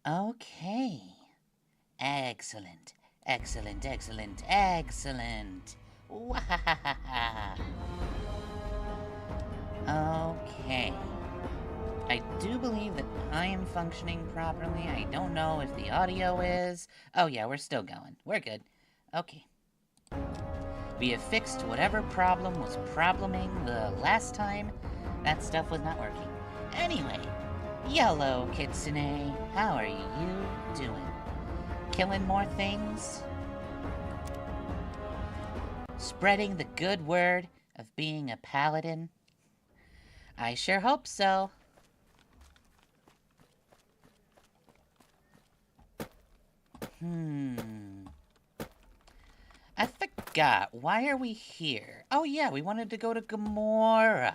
Okay. Excellent. Excellent, excellent, excellent. Wahahaha. Okay. I do believe that I am functioning properly. I don't know if the audio is. Oh yeah, we're still going. We're good. Okay. We have fixed whatever problem was probleming the last time that stuff was not working. Anyway, Yellow Kitsune, how are you doing? Killing more things? Spreading the good word of being a paladin? I sure hope so. I forgot. Why are we here? Oh yeah, we wanted to go to Gamora.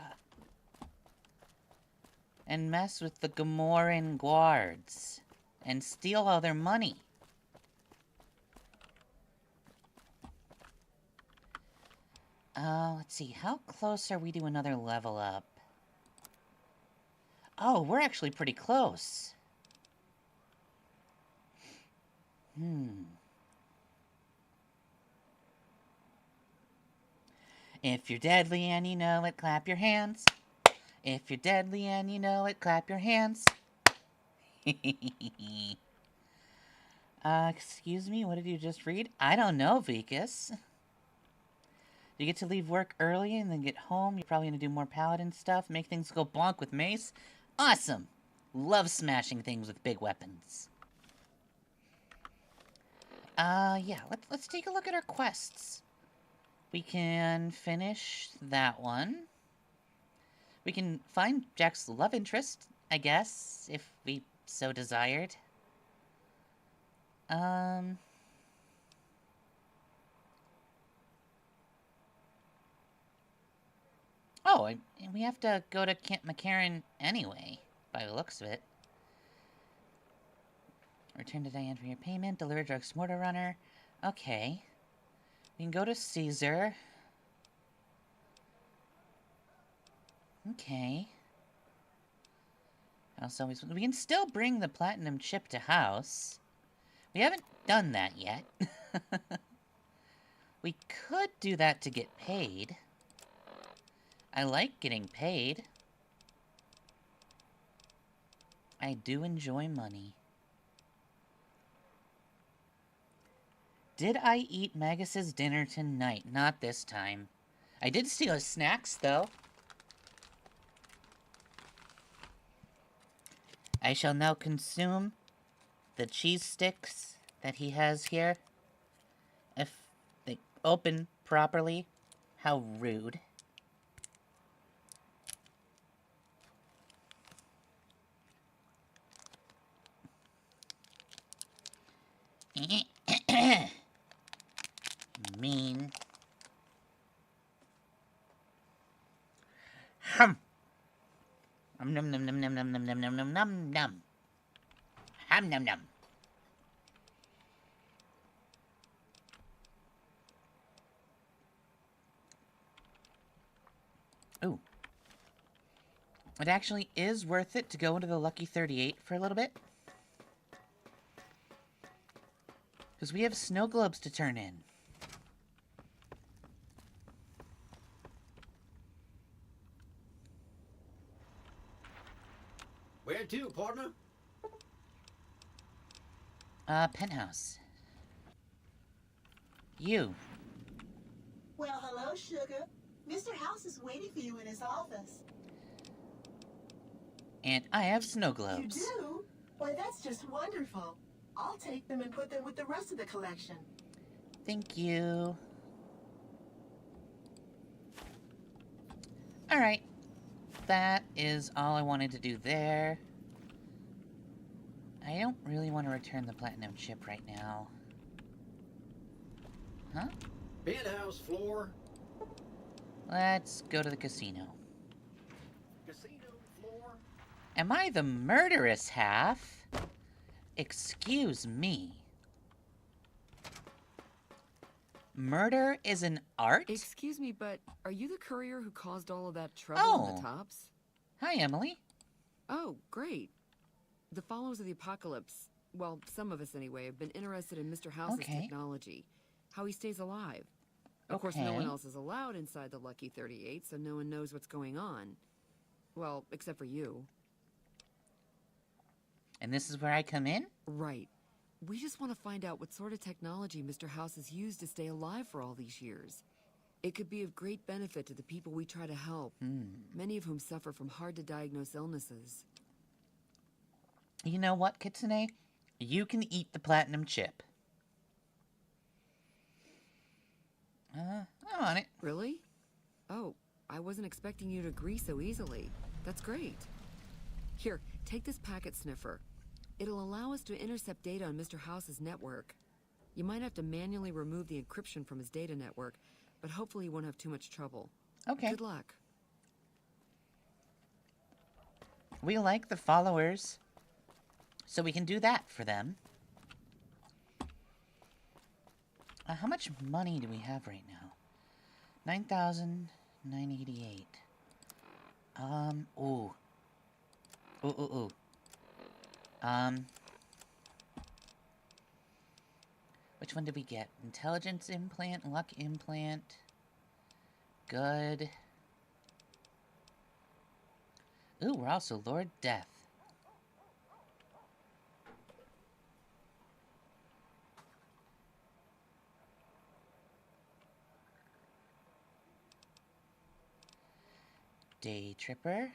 And mess with the Gamoran guards. And steal all their money. Let's see. How close are we to another level up? Oh, we're actually pretty close. If you're deadly and you know it, clap your hands. If you're deadly and you know it, clap your hands. Excuse me, what did you just read? I don't know, Vekas. You get to leave work early and then get home. You're probably gonna do more paladin stuff, make things go bonk with mace. Awesome! Love smashing things with big weapons. Yeah, let's take a look at our quests. We can finish that one. We can find Jack's love interest, I guess, if we so desired. Oh, and we have to go to Camp McCarran anyway, by the looks of it. Return to Diane for your payment. Deliver drugs to Mortar Runner. Okay. We can go to Caesar. Okay. We can still bring the platinum chip to house. We haven't done that yet. We could do that to get paid. I like getting paid. I do enjoy money. Did I eat Magus's dinner tonight? Not this time. I did steal his snacks, though. I shall now consume the cheese sticks that he has here. If they open properly. How rude. Mean. Hum. Num num num num num num num num num num num. Hum num num. Ooh. It actually is worth it to go into the Lucky 38 for a little bit. Because we have snow globes to turn in. Where to, partner? Penthouse. You. Well, hello, sugar. Mr. House is waiting for you in his office. And I have snow globes. You do? Why, that's just wonderful. I'll take them and put them with the rest of the collection. Thank you. Alright. That is all I wanted to do there. I don't really want to return the platinum chip right now. Huh? Penthouse floor. Let's go to the casino. Casino floor. Am I the murderous half? Excuse me. Murder is an art? Excuse me, but are you the courier who caused all of that trouble on the Oh. tops? Hi, Emily. Oh, great. The followers of the apocalypse, well, some of us anyway, have been interested in Mr. House's Okay. technology. How he stays alive. Of course, no one Okay. else is allowed inside the Lucky 38, so no one knows what's going on. Well, except for you. And this is where I come in? Right. We just want to find out what sort of technology Mr. House has used to stay alive for all these years. It could be of great benefit to the people we try to help, many of whom suffer from hard-to-diagnose illnesses. You know what, Kitsune? You can eat the platinum chip. I'm on it. Really? Oh, I wasn't expecting you to agree so easily. That's great. Here, take this packet sniffer. It'll allow us to intercept data on Mr. House's network. You might have to manually remove the encryption from his data network, but hopefully you won't have too much trouble. Okay. Good luck. We like the followers, so we can do that for them. How much money do we have right now? 9,988. Ooh. Ooh. Which one did we get? Intelligence implant, luck implant. Good. Ooh, we're also Lord Death. Day Tripper.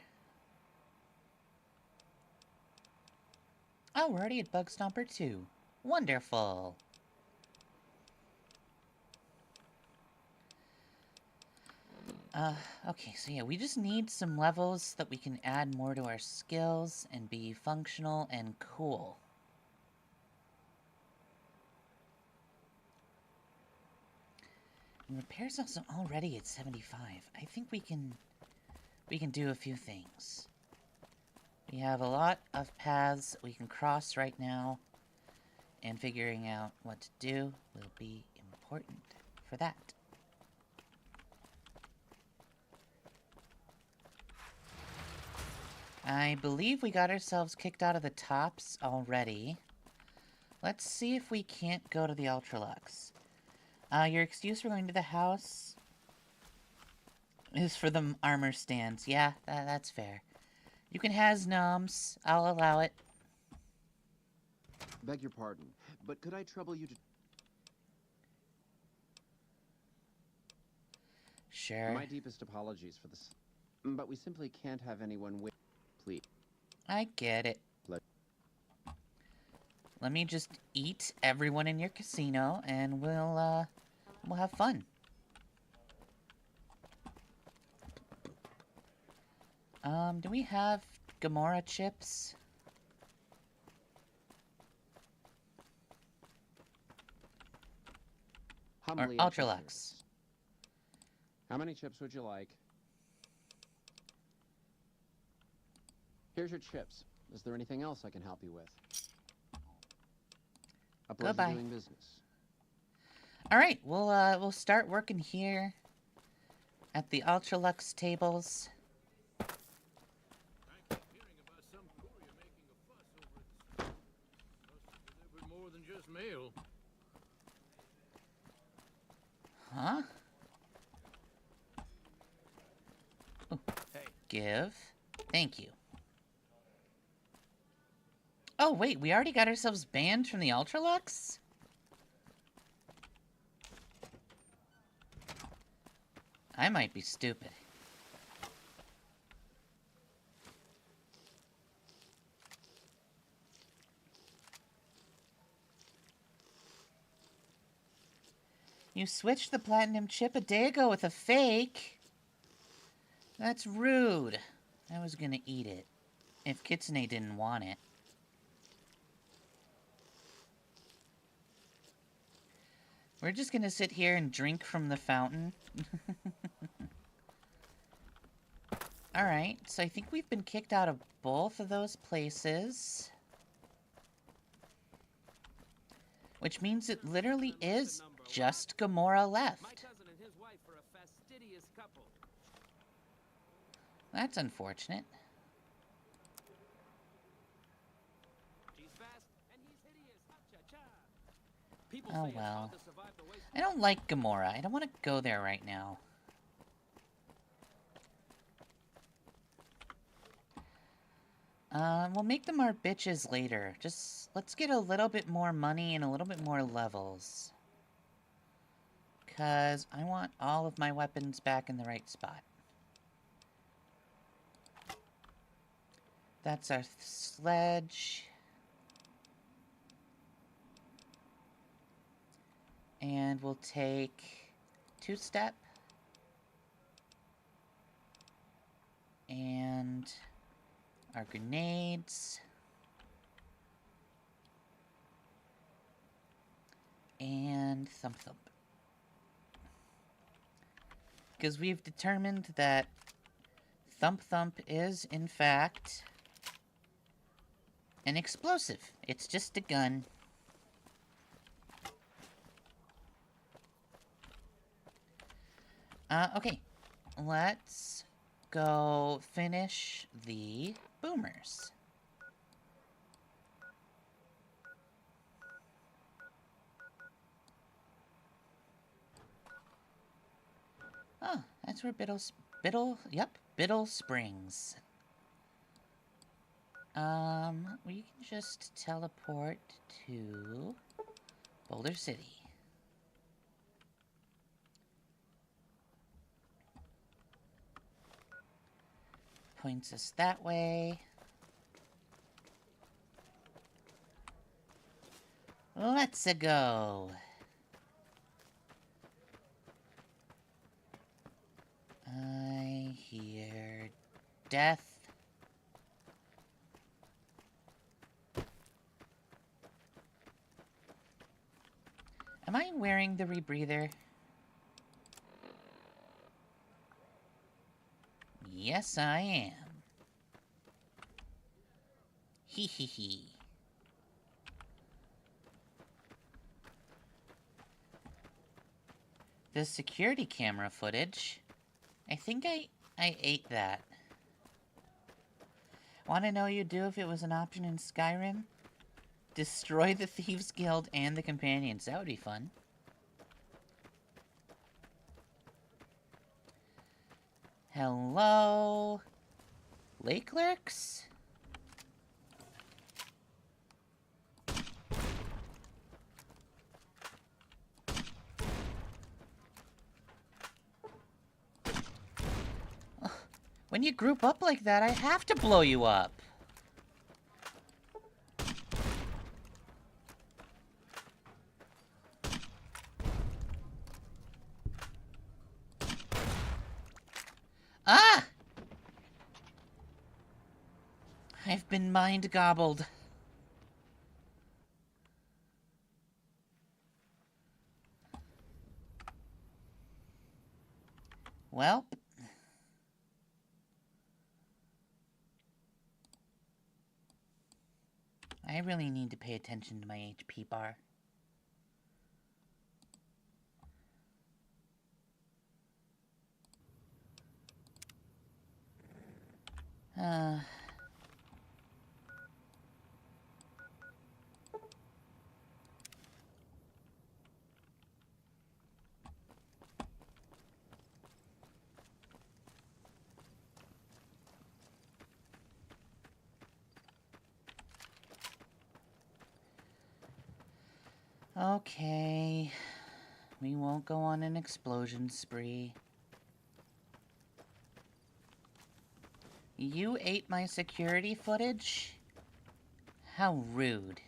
Oh, we're already at Bug Stomper 2. Wonderful. Okay, so yeah, we just need some levels that we can add more to our skills and be functional and cool. And repair's also already at 75. I think we can do a few things. We have a lot of paths we can cross right now, and figuring out what to do will be important for that. I believe we got ourselves kicked out of the tops already. Let's see if we can't go to the Ultralux. Your excuse for going to the house is for the armor stands. Yeah, that's fair. You can has noms. I'll allow it. Beg your pardon, but could I trouble you to... Sure. My deepest apologies for this, but we simply can't have anyone wait. Please. I get it. Let me just eat everyone in your casino, and we'll have fun. Do we have Gamora chips? Or Humbly Ultralux? How many chips would you like? Here's your chips. Is there anything else I can help you with? A pleasure Goodbye. doing business. All right, we'll start working here at the Ultralux tables. I keep hearing about some courier making a fuss over at the store. Must have delivered more than just mail. Huh? Oh, Hey. give. Thank you. Oh, wait, we already got ourselves banned from the Ultralux? I might be stupid. You switched the platinum chip a day ago with a fake. That's rude. I was gonna eat it, if Kitsune didn't want it. We're just gonna sit here and drink from the fountain. Alright, so I think we've been kicked out of both of those places. Which means it literally is just Gamora left. My cousin and his wife are a fastidious couple. That's unfortunate. She's fast and he's hideous. Ha-cha-cha. People Oh say it's well. hard to survive the wasteland. I don't like Gamora. I don't want to go there right now. We'll make them our bitches later. Just, let's get a little bit more money and a little bit more levels. Because I want all of my weapons back in the right spot. That's our sledge. And we'll take two-step. And our grenades. And thump thump. Because we've determined that thump thump is, in fact, an explosive. It's just a gun. Okay. Let's go finish the boomers. Oh, that's where Biddle Springs. We can just teleport to Boulder City. Points us that way. Let's-a go. I hear death. Am I wearing the rebreather? Yes, I am. Hee hee hee. The security camera footage. I think I ate that. Wanna know you'd do if it was an option in Skyrim? Destroy the Thieves Guild and the Companions. That would be fun. Hello? Lake Lurks? Ugh. When you group up like that, I have to blow you up. Ah! I've been mind gobbled. Well. I really need to pay attention to my HP bar. Okay. We won't go on an explosion spree. You ate my security footage? How rude.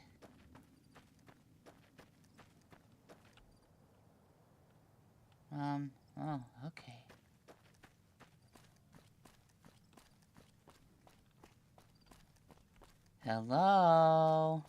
Oh, okay. Hello?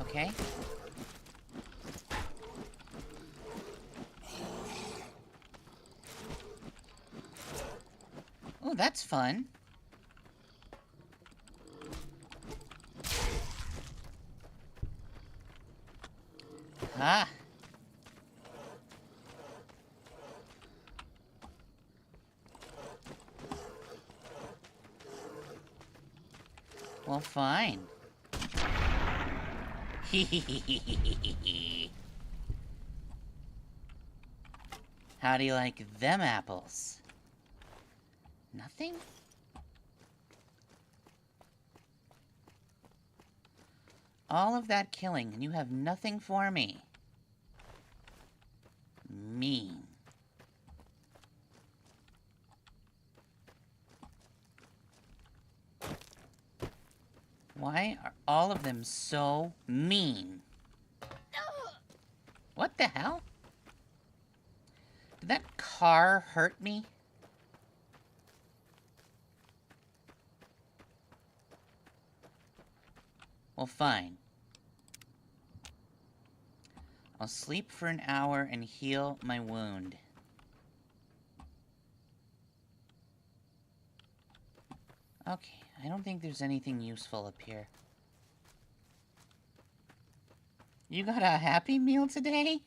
Okay. Oh, that's fun. Ah. Well, fine. How do you like them apples? Nothing? All of that killing, and you have nothing for me. Mean. Why are all of them so mean? What the hell? Did that car hurt me? Well, fine. I'll sleep for an hour and heal my wound. Okay, I don't think there's anything useful up here. You got a Happy Meal today?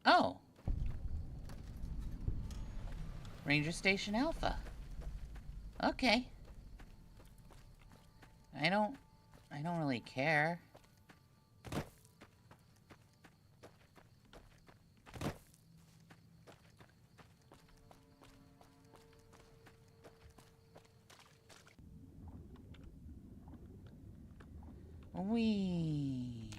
Oh. Ranger Station Alpha. Okay. I don't really care. Wee.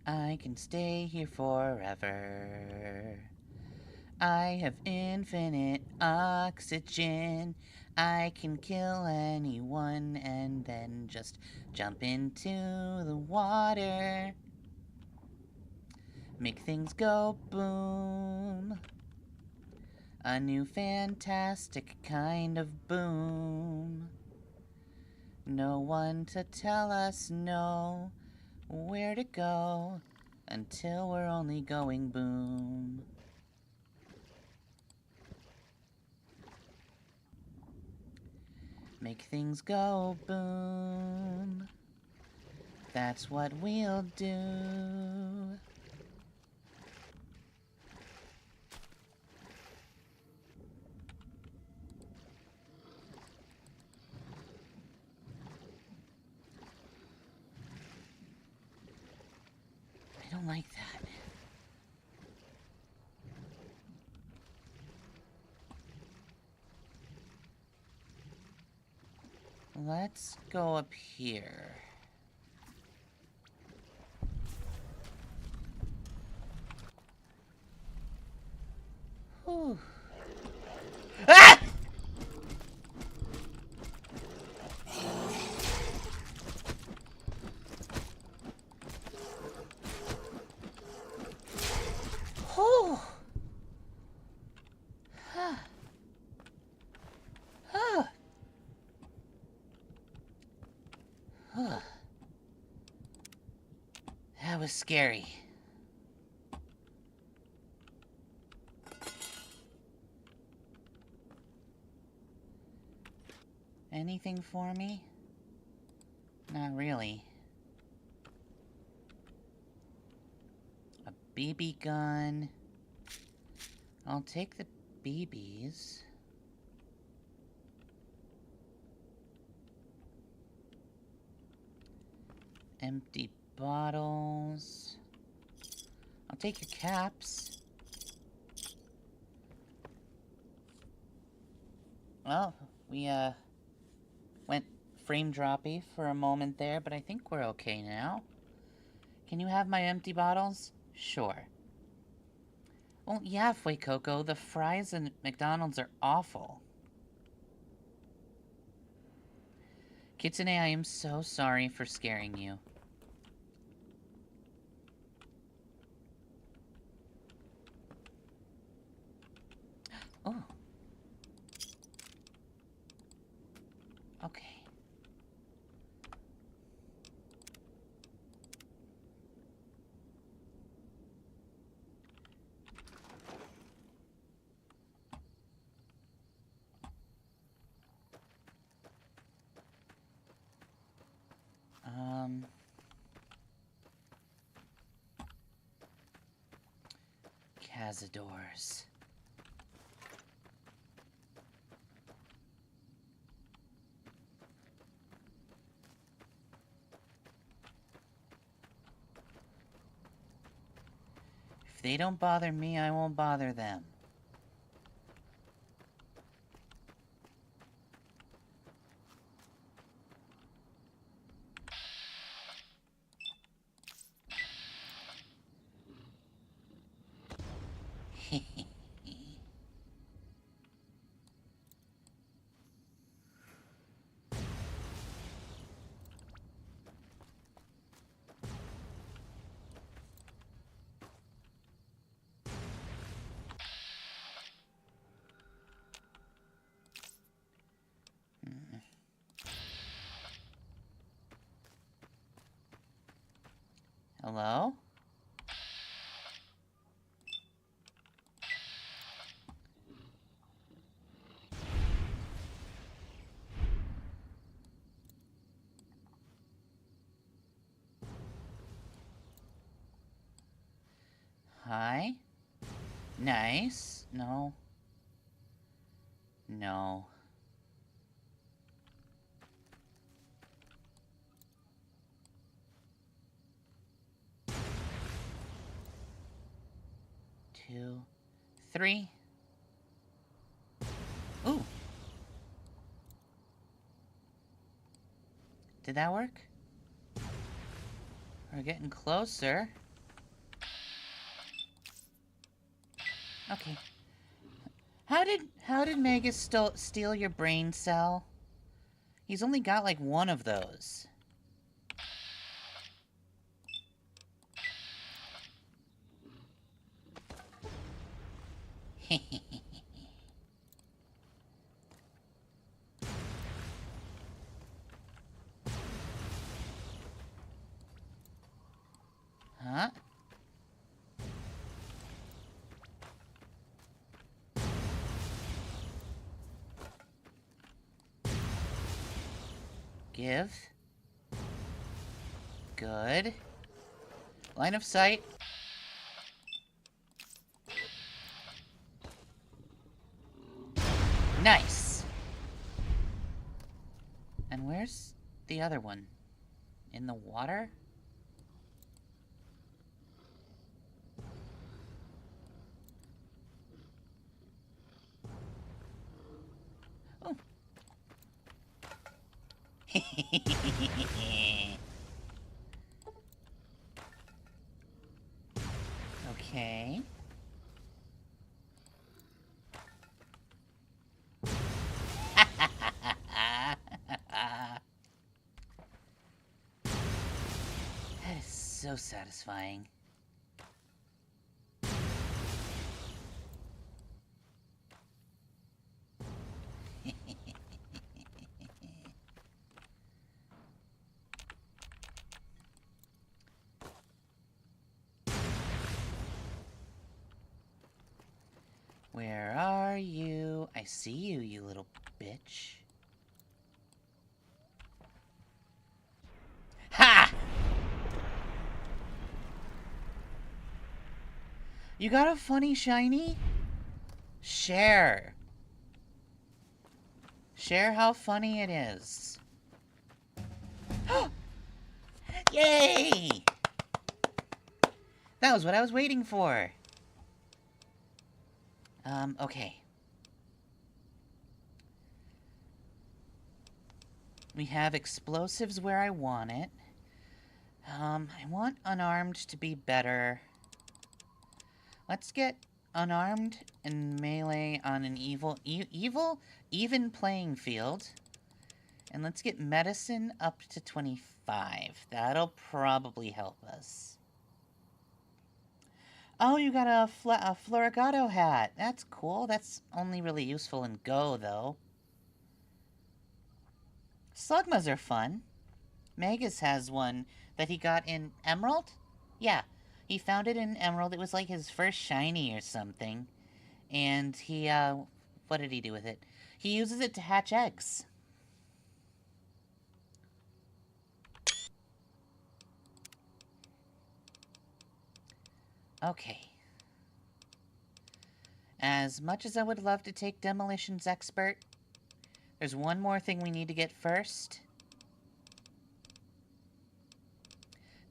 I can stay here forever. I have infinite oxygen. I can kill anyone and then just jump into the water. Make things go boom. A new fantastic kind of boom. No one to tell us no, where to go, until we're only going boom. Make things go boom. That's what we'll do. I don't like that. Let's go up here. Whew. Ah! Whew. Huh. Huh. Huh. That was scary. Anything for me? Not really. A BB gun. I'll take the BBs. Empty bottles. I'll take your caps. Well, we, went frame droppy for a moment there, but I think we're okay now. Can you have my empty bottles? Sure. Well, yeah, Fue Coco, the fries at McDonald's are awful. Kitsune, I am so sorry for scaring you. Oh. cazadors. If they don't bother me, I won't bother them. Hello? Hi? Nice. No. No. Two, three. Ooh. Did that work? We're getting closer. Okay. How did Magus steal your brain cell? He's only got like one of those. Huh? Give. Good. Line of sight. Nice. And where's the other one? In the water? Oh. Okay. That is so satisfying. Where are you? I see you, you little bitch. Ha! You got a funny shiny? Share. Share how funny it is. Yay! That was what I was waiting for. Okay. We have explosives where I want it. I want unarmed to be better. Let's get unarmed and melee on an even playing field. And let's get medicine up to 25. That'll probably help us. Oh, you got a Florigato hat. That's cool. That's only really useful in Go, though. Slugmas are fun. Magus has one that he got in Emerald? Yeah, he found it in Emerald. It was like his first shiny or something. And he, what did he do with it? He uses it to hatch eggs. Okay. As much as I would love to take Demolitions Expert, there's one more thing we need to get first.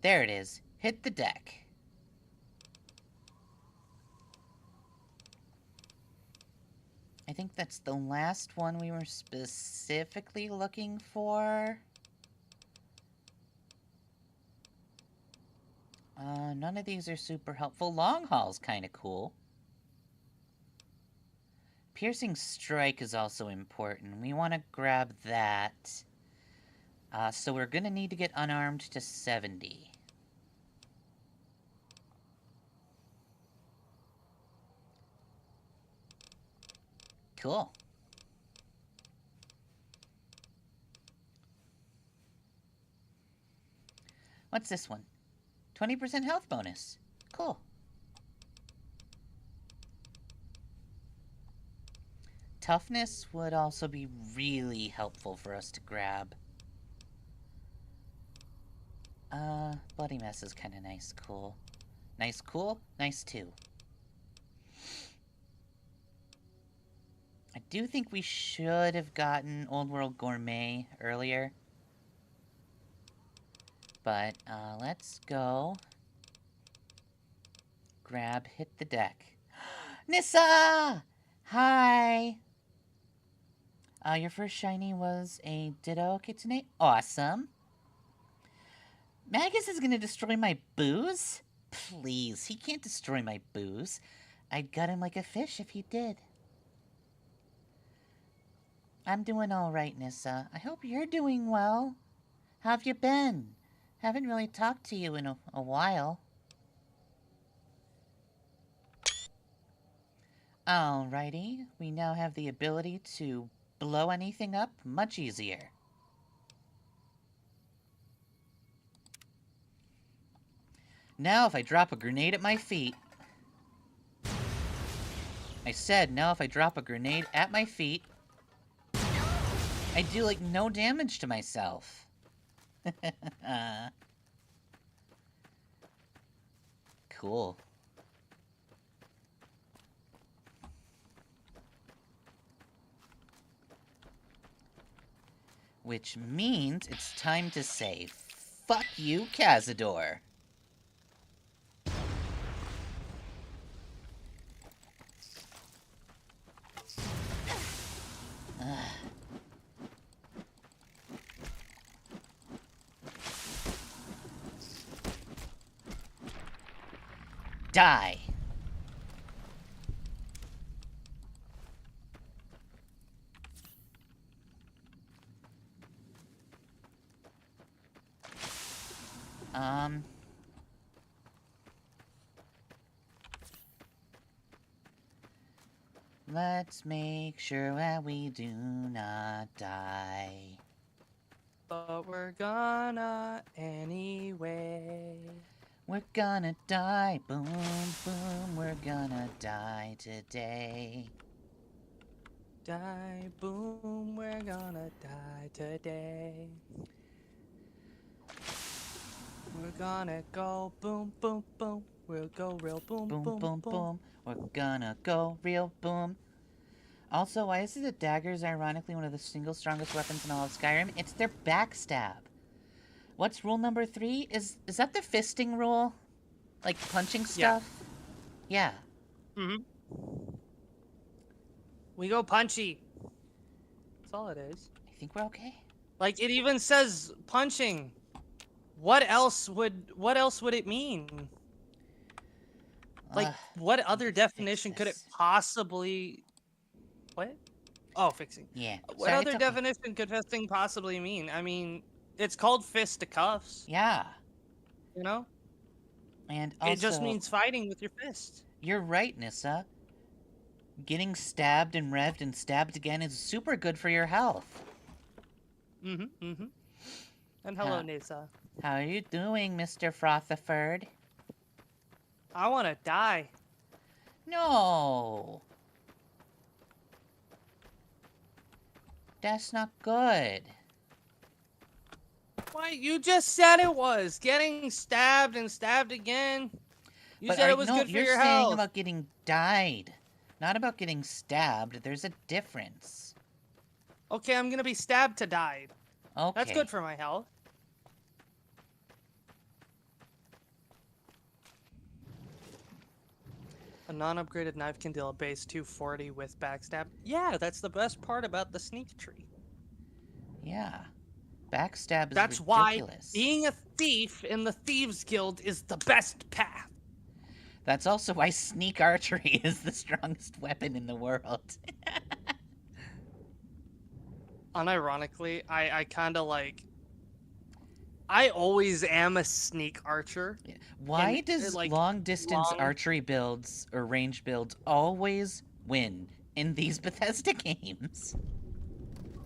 There it is. Hit the deck. I think that's the last one we were specifically looking for. None of these are super helpful. Long haul's kind of cool. Piercing Strike is also important. We want to grab that. So we're going to need to get unarmed to 70. Cool. What's this one? 20% health bonus. Cool. Toughness would also be really helpful for us to grab. Bloody Mess is kind of nice, cool. Nice, cool, nice too. I do think we should have gotten Old World Gourmet earlier. But, let's go. Grab, hit the deck. Nissa! Hi! Your first shiny was a Ditto Kitsune? Awesome. Magus is gonna destroy my booze? Please, he can't destroy my booze. I'd gut him like a fish if he did. I'm doing alright, Nissa. I hope you're doing well. How have you been? Haven't really talked to you in a while. Alrighty, we now have the ability to blow anything up much easier. Now if I drop a grenade at my feet... I said, now if I drop a grenade at my feet, I do, like, no damage to myself. Cool. Which means it's time to say, fuck you, Cazador. Die. Let's make sure that we do not die. But we're gonna anyway. We're gonna die, boom, boom, we're gonna die today. Die, boom, we're gonna die today. We're gonna go boom, boom, boom. We'll go real boom, Boom, boom, boom, boom. boom. We're gonna go real boom. Also, why is it the daggers ironically one of the single strongest weapons in all of Skyrim? It's their backstab. What's rule number 3? Is that the fisting rule? Like punching stuff? Yeah. Mm-hmm. We go punchy. That's all it is. I think we're okay. Like, it even says punching. What else would it mean? Like, what other definition could it possibly... What? Oh, fixing. Yeah. What other definition could fisting possibly mean? I mean, it's called fisticuffs. Yeah. You know? And also... It just means fighting with your fist. You're right, Nissa. Getting stabbed and revved and stabbed again is super good for your health. Mm-hmm, mm-hmm. And hello, Nissa. How are you doing, Mr. Frotherford? I want to die. No. That's not good. Why? You just said it was. Getting stabbed and stabbed again. You said it was good for your you're saying health. about getting died. Not about getting stabbed. There's a difference. Okay, I'm gonna be stabbed to die. Okay. That's good for my health. A non-upgraded knife can deal a base 240 with backstab. Yeah, that's the best part about the sneak tree. Yeah. Backstab is That's why ridiculous. being a thief in the Thieves Guild is the best path. That's also why sneak archery is the strongest weapon in the world. Unironically, I kind of like... I always am a sneak archer. Why And, does like, long-distance long- archery builds or range builds always win in these Bethesda games?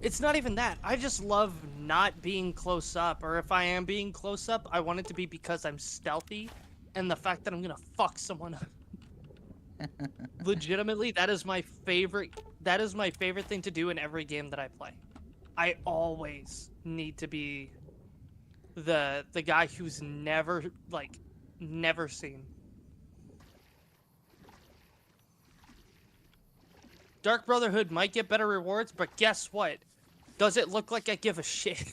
It's not even that. I just love not being close up. Or if I am being close up, I want it to be because I'm stealthy. And the fact that I'm gonna fuck someone up. Legitimately, that is my favorite thing to do in every game that I play. I always need to be the guy who's never seen. Dark Brotherhood might get better rewards, but guess what? Does it look like I give a shit?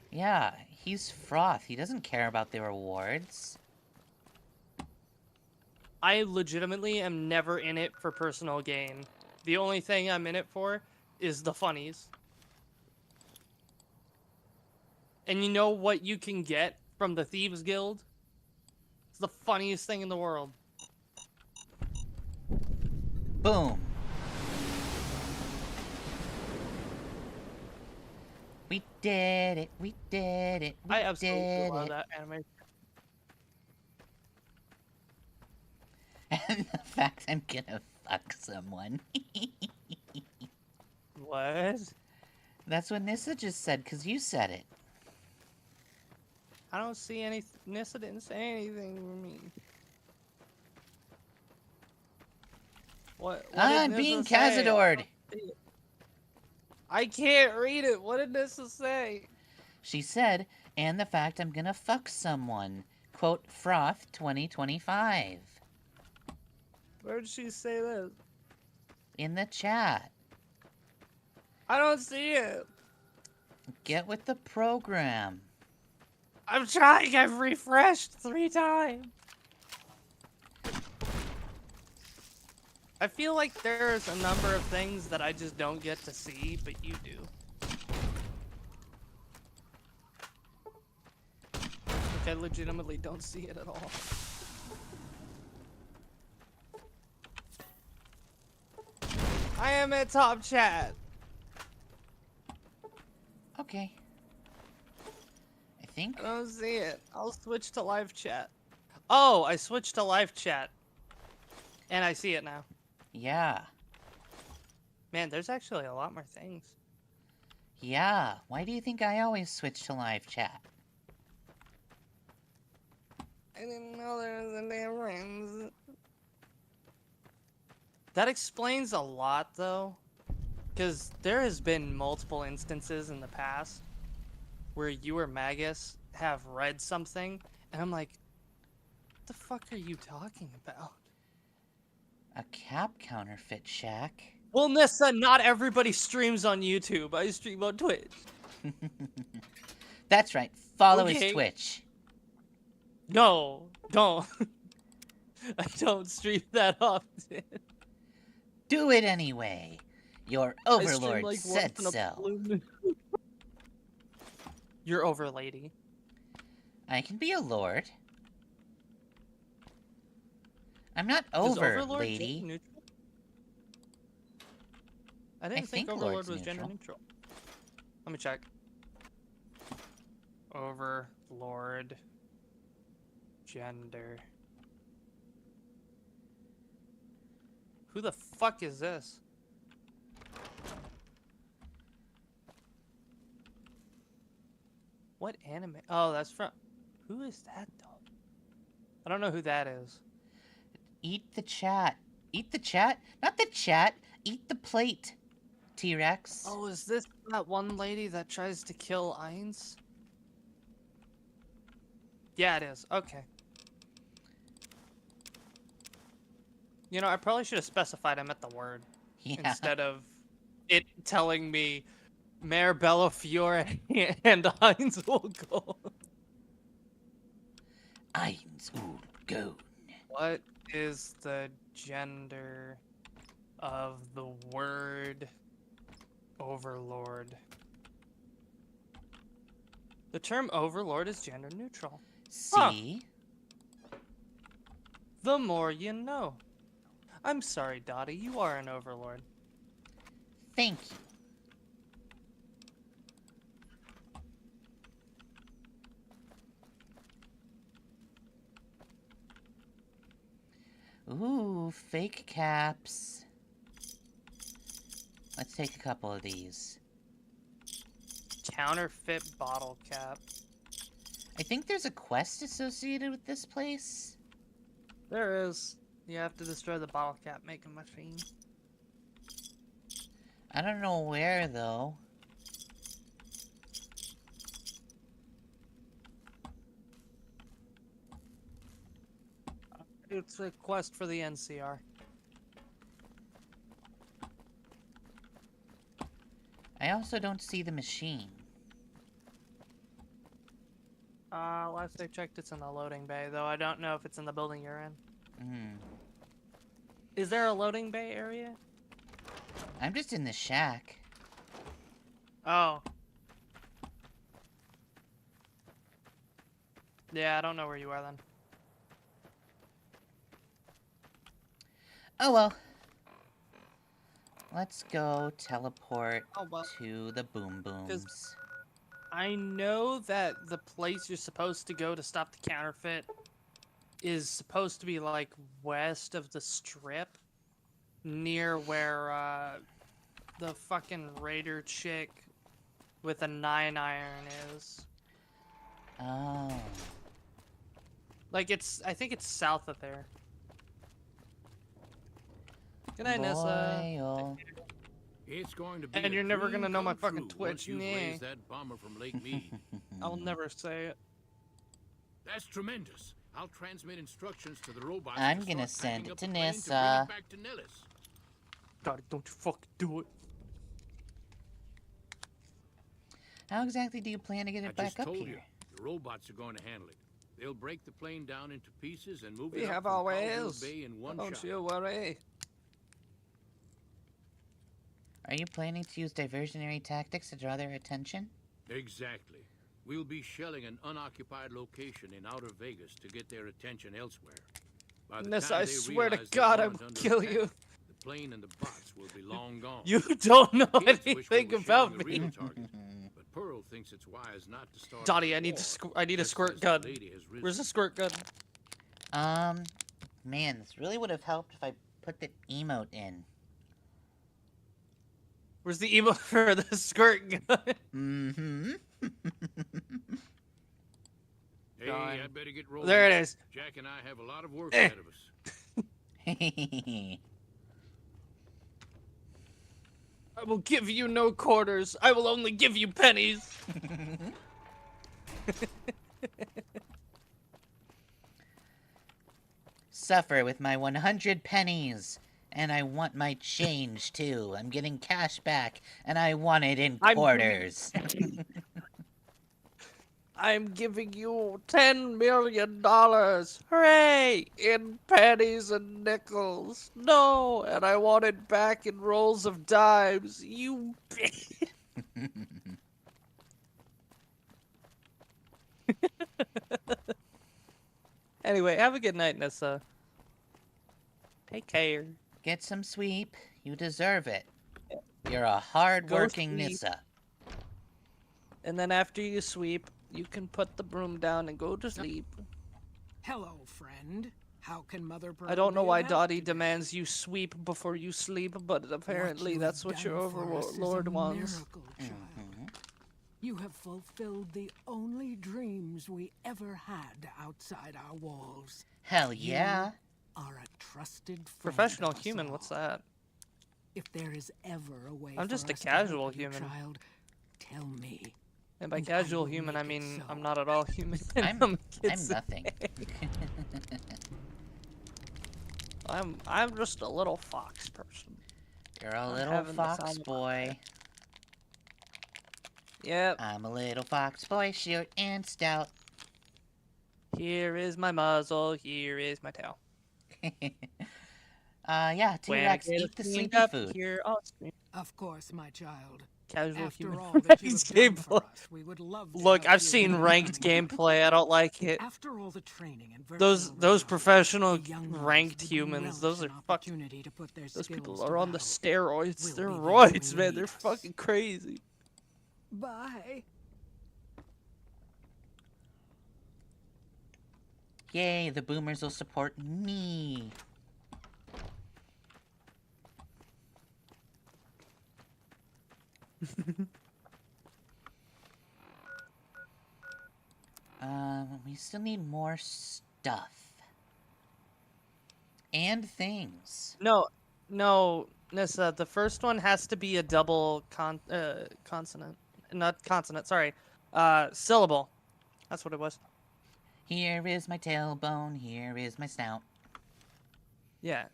Yeah, he's froth. He doesn't care about the rewards. I legitimately am never in it for personal gain. The only thing I'm in it for is the funnies. And you know what you can get from the Thieves Guild? It's the funniest thing in the world. Boom. We did it. We did it. We I absolutely did love it. that animation. And the fact I'm gonna fuck someone. What? That's what Nissa just said, because you said it. I don't see any. Nissa didn't say anything to me. What did I'm Nissa being say? Cazadored. I can't read it. What did Nissa say? She said, and the fact I'm gonna fuck someone. Quote, Froth 2025. Where did she say this? In the chat. I don't see it. Get with the program. I'm trying. I've refreshed 3 times. I feel like there's a number of things that I just don't get to see, but you do. Like, I legitimately don't see it at all. I am at top chat. Okay. I think. I don't see it. I'll switch to live chat. Oh, I switched to live chat. And I see it now. Yeah. Man, there's actually a lot more things. Yeah. Why do you think I always switch to live chat? I didn't know there was a difference. That explains a lot, though. Because there has been multiple instances in the past where you or Magus have read something, and I'm like, what the fuck are you talking about? A cap counterfeit shack? Well, Nissa, not everybody streams on YouTube. I stream on Twitch. That's right. Follow Okay. his Twitch. No, don't. I don't stream that often. Do it anyway. Your I stream, overlord like, said once in a so. blue moon. You're over, lady. I can be a lord. I'm not Does over, Overlord lady. gender neutral? I didn't think think Overlord Lord's was gender neutral. neutral. Let me check. Overlord gender. Who the fuck is this? What anime? Oh, that's from... Who is that, though? I don't know who that is. Eat the chat. Eat the chat? Not the chat. Eat the plate, T-Rex. Oh, is this that one lady that tries to kill Ainz? Yeah, it is. Okay. You know, I probably should have specified I meant the word Yeah. instead of it telling me Mayor Bellafiore and Heinz will go. Eins und go. What is the gender of the word overlord? The term overlord is gender neutral. See? The more you know. I'm sorry, Dottie, you are an overlord. Thank you. Ooh, fake caps. Let's take a couple of these. Counterfeit bottle cap. I think there's a quest associated with this place. There is. You have to destroy the bottle cap making machine. I don't know where, though. It's a quest for the NCR. I also don't see the machine. Last I checked, it's in the loading bay, though I don't know if it's in the building you're in. Hmm. Is there a loading bay area? I'm just in the shack. Oh. Yeah, I don't know where you are then. Oh well. Let's go teleport Oh, well. to the boom booms. I know that the place you're supposed to go to stop the counterfeit is supposed to be like west of the strip, near where the fucking raider chick with a 9-iron is. Oh. Like I think it's south of there. Good night, Nessa. Boyle. It's going to be. And a you're never dream gonna know my come fucking true Twitch once you've name. raised that bomber from Lake Mead. I'll never say it. That's tremendous. I'll transmit instructions to the robots. I'm to gonna start send packing it up to the plane Nissa. bring it back to Nellis. God, don't you fucking do it. How exactly do you plan to get I it back just up told here? you, the robots are going to handle it. They'll break the plane down into pieces and move We it up have from our Powellville ways. Bay in one Don't shot. you worry. Are you planning to use diversionary tactics to draw their attention? Exactly. We'll be shelling an unoccupied location in outer Vegas to get their attention elsewhere. By the Nessa, time I they swear to realize they God, I aren't will under kill attack, you. The plane and the bots will be long gone. You don't know Kids wish we anything were about shelling a me. real target, but Pearl thinks it's wise not to start. Dottie, a I need war I need a just squirt as the gun. lady has risen. Where's the squirt gun? Man, this really would have helped if I put the emote in. Where's the emo for the squirt gun? Mm-hmm. Hey, Gone. I better get rolling. There it is. Jack and I have a lot of work ahead of us. I will give you no quarters. I will only give you pennies. Suffer with my 100 pennies. And I want my change, too. I'm getting cash back, and I want it in quarters. I'm giving you $10 million. Hooray! In pennies and nickels. No, and I want it back in rolls of dimes. You bitch. Anyway, have a good night, Nessa. Take care. Get some sweep. You deserve it. You're a hard-working sleep. Nissa. And then after you sweep, you can put the broom down and go to sleep. Hello, friend. How can Mother Pearl I don't know be why of help Dottie today? demands you sweep before you sleep, but apparently you that's have what your done for us is a overlord wants. miracle, child. You have fulfilled the only dreams we ever had outside our walls. Hell yeah. You are a trusted friend Professional of us human, all. what's that? If there is ever a way I'm for just a us to help casual you, human. child, tell me. And by And I casual will human, I make it mean so. I'm not at all human. I'm a kid nothing. I'm just a little fox person. You're a I'm little having the fox time of my boy. life. Yep. I'm a little fox boy, short and stout. Here is my muzzle. Here is my tail. Yeah, When I T-Rex, get eat the cleaned sleepy up food. here, I'll scream. Of course, my child. Casual After human all that you have ranked done for gameplay. us, we would love to Look, have I've you seen as a ranked friend. gameplay. I don't like it. After all the training and Those virtual reality, professional the young ones ranked would humans, relish those are an fucking. opportunity to put their Those skills people to are on the battle. steroids. We'll They're be there when roids, you man. need They're us. fucking crazy. Bye. Yay, the boomers will support me. We still need more stuff. And things. No, Nissa. The first one has to be a double consonant, not consonant. Sorry, syllable. That's what it was. Here is my tailbone, here is my snout. Yeah,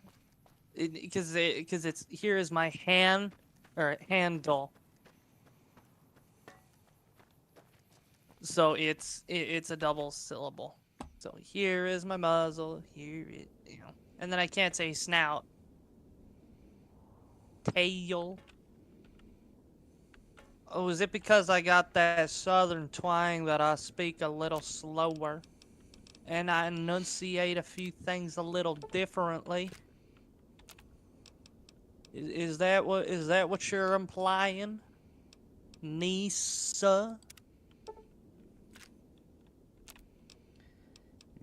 because it's here is my hand or handle. So it's a double syllable. So here is my muzzle. Here it, and then I can't say snout. Tail. Oh, is it because I got that southern twang that I speak a little slower? And I enunciate a few things a little differently? Is that what you're implying? Nisa?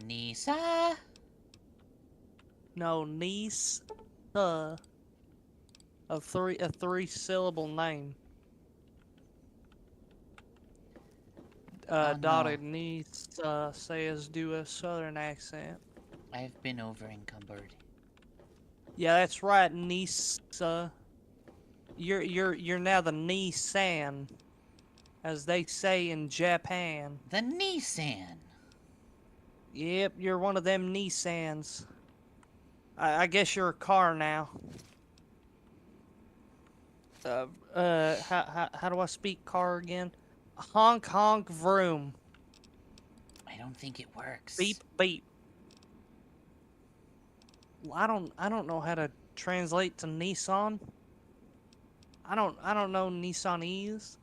Nisa? No, Nisa. A three-syllable name. Oh, Dottie no. needs says do a southern accent. I've been over encumbered. Yeah, that's right, Nisa. You're now the Nissan, as they say in Japan. The Nissan. Yep, you're one of them Nissans. I guess you're a car now. How do I speak car again? Honk honk vroom. I don't think it works. Beep beep. Well, I don't know how to translate to Nissan. I don't know Nissanese.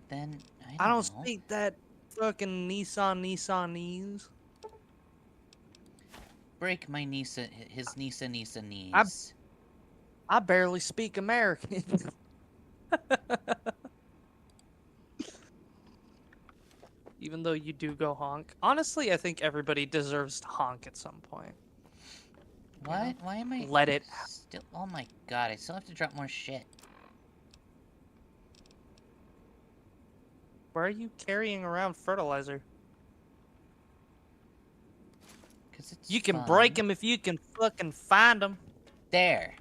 Then I don't know. speak that fucking Nissanese. Break my Nisa, his Nisa knees. I barely speak American. Even though you do go honk. Honestly, I think everybody deserves to honk at some point. What? Yeah. Why am I Let it. still? Oh my god! I still have to drop more shit. Why are you carrying around fertilizer? Cause it's You can fun. break them if you can fucking find them. There.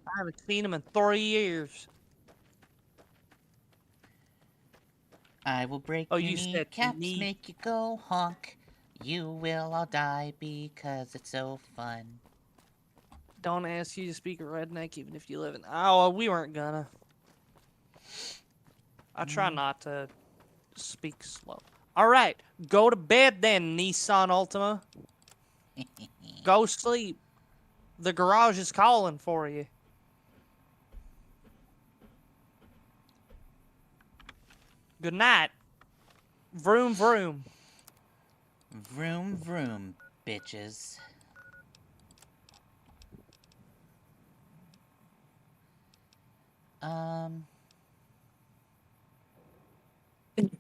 I haven't seen them in 3 years. I will break Oh, your you said kneecaps, knee. make you go honk. You will all die because it's so fun. Don't ask you to speak redneck even if you live in... Oh, we weren't gonna. I try not to speak slow. Alright, go to bed then, Nissan Altima. Go sleep. The garage is calling for you. Good night. Vroom vroom. Vroom vroom, bitches.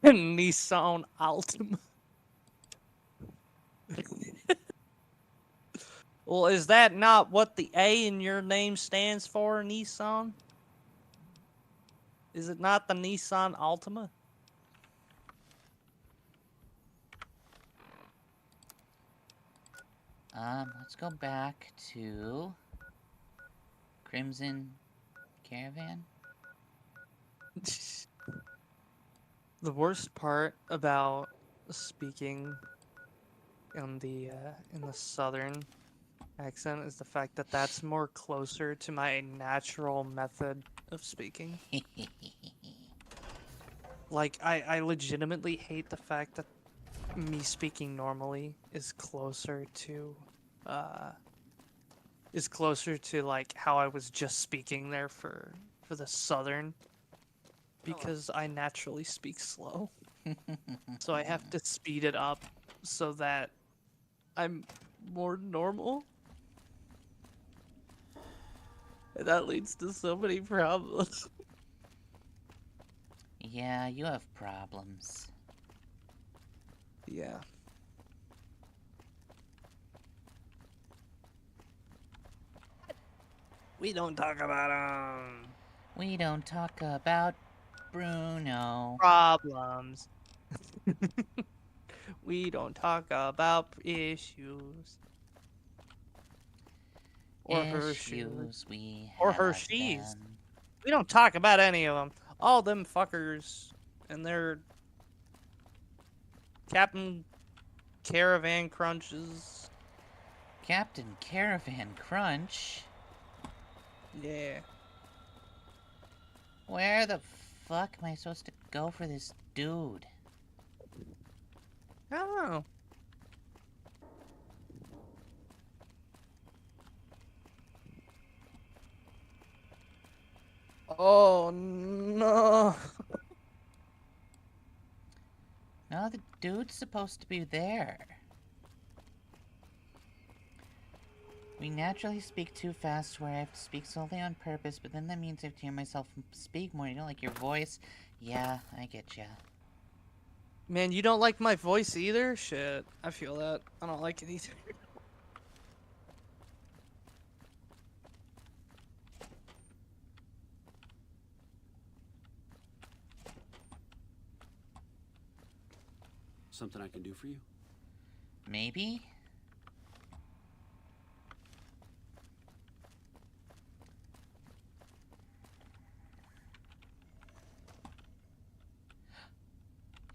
Nissan Altima. Well, is that not what the A in your name stands for, Nissan? Is it not the Nissan Altima? Let's go back to Crimson Caravan. The worst part about speaking in the southern accent is the fact that that's more closer to my natural method of speaking. Like, I legitimately hate the fact that me speaking normally is closer to like how I was just speaking there for the southern, because I naturally speak slow. So I have to speed it up so that I'm more normal. And that leads to so many problems. Yeah, you have problems. Yeah. We don't talk about We don't talk about Bruno. problems. We don't talk about issues. Or her shoes. Issues we Or have Hershey's. them. We don't talk about any of them. All them fuckers and their Captain Caravan Crunches. Captain Caravan Crunch? Yeah. Where the fuck am I supposed to go for this dude? I don't know. Oh no. No, the dude's supposed to be there. We naturally speak too fast where I have to speak slowly on purpose, but then that means I have to hear myself speak more. You don't like your voice? Yeah, I get ya. Man, you don't like my voice either? Shit, I feel that. I don't like it either. Something I can do for you? Maybe?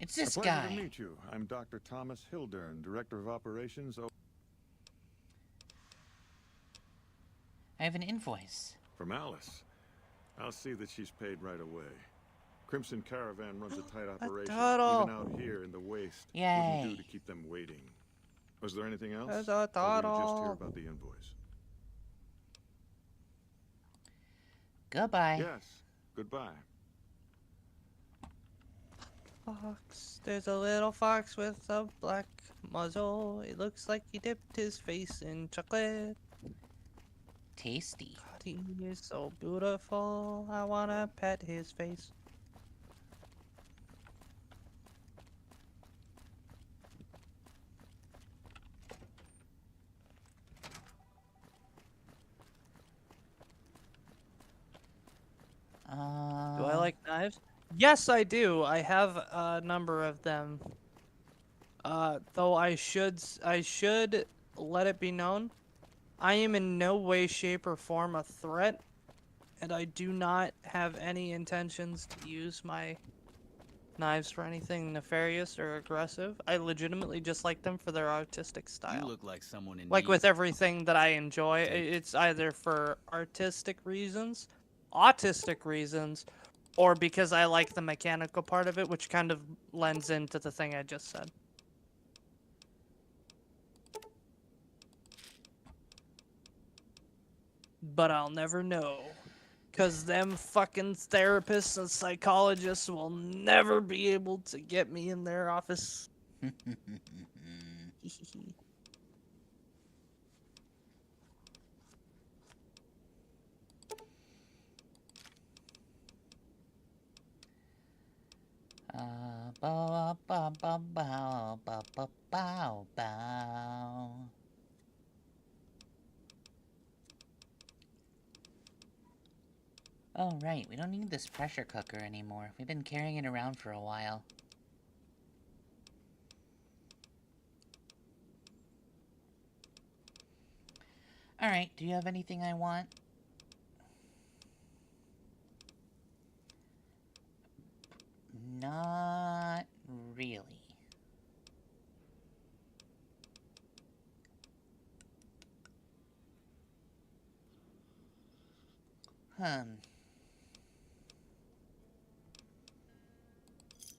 It's this A pleasure guy. to meet you. I'm Dr. Thomas Hildern, Director of Operations. I have an invoice. From Alice. I'll see that she's paid right away. Crimson Caravan runs a tight operation, Dottie. even out here in the waste. Yay. Wouldn't do to keep them waiting. Was there anything else? That's Or a were you just here Dottie. about the invoice? Goodbye. Yes. Goodbye. Fox. There's a little fox with a black muzzle. It looks like he dipped his face in chocolate. Tasty. God, he is so beautiful. I wanna pet his face. Do I like knives? Yes, I do. I have a number of them. Though I should let it be known, I am in no way, shape, or form a threat, and I do not have any intentions to use my knives for anything nefarious or aggressive. I legitimately just like them for their artistic style. You look like someone in Like need. with everything that I enjoy, it's either for artistic reasons, autistic reasons, or because I like the mechanical part of it, which kind of lends into the thing I just said. But I'll never know. Because them fucking therapists and psychologists will never be able to get me in their office. Bow, bow, bow, bow, bow, bow, bow, bow. Oh, right, we don't need this pressure cooker anymore. We've been carrying it around for a while. Alright, do you have anything I want? Not really.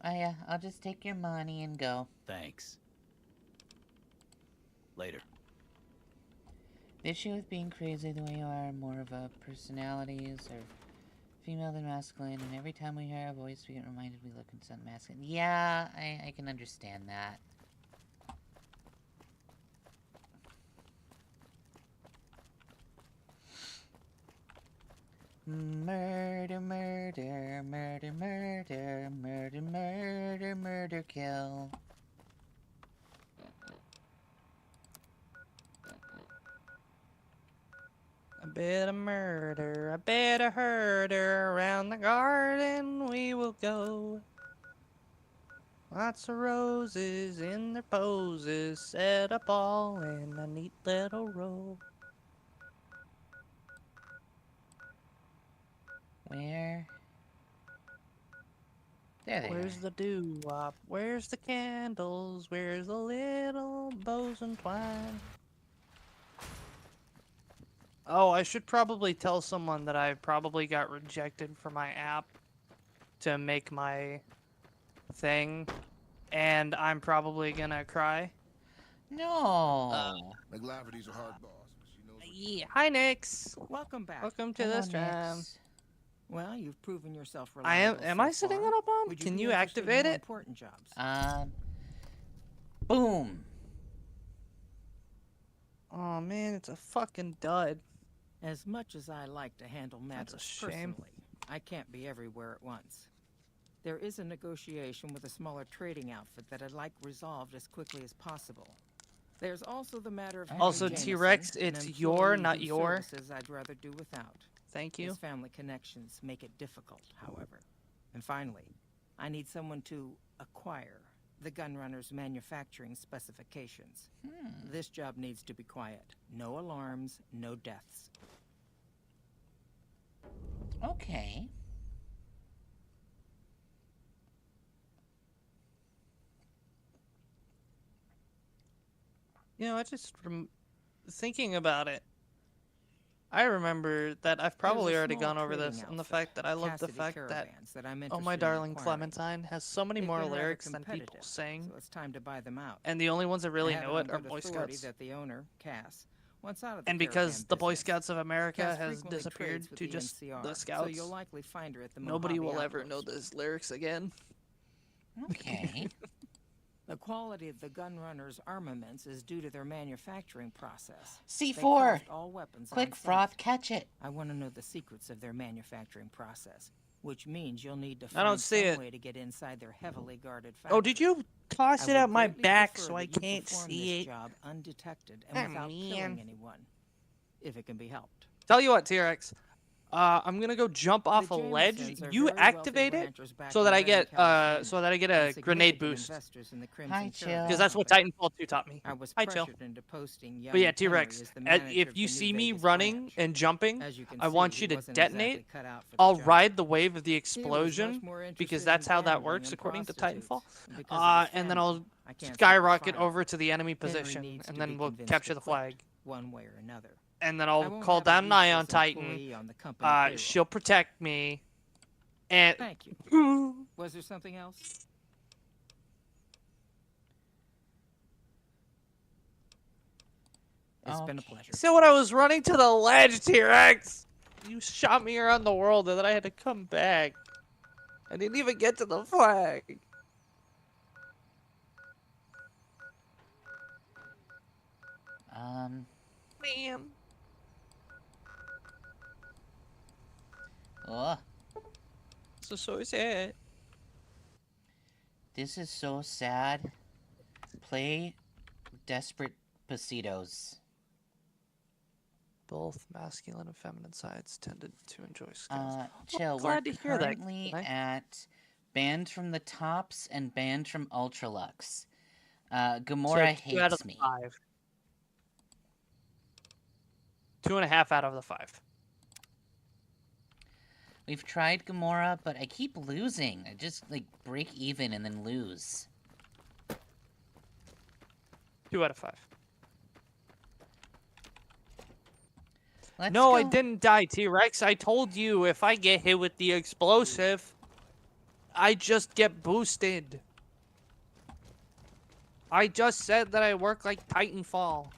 I'll just take your money and go. Thanks. Later. The issue with being crazy the way you are, more of a personalities or female than masculine, and every time we hear a voice we get reminded we look and sound masculine. Yeah, I can understand that. Murder, murder, murder, murder, murder, murder, murder, kill. A bit of murder, a bit of herder, around the garden we will go. Lots of roses in their poses, set up all in a neat little row. Where? There they Where's are. the doo-wop? Where's the candles? Where's the little bows and twine? Oh, I should probably tell someone that I probably got rejected for my app to make my thing, and I'm probably gonna cry. No. McLafferty's a hard boss, but she knows. Yeah. Hi, Nix. Welcome back. Welcome to Hello, the stream. Nix. Well, you've proven yourself I am. reliable Am so I sitting far. on a bomb? Would Can be you interested in activate more it? Important jobs. Boom. Oh man, it's a fucking dud. As much as I like to handle That's a matters shame. personally, I can't be everywhere at once. There is a negotiation with a smaller trading outfit that I'd like resolved as quickly as possible. There's also the matter of Henry Also, Jameson, T-Rex, an it's your, employee not whose your. services I'd rather do without. Thank you. His family connections make it difficult, however. And finally, I need someone to acquire the gunrunner's manufacturing specifications. This job needs to be quiet. No alarms, no deaths. Okay. You know, I just thinking about it. I remember that I've probably There's a already small gone over trading this, and the outfit, fact that I love the Cassidy fact that Caravans, that I'm "Oh interested My in Darling acquiring. Clementine" has so many They've more been rather lyrics than people competitive, sing, so it's time to buy them out. and the only ones that really I have know it on are good Boy authority Scouts. that the owner, Cass, wants out of the And because caravan the Boy business. Scouts of America Cass has frequently disappeared trades with to the just NCR, the so Scouts, you'll likely find her at the nobody Mojave will ever know outpost. those lyrics again. Okay. The quality of the gunrunners' armaments is due to their manufacturing process. C4. They craft all weapons Quick, on site. Froth, catch it. I want to know the secrets of their manufacturing process, which means you'll need to I don't find see some it. way to get inside their heavily guarded factory. Oh, did you toss I it would at my greatly back prefer so I that you can't perform see this it? job undetected and Oh, without man. killing anyone, if it can be helped. Tell you what, T-Rex. I'm gonna go jump off a The ledge. Jamesons are You very wealthy activate it ranchers back so in that I Redding, get California, a and grenade significant boost. investors in the Hi, Crimson Chill. Caravan Because that's what Company. Titanfall 2 taught me. I was Hi, Chill. pressured into posting young But yeah, Henry T-Rex, as the manager if of you the see New me Vegas running branch. and jumping, As you can I want see, you he to wasn't detonate. exactly cut out for the I'll job. ride the wave of the He was explosion much more interested because in that's how that gambling works and according to prostitutes. Titanfall. Because of his And then family, I'll I can't skyrocket set the fire. over to the enemy Henry position, needs and to then be we'll convinced capture to the quit, flag. one way or another. And then I I'll won't call have a down an Ion useless Titan. employee on the company payroll. She'll protect me. And Thank you. Was there something else? It's been a pleasure. so when I was running to the ledge, T-Rex, you shot me around the world, and then I had to come back. I didn't even get to the flag. Man. Oh, So sad. this is so sad. Play Desperate Pasitos. Both masculine and feminine sides tended to enjoy skills. Chill, glad we're to hear that, currently Nick. at Banned from the Tops and Banned from Ultralux. So Gamora 2 out of hates the me. 5. 2.5 out of the 5. We've tried Gamora, but I keep losing. I just, like, break even and then lose. 2 out of 5. Let's No, go. I didn't die, T-Rex. I told you if I get hit with the explosive, I just get boosted. I just said that I work like Titanfall.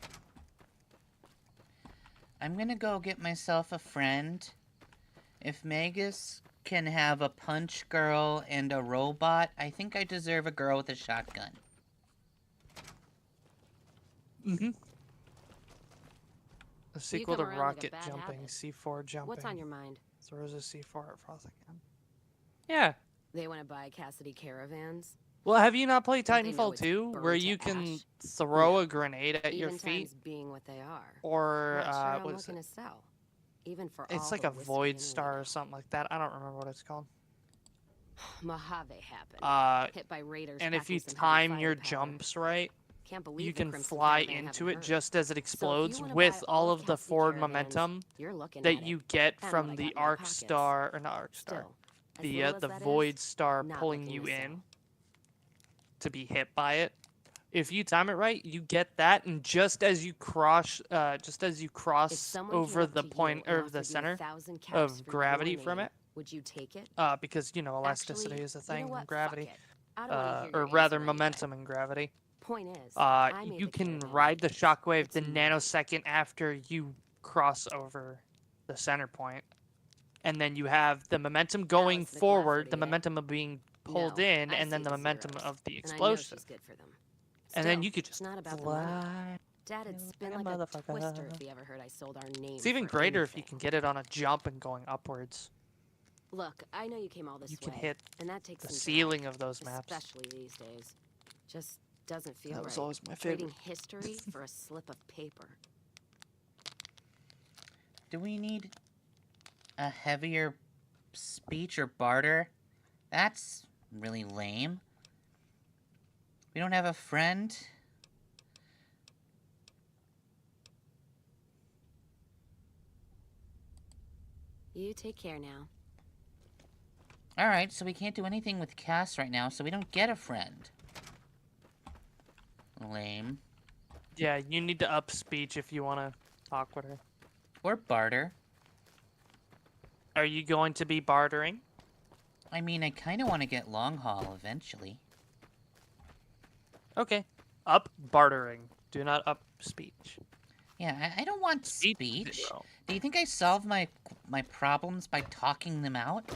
I'm gonna go get myself a friend. If Magus can have a punch girl and a robot, I think I deserve a girl with a shotgun. Mm-hmm. A sequel to come around like a rocket bad jumping, habit. C4 jumping. What's on your mind? Throws a C4 at Frost again. Yeah. They want to buy Cassidy caravans? Well, have you not played Don't they know Titanfall it's 2, burned where to you can ash? throw No. a grenade at your Even feet? times being what they are. Or, Not sure I'm what is looking it? to sell. Even for It's all like the a whiskey Void and Star or weed. something like that. I don't remember what it's called. Mojave happened. Hit by raiders. And if packing you some heavy time your firepower. jumps right, Can't believe you the can Crimson fly Caravan into haven't it heard. just as it So if you explodes wanna with buy all all of the Cassidy forward caravans, momentum you're looking that at you it. get And from what I the got in my Arc pockets. Star, or not Arc Star, Still, as little as the that is, Void Star not pulling looking you to sell. in to be hit by it. If you time it right, you get that, and just as you cross If someone came over up the to you point and or offered the you center 1,000 caps of for you gravity and from me, it, would you take it? because elasticity Actually, is a you know thing in what? gravity, Fuck it. I don't want to hear or your rather answer anyway. momentum in gravity. Point is, I made You the can caravan ride the Vegas. shockwave It's the mine. nanosecond after you cross over the center point, and then you have the momentum going Alice forward, McLafferty, the eh? momentum of being pulled No, in, I and then see the the momentum zeros, of the and I know explosive. she's good for them. And then Still, you could it's just not about the money. fly. Dad'd spin like like a a twister motherfucker. if he ever heard I sold our name. It's even for greater if you anything. can get it on a jump and going upwards. Look, I know you came all this You way, can hit and that takes the some ceiling drive, of those maps. especially these days. Just doesn't feel That was right. always my Trading favorite. history for a slip of paper. Do we need a heavier speech or barter? That's really lame. We don't have a friend? You take care now. Alright, so we can't do anything with Cass right now, so we don't get a friend. Lame. Yeah, you need to up speech if you want to talk with her. Or barter. Are you going to be bartering? I mean, I kind of want to get long haul eventually. Okay. Up bartering. Do not up speech. Yeah, I don't want Speech speech. zero. Do you think I solve my problems by talking them out?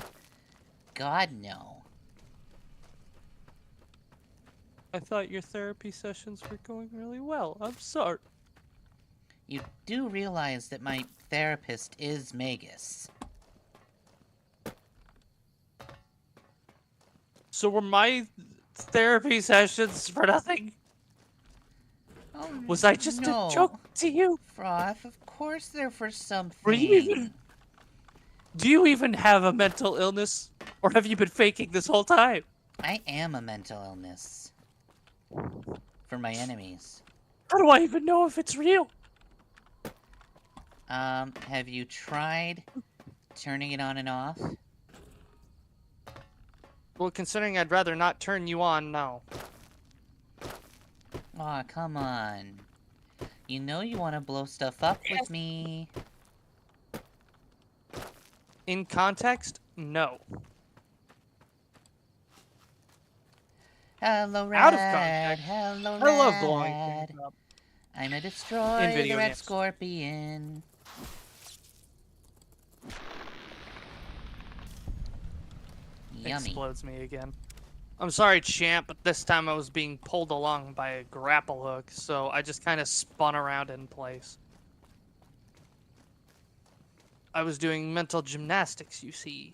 God, no. I thought your therapy sessions were going really well. I'm sorry. You do realize that my therapist is Magus. So were my therapy sessions for nothing? Oh, Was I just no. a joke to you? Froth, of course they're for something. Were you even... Do you even have a mental illness? Or have you been faking this whole time? I am a mental illness. For my enemies. How do I even know if it's real? Have you tried turning it on and off? Well, considering I'd rather not turn you on, no. Aw, come on. You know you want to blow stuff up with me. In context, no. Hello, Red. Out of context, Hello, I Red. love blowing things up. I'm a destroy In video the Red games. Scorpion. Yummy. Explodes me again. I'm sorry, champ, but this time I was being pulled along by a grapple hook, so I just kind of spun around in place. I was doing mental gymnastics, you see.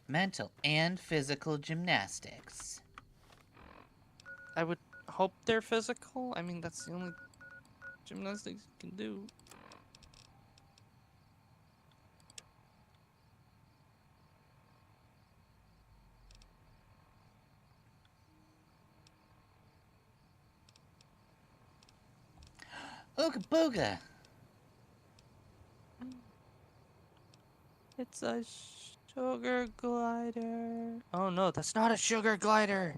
Mental and physical gymnastics. I would hope they're physical. I mean, that's the only gymnastics you can do. Ooga booga. It's a sugar glider. Oh no, that's not a sugar glider.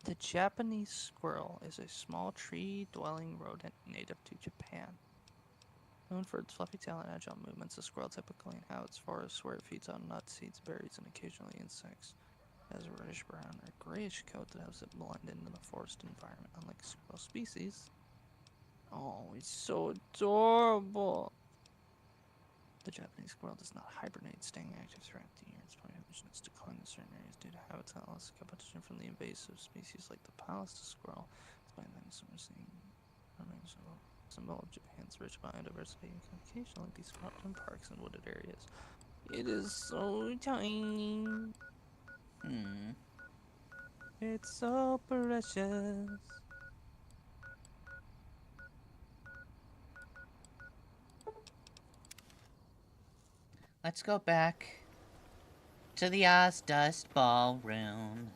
The Japanese squirrel is a small tree-dwelling rodent native to Japan. Known for its fluffy tail and agile movements, the squirrel typically inhabits forests where it feeds on nuts, seeds, berries, and occasionally insects. It has a reddish-brown or grayish coat that helps it blend into the forest environment, unlike squirrel species. Oh, it's so adorable! The Japanese squirrel does not hibernate, staying active throughout the year. Its population has declined in certain areas due to habitat loss, competition from the invasive species like the Pallister squirrel. Despite that, some are seeing remains a symbol of Japan's rich biodiversity and can occasionally be spotted in parks and wooded areas. It is so tiny. It's so precious. Let's go back to the Ozdust Ballroom.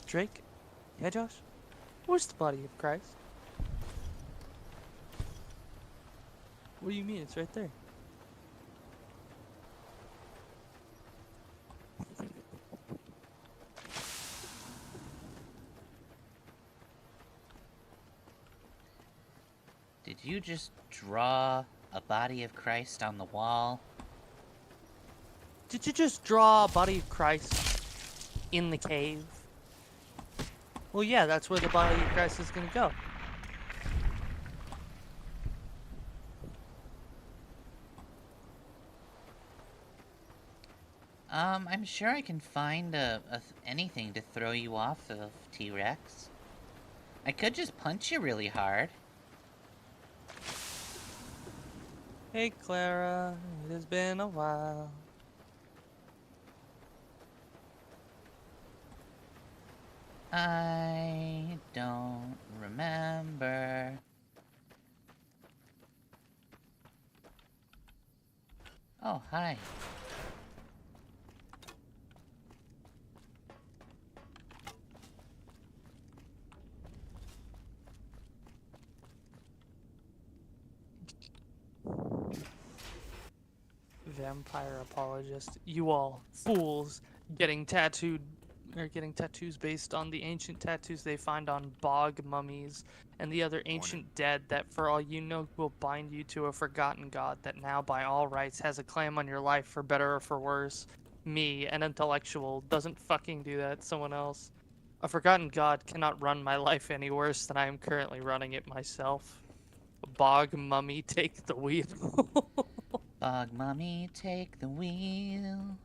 Drake? Yeah, Josh? Where's the body of Christ? What do you mean? It's right there. Did you just draw a body of Christ on the wall? Did you just draw a body of Christ in the cave? Well, yeah, that's where the body of Christ is going to go. I'm sure I can find anything to throw you off of, T-Rex. I could just punch you really hard. Hey, Clara, it has been a while. I don't remember. Oh, hi. Vampire apologist. You all fools getting tattooed or getting tattoos based on the ancient tattoos they find on bog mummies and the other ancient dead that for all you know will bind you to a forgotten god that now by all rights has a claim on your life for better or for worse. Me, an intellectual, doesn't fucking do that, someone else. A forgotten god cannot run my life any worse than I am currently running it myself. Bog mummy, take the wheel. Bog mummy, take the wheel.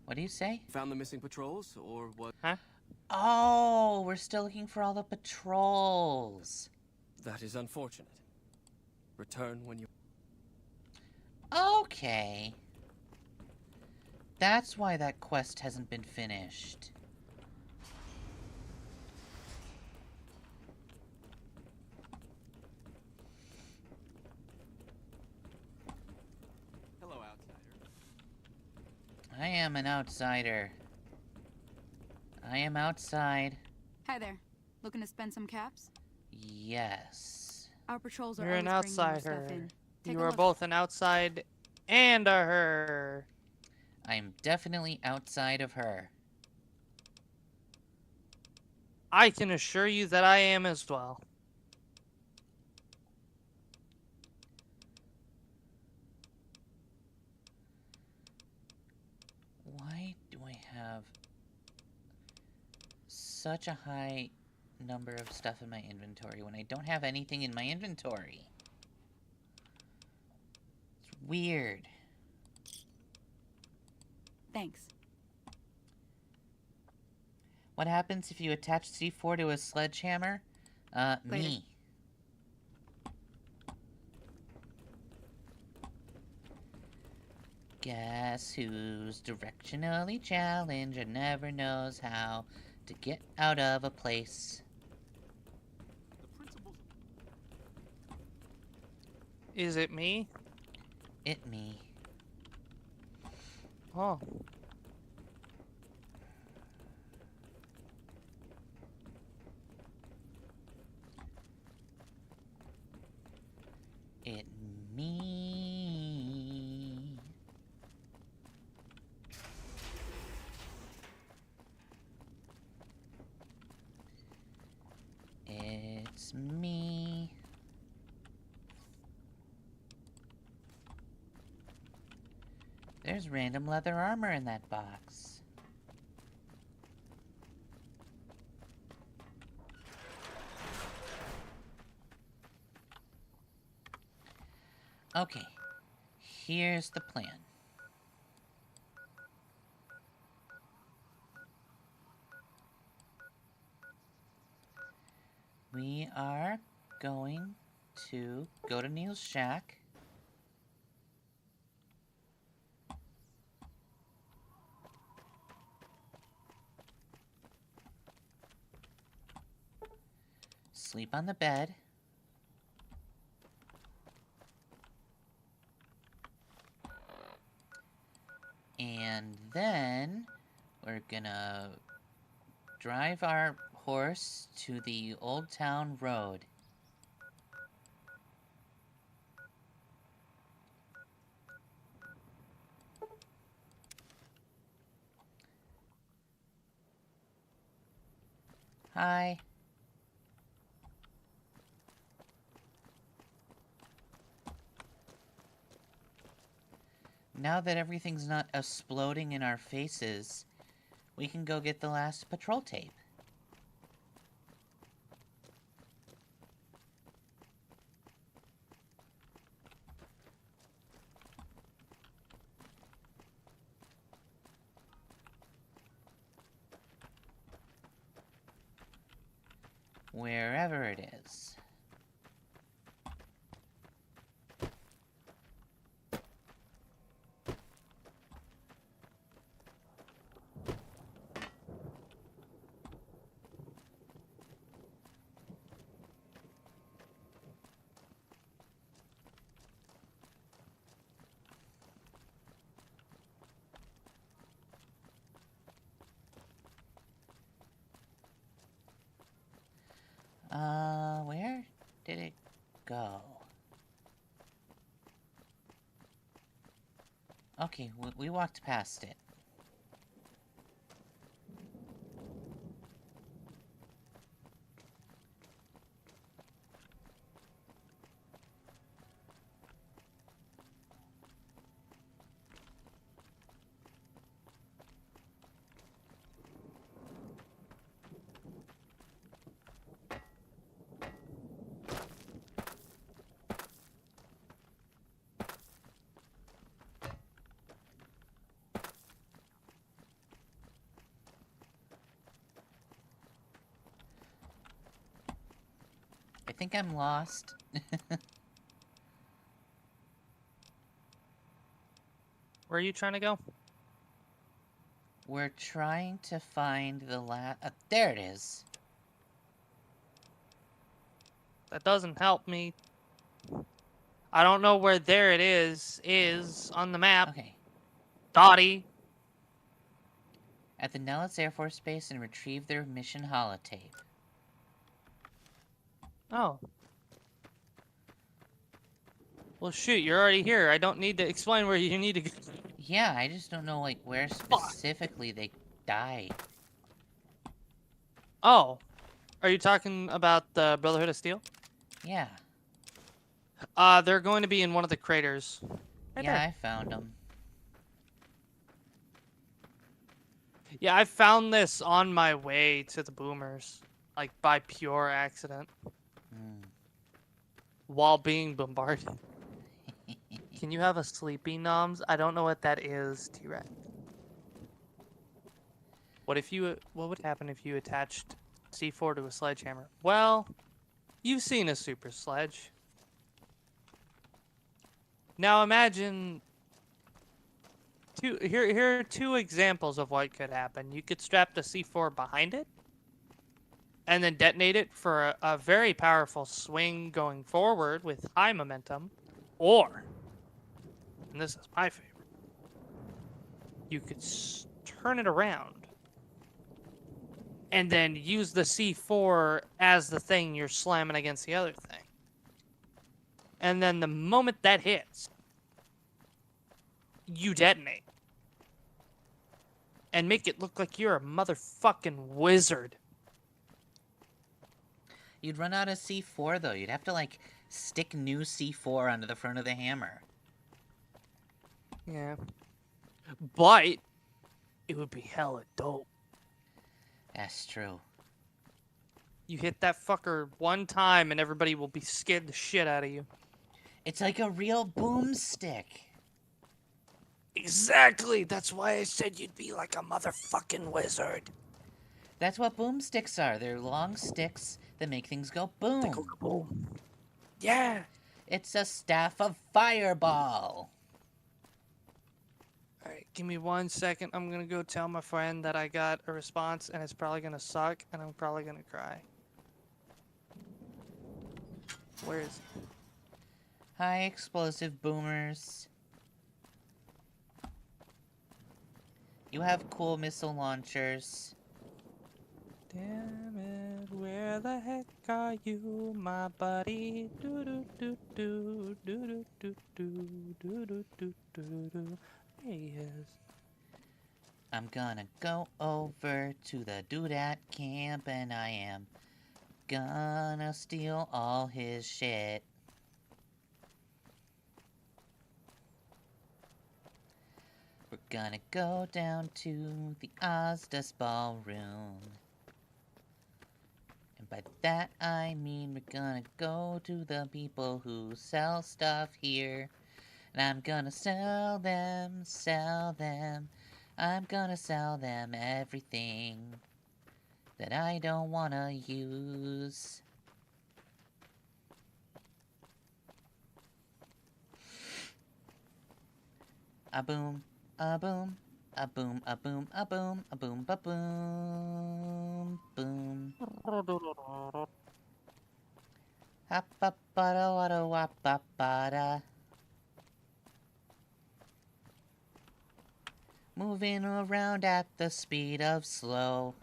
What do you say? Found the missing patrols, or what? Huh? Oh, we're still looking for all the patrols. That is unfortunate. Return when you... Okay. That's why that quest hasn't been finished. Hello, outsider. I am an outsider. I am outside. Hi there. Looking to spend some caps? Yes. Our patrols are You're an always bringing more outsider. stuff in. Take You a are look. both an outside and a her. I'm definitely outside of her. I can assure you that I am as well. Why do I have such a high number of stuff in my inventory when I don't have anything in my inventory? It's weird. Thanks. What happens if you attach C4 to a sledgehammer? Later. Me. Guess who's directionally challenged and never knows how to get out of a place? Is it me? It me. Oh. It me. It's me. There's random leather armor in that box. Okay, here's the plan. We are going to go to Neil's shack. Sleep on the bed. And then we're gonna drive our horse to the Old Town Road. Hi. Now that everything's not exploding in our faces, we can go get the last patrol tape. Wherever it is. Where did it go? Okay, we walked past it. I think I'm lost. Where are you trying to go? We're trying to find the there it is. That doesn't help me. I don't know where there it is on the map. Okay. Dottie. At the Nellis Air Force Base and retrieve their mission holotape. Oh. Well, shoot, you're already here. I don't need to explain where you need to go. Yeah, I just don't know, like, where specifically they died. Oh. Are you talking about the Brotherhood of Steel? Yeah. They're going to be in one of the craters. Right Yeah, there. I found them. Yeah, I found this on my way to the boomers. Like, by pure accident. While being bombarded. Can you have a sleepy noms? I don't know what that is, T-Rex. What would happen if you attached C4 to a sledgehammer? Well, you've seen a super sledge. Now imagine Here are two examples of what could happen. You could strap the C4 behind it, and then detonate it for a very powerful swing going forward with high momentum, or, and this is my favorite, you could turn it around and then use the C4 as the thing you're slamming against the other thing. And then the moment that hits, you detonate. And make it look like you're a motherfucking wizard. You'd run out of C4, though. You'd have to, like, stick new C4 onto the front of the hammer. Yeah. But it would be hella dope. That's true. You hit that fucker one time and everybody will be scared the shit out of you. It's like a real boomstick. Exactly. That's why I said you'd be like a motherfucking wizard. That's what boomsticks are. They're long sticks that make things go boom. They go boom. Yeah. It's a staff of fireball. Alright, give me 1 second. I'm gonna go tell my friend that I got a response and it's probably gonna suck and I'm probably gonna cry. Where is he? Hi, explosive boomers. You have cool missile launchers. Damn it, where the heck are you, my buddy? Do do do do do do do do do do do do. There he is. I'm gonna go over to the doodad camp and I am gonna steal all his shit. We're gonna go down to the Ozdas ballroom. And by that I mean we're gonna go to the people who sell stuff here. And I'm gonna sell them. I'm gonna sell them everything that I don't wanna use. A boom, a boom, a boom, a boom, a boom, a boom, ba boom, boom. Hoppa bada wada wappa bada. Moving around at the speed of slow.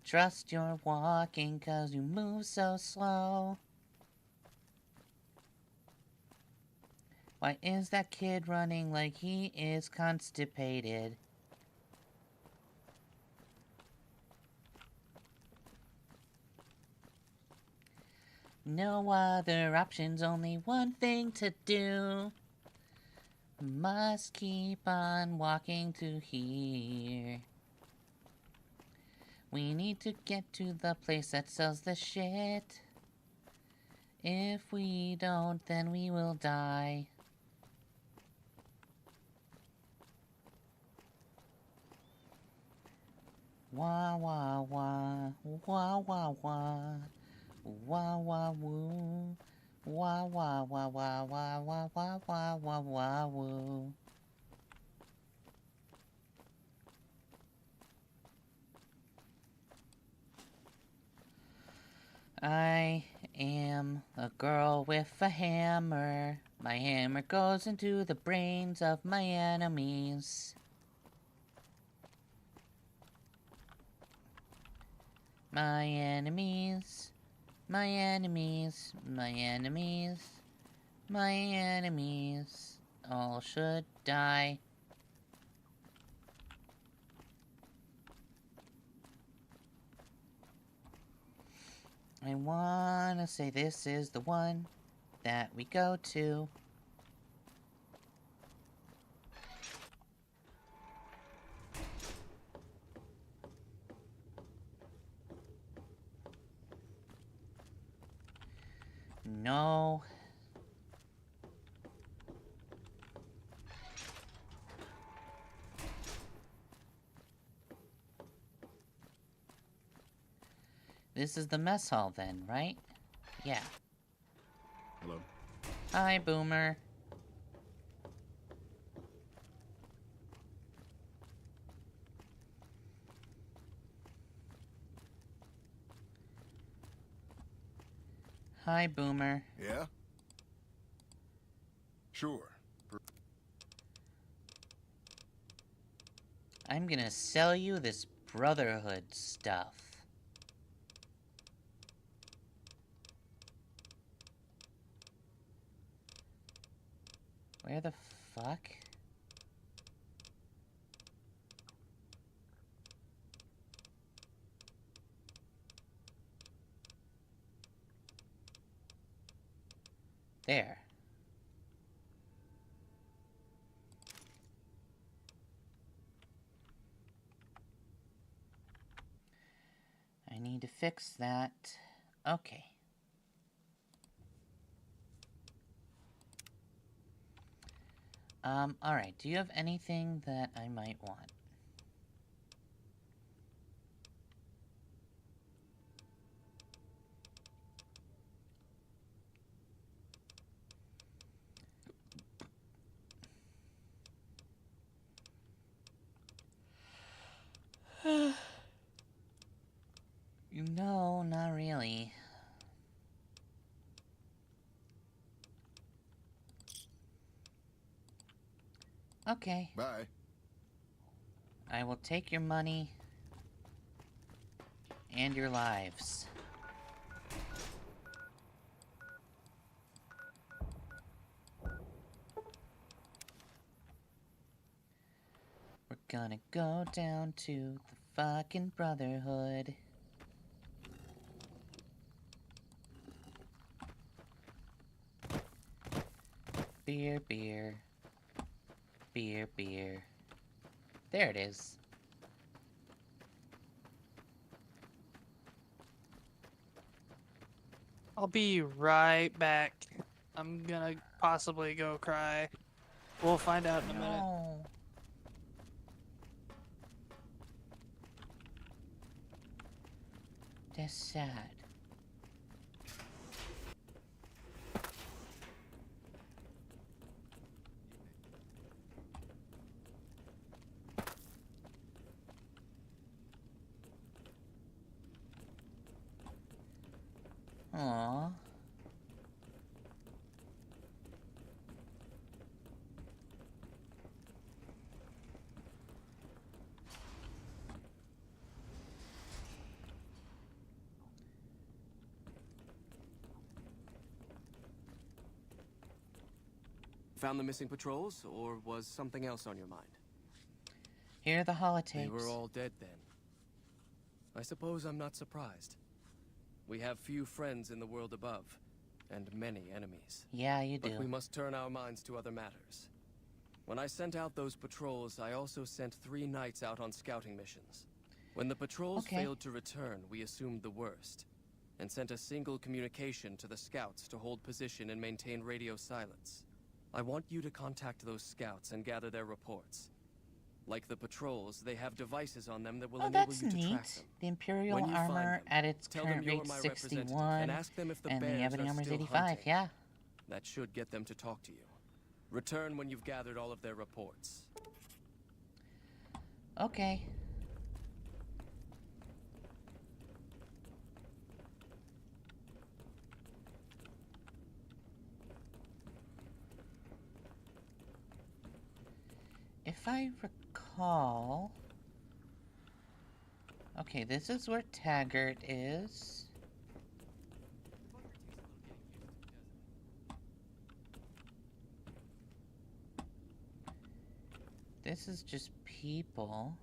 Trust your walking 'cause you move so slow. Why is that kid running like he is constipated? No other options, only one thing to do. Must keep on walking to here. We need to get to the place that sells the shit. If we don't, then we will die. Wah wah wah, wah wah wah, wah wah woo, wah wah wah wah wah wah wah wah wah wah woo. I am a girl with a hammer. My hammer goes into the brains of my enemies. My enemies, my enemies, my enemies, my enemies all should die. I wanna say this is the one that we go to. No. This is the mess hall then, right? Yeah. Hello. Hi, Boomer. Hi, Boomer. Yeah? Sure. I'm gonna sell you this Brotherhood stuff. Where the fuck? There. I need to fix that. Okay. Alright, do you have anything that I might want? No, not really. Okay. Bye. I will take your money and your lives. We're gonna go down to the fucking Brotherhood. Beer, beer. Beer, beer. There it is. I'll be right back. I'm gonna possibly go cry. We'll find out in a minute. No. That's sad. Aww. Found the missing patrols, or was something else on your mind? Here are the holotapes. They were all dead then. I suppose I'm not surprised. We have few friends in the world above, and many enemies. Yeah, you do. But we must turn our minds to other matters. When I sent out those patrols, I also sent 3 knights out on scouting missions. When the patrols failed to return, we assumed the worst, and sent a single communication to the scouts to hold position and maintain radio silence. I want you to contact those scouts and gather their reports. Like the patrols, they have devices on them that will enable you to track them. The Imperial When you find armor them, at its tell current them you're rate my 61, and ask them if the and the bears ebony are armor's still 85, hunting. yeah. That should get them to talk to you. Return when you've gathered all of their reports. Okay. If I recall... Okay, this is where Taggart is. This is just people.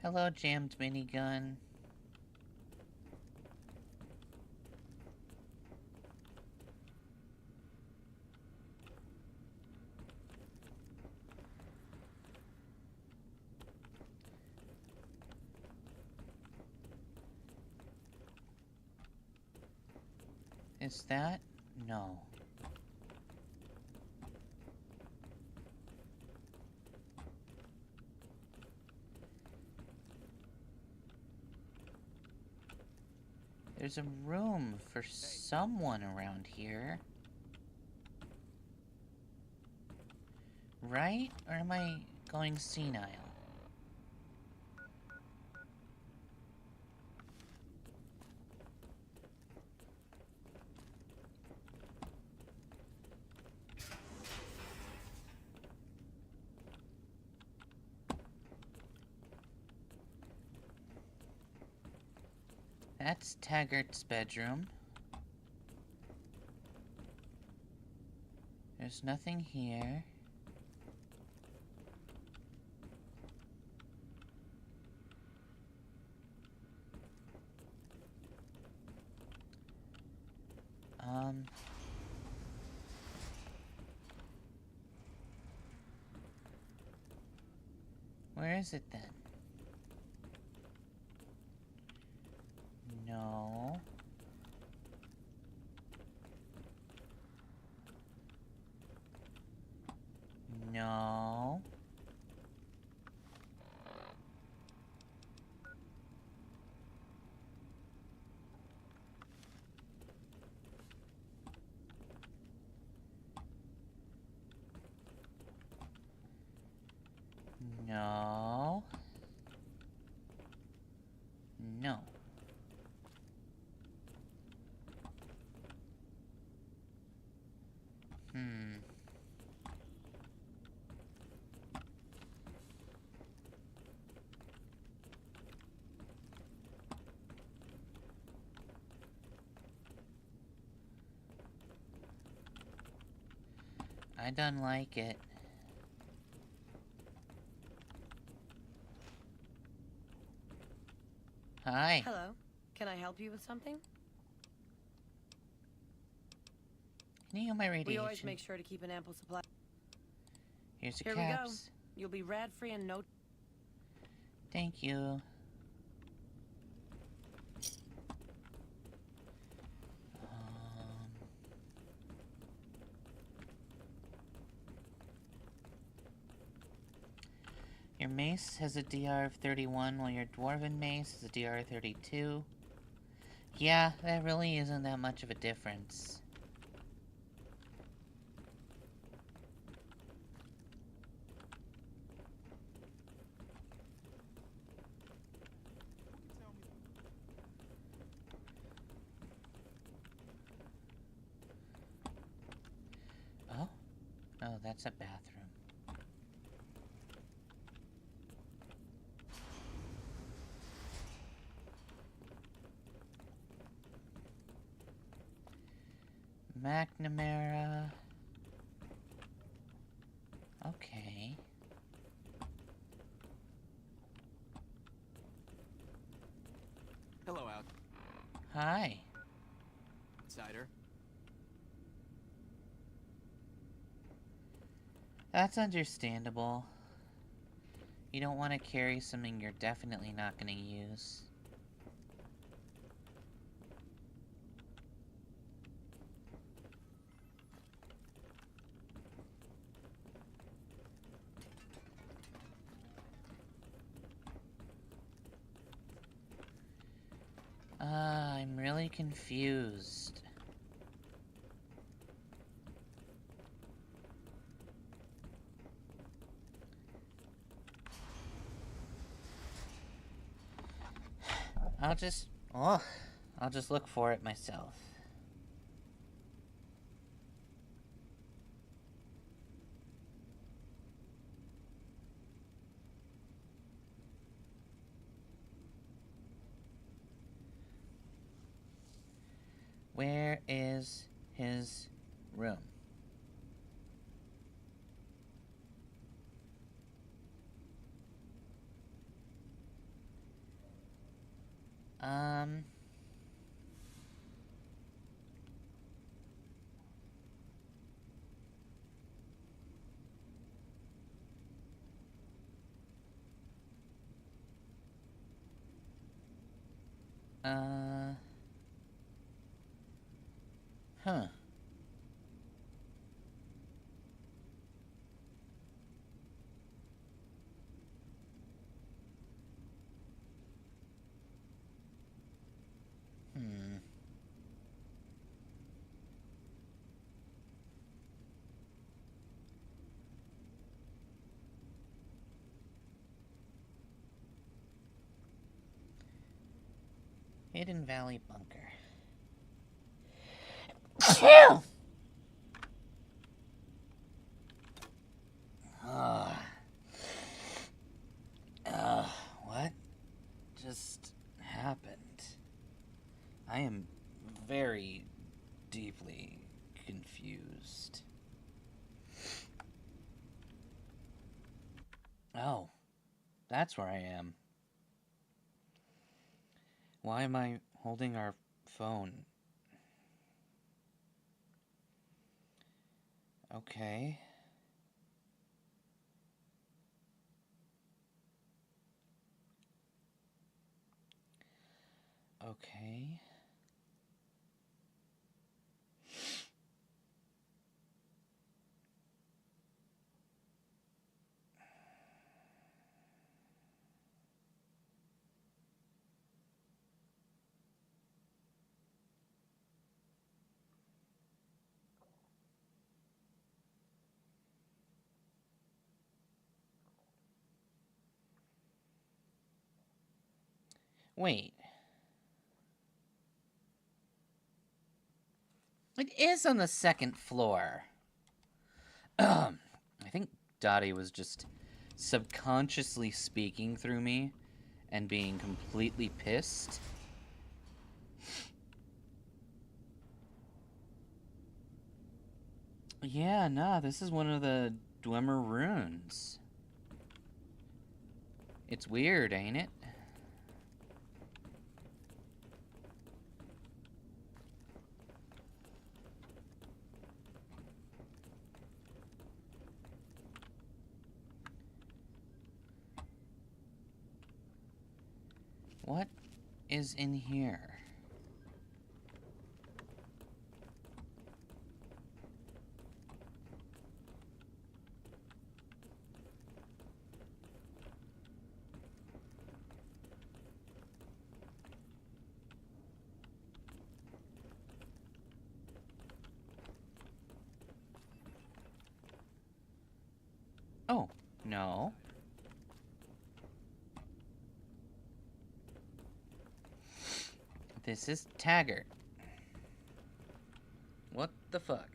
Hello, jammed minigun. Is that? No. There's a room for someone around here. Right? Or am I going senile? That's Taggart's bedroom. There's nothing here. Where is it then? No. No. No. No. I don't like it. Hi. Hello. Can I help you with something? Can you heal my radiation? We always make sure to keep an ample supply. Here's Here your we go. caps. You'll be rad-free in no... Thank you. Your mace has a DR of 31, while your dwarven mace has a DR of 32. Yeah, that really isn't that much of a difference. Oh? Oh, that's a bathroom. McNamara. Okay. Hello, Out. Hi. Cider. That's understandable. You don't want to carry something you're definitely not going to use. I'm really confused. I'll just look for it myself. Where is his room? Huh. Hidden Valley Bunker. Chill! What just happened? I am very deeply confused. Oh, that's where I am. Why am I holding our phone? Okay. Okay. Wait. It is on the second floor. I think Dottie was just subconsciously speaking through me and being completely pissed. Yeah, nah, this is one of the Dwemer runes. It's weird, ain't it? What is in here? Oh, no. This is Taggart. What the fuck?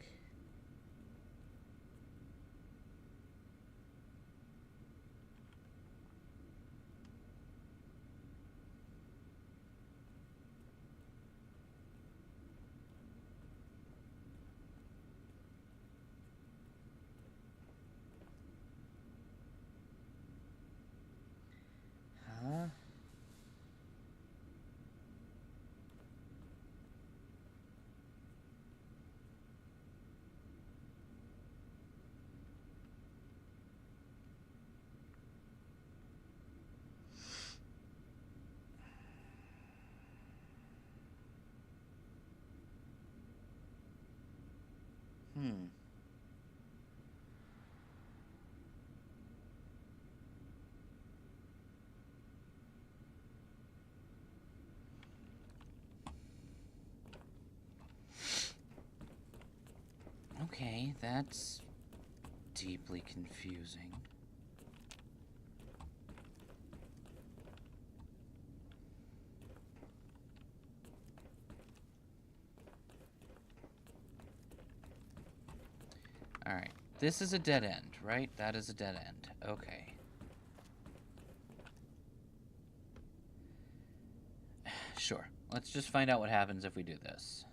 Huh? Hmm. Okay, that's deeply confusing. Alright, this is a dead end, right? That is a dead end. Okay. Sure. Let's just find out what happens if we do this.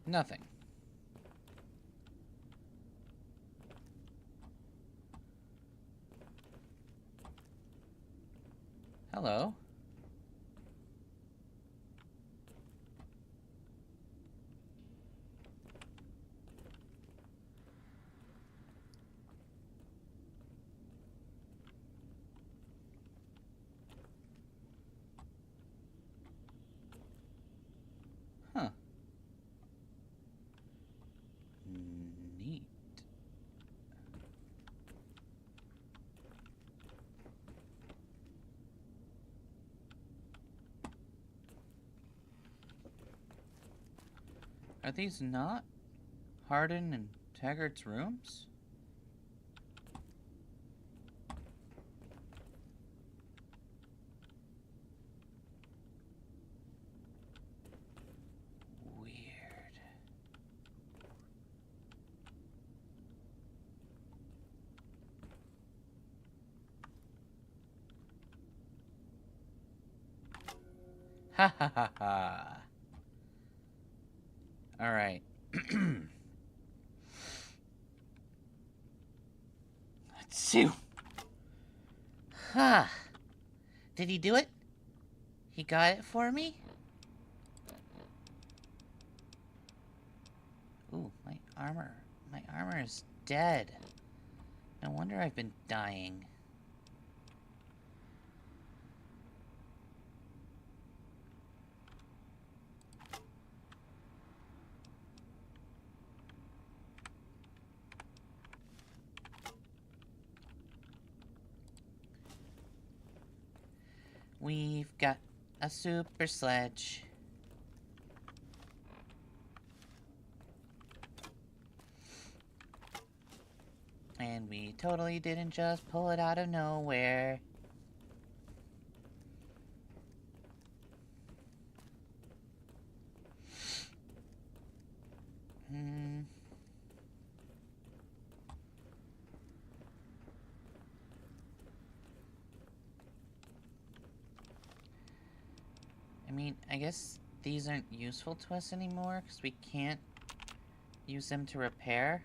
Nothing. Hello? Huh. Neat. Are these not Hardin and Taggart's rooms? Weird. Ha ha ha ha. Alright. Let's see. Huh. Did he do it? He got it for me? Ooh, my armor. My armor is dead. No wonder I've been dying. We've got a super sledge. And we totally didn't just pull it out of nowhere. I mean, I guess these aren't useful to us anymore because we can't use them to repair.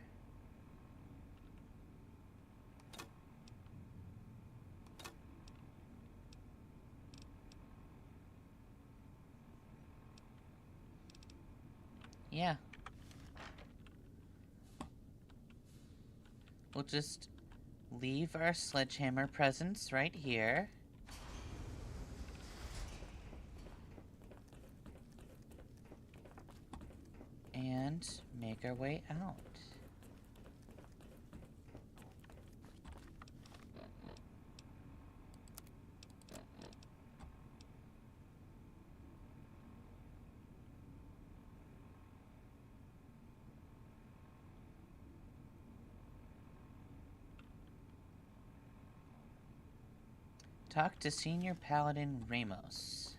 Yeah. We'll just leave our sledgehammer presents right here. And make our way out. Talk to Senior Paladin Ramos.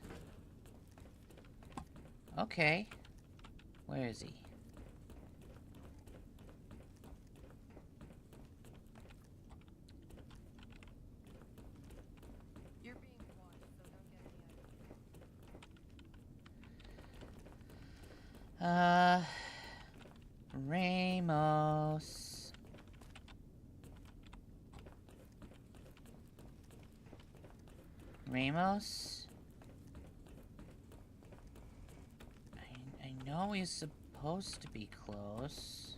Okay. Where is he? You're being watched, so don't get any Ramos. Ramos? I know he's supposed to be close.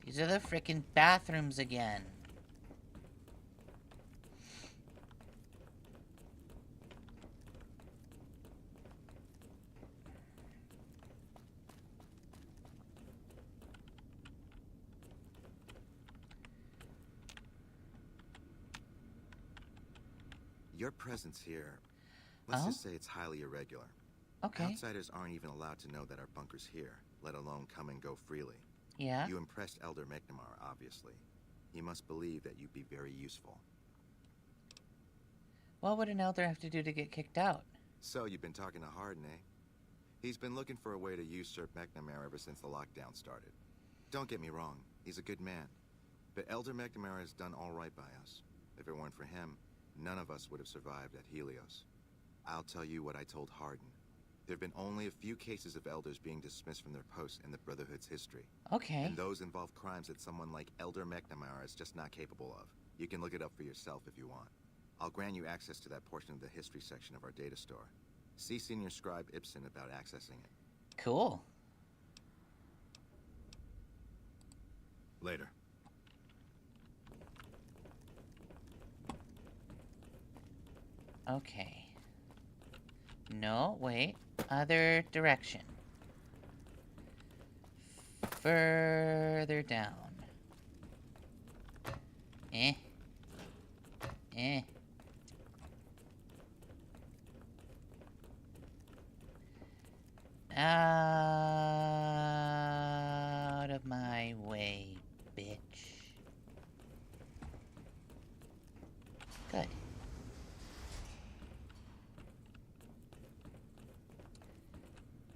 These are the frickin' bathrooms again. Your presence here, let's just say it's highly irregular. Okay. Outsiders aren't even allowed to know that our bunker's here, let alone come and go freely. Yeah? You impressed Elder McNamara, obviously. He must believe that you'd be very useful. What would an elder have to do to get kicked out? So, you've been talking to Hardin, eh? He's been looking for a way to usurp McNamara ever since the lockdown started. Don't get me wrong, he's a good man. But Elder McNamara has done all right by us. If it weren't for him, none of us would have survived at Helios. I'll tell you what I told Hardin. There have been only a few cases of elders being dismissed from their posts in the Brotherhood's history. Okay. And those involve crimes that someone like Elder McNamara is just not capable of. You can look it up for yourself if you want. I'll grant you access to that portion of the history section of our data store. See Senior Scribe Ibsen about accessing it. Cool. Later. Okay. No, wait. Other direction. Further down. Eh. Out of my way, bitch. Good.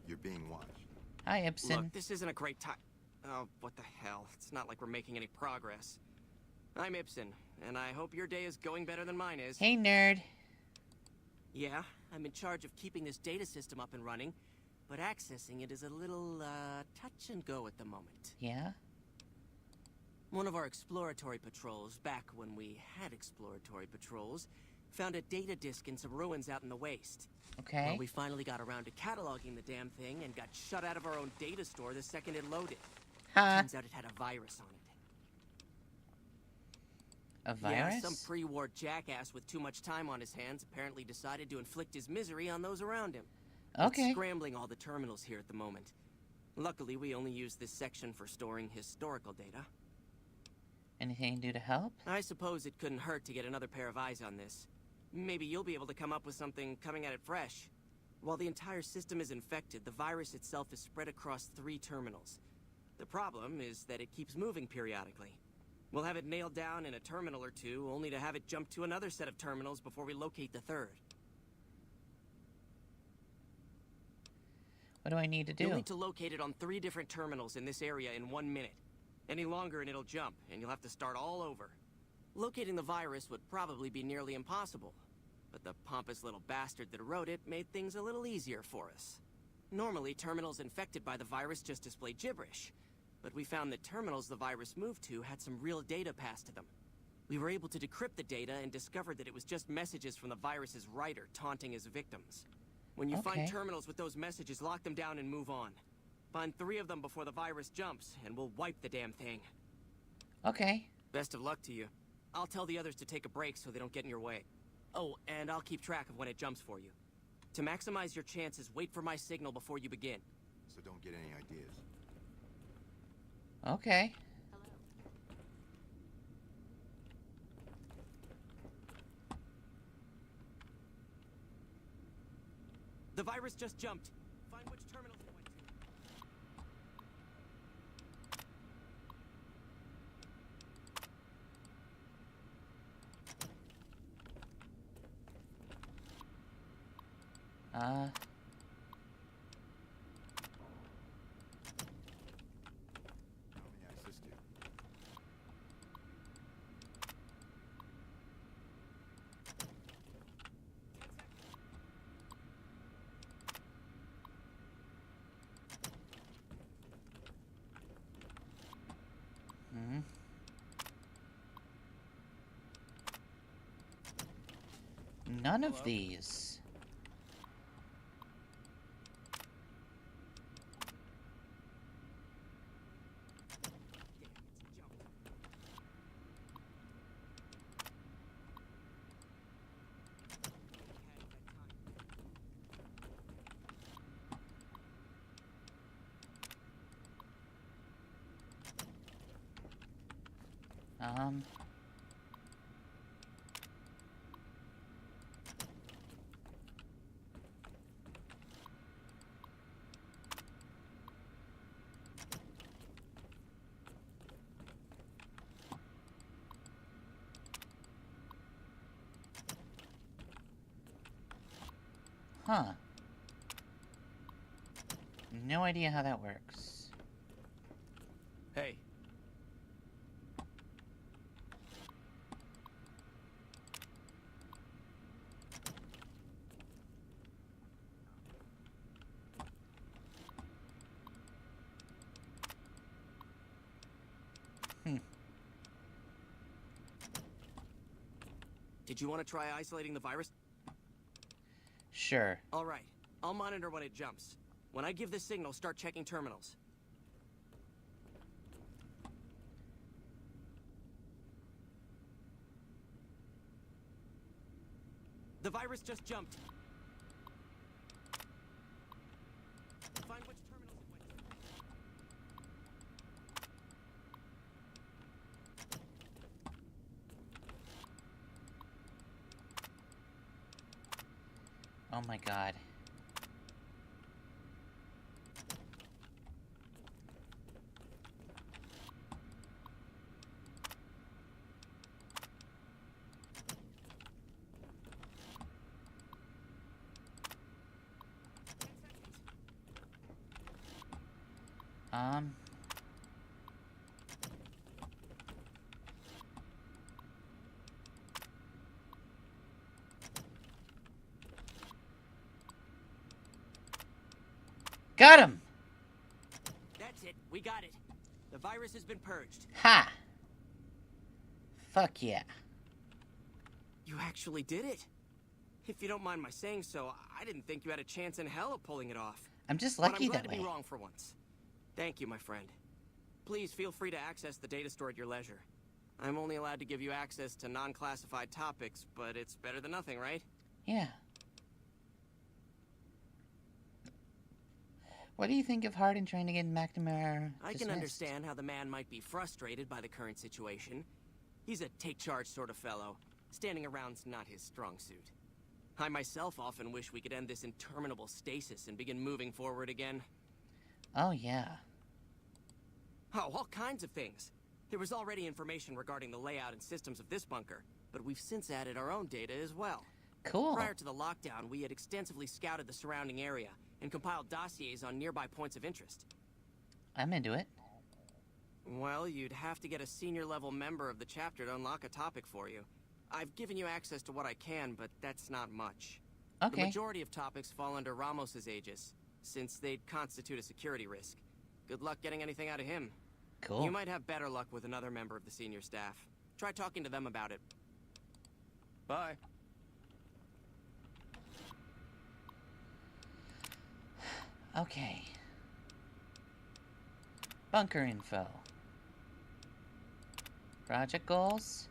You're being watched. Hi, Ibsen. Look, this isn't a great time. Oh, what the hell? It's not like we're making any progress. I'm Ibsen, and I hope your day is going better than mine is. Hey, nerd. Yeah, I'm in charge of keeping this data system up and running, but accessing it is a little, touch and go at the moment. Yeah? One of our exploratory patrols, back when we had exploratory patrols, found a data disk in some ruins out in the waste. Okay. Well, we finally got around to cataloging the damn thing and got shut out of our own data store the second it loaded. Turns out it had a virus on it. A virus? Yeah, some pre-war jackass with too much time on his hands apparently decided to inflict his misery on those around him. Okay. It's scrambling all the terminals here at the moment. Luckily, we only use this section for storing historical data. Anything you can do to help? I suppose it couldn't hurt to get another pair of eyes on this. Maybe you'll be able to come up with something coming at it fresh. While the entire system is infected, the virus itself is spread across 3 terminals. The problem is that it keeps moving periodically. We'll have it nailed down in a terminal or 2, only to have it jump to another set of terminals before we locate the 3rd. What do I need to do? You'll need to locate it on 3 different terminals in this area in 1 minute. Any longer and it'll jump, and you'll have to start all over. Locating the virus would probably be nearly impossible, but the pompous little bastard that wrote it made things a little easier for us. Normally, terminals infected by the virus just display gibberish, but we found that terminals the virus moved to had some real data passed to them. We were able to decrypt the data and discovered that it was just messages from the virus's writer taunting his victims. When you find terminals with those messages, lock them down and move on. Find 3 of them before the virus jumps, and we'll wipe the damn thing. Okay. Best of luck to you. I'll tell the others to take a break so they don't get in your way. Oh, and I'll keep track of when it jumps for you. To maximize your chances, wait for my signal before you begin. So don't get any ideas. Okay. The virus just jumped. Find which terminals it went to. How may I assist you? None of these. Huh. No idea how that works. Hey. Did you want to try isolating the virus? Sure. All right. I'll monitor when it jumps. When I give the signal, start checking terminals. The virus just jumped. Find which terminals it went to. Oh my god. Got him! That's it. We got it. The virus has been purged. Ha! Fuck yeah. You actually did it. If you don't mind my saying so, I didn't think you had a chance in hell of pulling it off. I'm just But lucky I'm glad that to way. be wrong for once. Thank you, my friend. Please feel free to access the data store at your leisure. I'm only allowed to give you access to non-classified topics, but it's better than nothing, right? Yeah. What do you think of Hardin trying to get McNamara I dismissed? can understand how the man might be frustrated by the current situation. He's a take-charge sort of fellow. Standing around's not his strong suit. I myself often wish we could end this interminable stasis and begin moving forward again. Oh, yeah. Oh, all kinds of things. There was already information regarding the layout and systems of this bunker, but we've since added our own data as well. Cool. Prior to the lockdown, we had extensively scouted the surrounding area and compiled dossiers on nearby points of interest. I'm into it. Well, you'd have to get a senior-level member of the chapter to unlock a topic for you. I've given you access to what I can, but that's not much. Okay. The majority of topics fall under Ramos's aegis, since they'd constitute a security risk. Good luck getting anything out of him. Cool. You might have better luck with another member of the senior staff. Try talking to them about it. Bye. Okay. Bunker info. Project goals.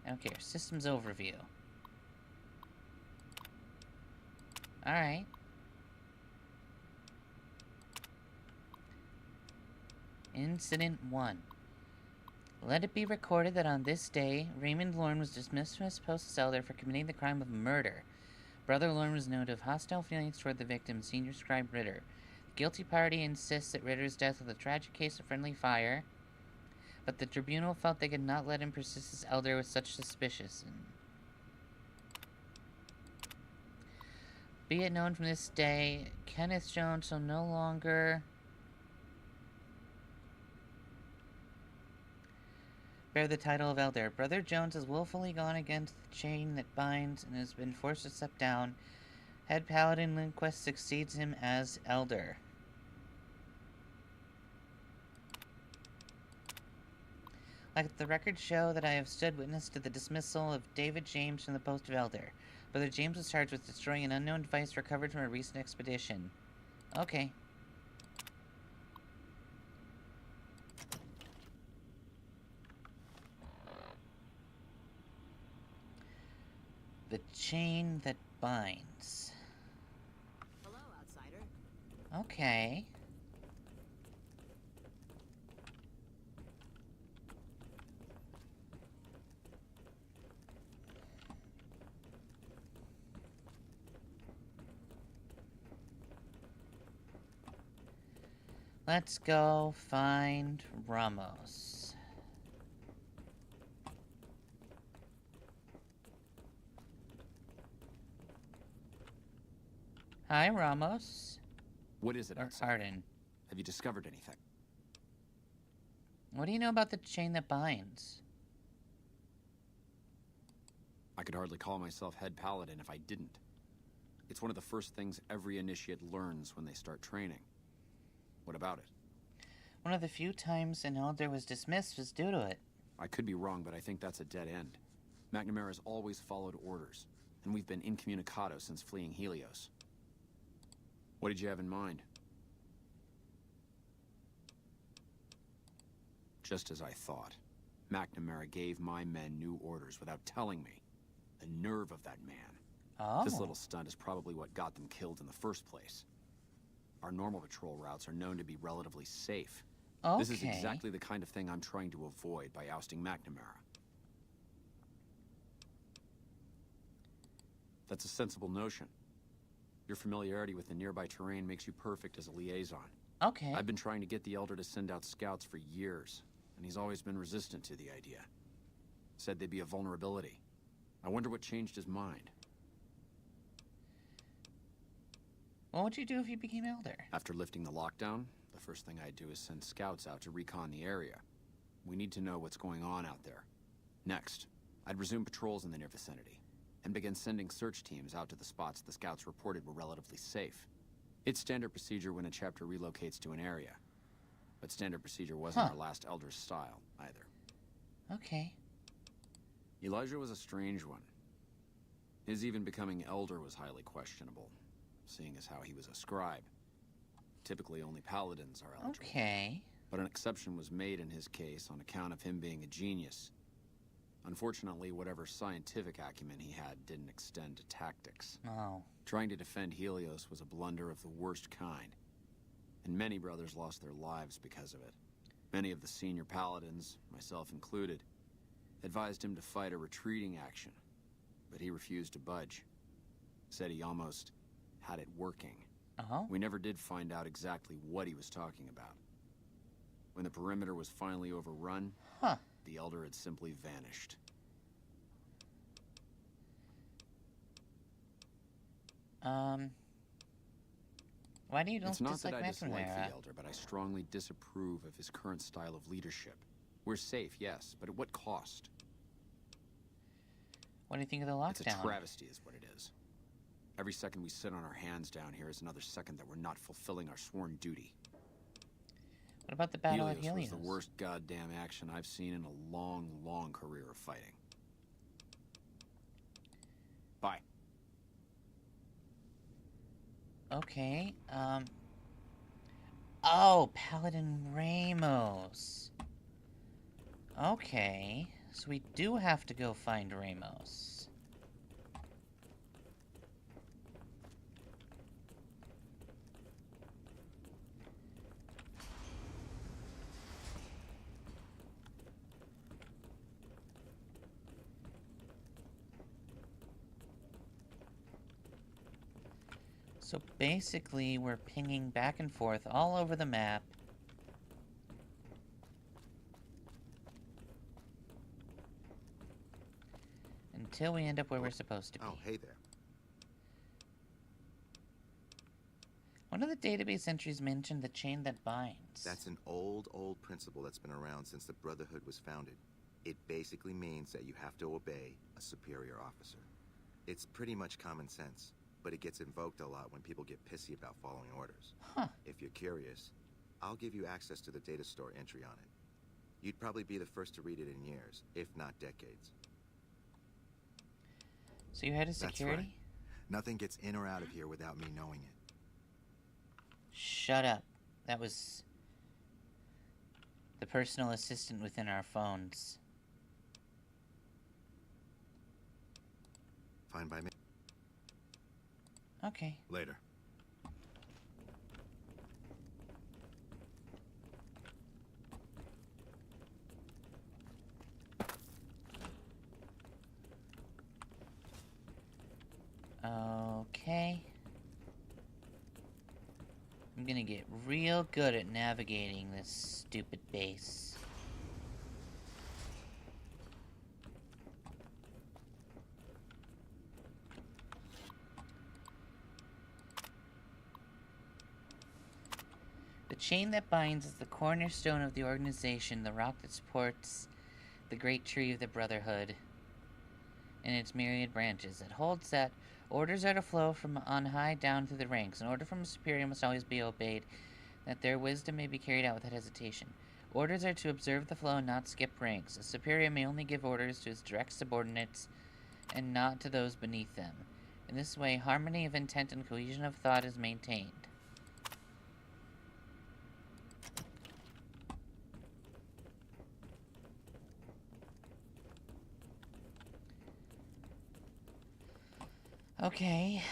Okay, systems overview. Alright. Incident 1. Let it be recorded that on this day, Raymond Lorne was dismissed from his post as elder for committing the crime of murder. Brother Lorne was known to have hostile feelings toward the victim, Senior Scribe Ritter. The guilty party insists that Ritter's death was a tragic case of friendly fire, but the tribunal felt they could not let him persist as elder with such suspicion. Be it known from this day, Kenneth Jones shall no longer bear the title of elder. Brother Jones has willfully gone against the chain that binds and has been forced to step down. Head Paladin Lindquist succeeds him as elder. Let the records show that I have stood witness to the dismissal of David James from the post of elder. Brother James was charged with destroying an unknown device recovered from a recent expedition. Okay. The chain that binds. Hello, outsider. Okay. Let's go find Ramos. Hi, Ramos. What is it, Or outside? Hardin. Have you discovered anything? What do you know about the chain that binds? I could hardly call myself head paladin if I didn't. It's one of the first things every initiate learns when they start training. What about it? One of the few times an elder was dismissed was due to it. I could be wrong, but I think that's a dead end. McNamara's always followed orders, and we've been incommunicado since fleeing Helios. What did you have in mind? Just as I thought. McNamara gave my men new orders without telling me. The nerve of that man. Oh. This little stunt is probably what got them killed in the first place. Our normal patrol routes are known to be relatively safe. Okay. This is exactly the kind of thing I'm trying to avoid by ousting McNamara. That's a sensible notion. Your familiarity with the nearby terrain makes you perfect as a liaison. Okay. I've been trying to get the Elder to send out scouts for years, and he's always been resistant to the idea. Said they'd be a vulnerability. I wonder what changed his mind. What would you do if you became elder? After lifting the lockdown, the first thing I'd do is send scouts out to recon the area. We need to know what's going on out there. Next, I'd resume patrols in the near vicinity, and begin sending search teams out to the spots the scouts reported were relatively safe. It's standard procedure when a chapter relocates to an area. But standard procedure wasn't our last Elder's style, either. Okay. Elijah was a strange one. His even becoming Elder was highly questionable, seeing as how he was a scribe. Typically, only paladins are eligible. Okay. But an exception was made in his case on account of him being a genius. Unfortunately, whatever scientific acumen he had didn't extend to tactics. Oh. Trying to defend Helios was a blunder of the worst kind, and many brothers lost their lives because of it. Many of the senior paladins, myself included, advised him to fight a retreating action, but he refused to budge. Said he almost had it working. We never did find out exactly what he was talking about. When the perimeter was finally overrun, the Elder had simply vanished. Why do you It's not that dislike I dislike McNamara? the Elder, but I strongly disapprove of his current style of leadership. We're safe, yes, but at what cost? What do you think of the lockdown? It's a travesty is what it is. Every second we sit on our hands down here is another second that we're not fulfilling our sworn duty. What about the battle at Helios Helios? was the worst goddamn action I've seen in a long, long career of fighting. Bye. Okay, oh, Paladin Ramos. Okay, so we do have to go find Ramos. So basically, we're pinging back and forth all over the map. Until we end up where we're supposed to be. Oh, hey there. One of the database entries mentioned the chain that binds. That's an old principle that's been around since the Brotherhood was founded. It basically means that you have to obey a superior officer. It's pretty much common sense, but it gets invoked a lot when people get pissy about following orders. If you're curious, I'll give you access to the data store entry on it. You'd probably be the first to read it in years, if not decades. So you head to security? That's right. Nothing gets in or out of here without me knowing it. Shut up. That was the personal assistant within our phones. Fine by me. Okay. Later. Okay. I'm gonna get real good at navigating this stupid base. The chain that binds is the cornerstone of the organization, the rock that supports the great tree of the Brotherhood and its myriad branches. It holds that orders are to flow from on high down through the ranks. An order from a superior must always be obeyed, that their wisdom may be carried out without hesitation. Orders are to observe the flow and not skip ranks. A superior may only give orders to his direct subordinates and not to those beneath them. In this way, harmony of intent and cohesion of thought is maintained. Okay,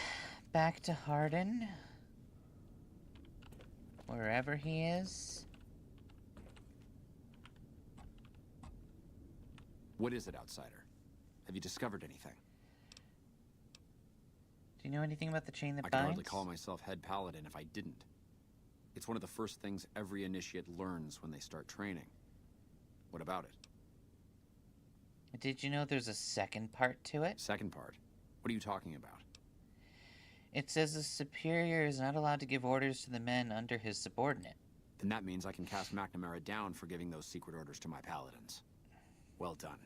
back to Hardin. Wherever he is. What is it, outsider? Have you discovered anything? Do you know anything about the chain that I could binds? hardly call myself head paladin if I didn't. It's one of the first things every initiate learns when they start training. What about it? Did you know there's a second part to it? Second part? What are you talking about? It says the superior is not allowed to give orders to the men under his subordinate. Then that means I can cast McNamara down for giving those secret orders to my paladins. Well done.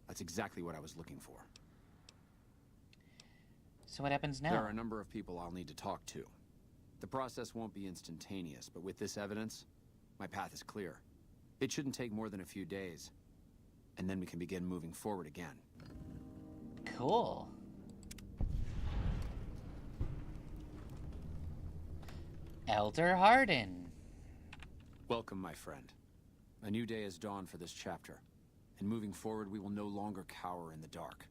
That's exactly what I was looking for. So what happens now? There are a number of people I'll need to talk to. The process won't be instantaneous, but with this evidence, my path is clear. It shouldn't take more than a few days, and then we can begin moving forward again. Cool. Elder Hardin. Welcome, my friend. A new day has dawned for this chapter, and moving forward, we will no longer cower in the dark.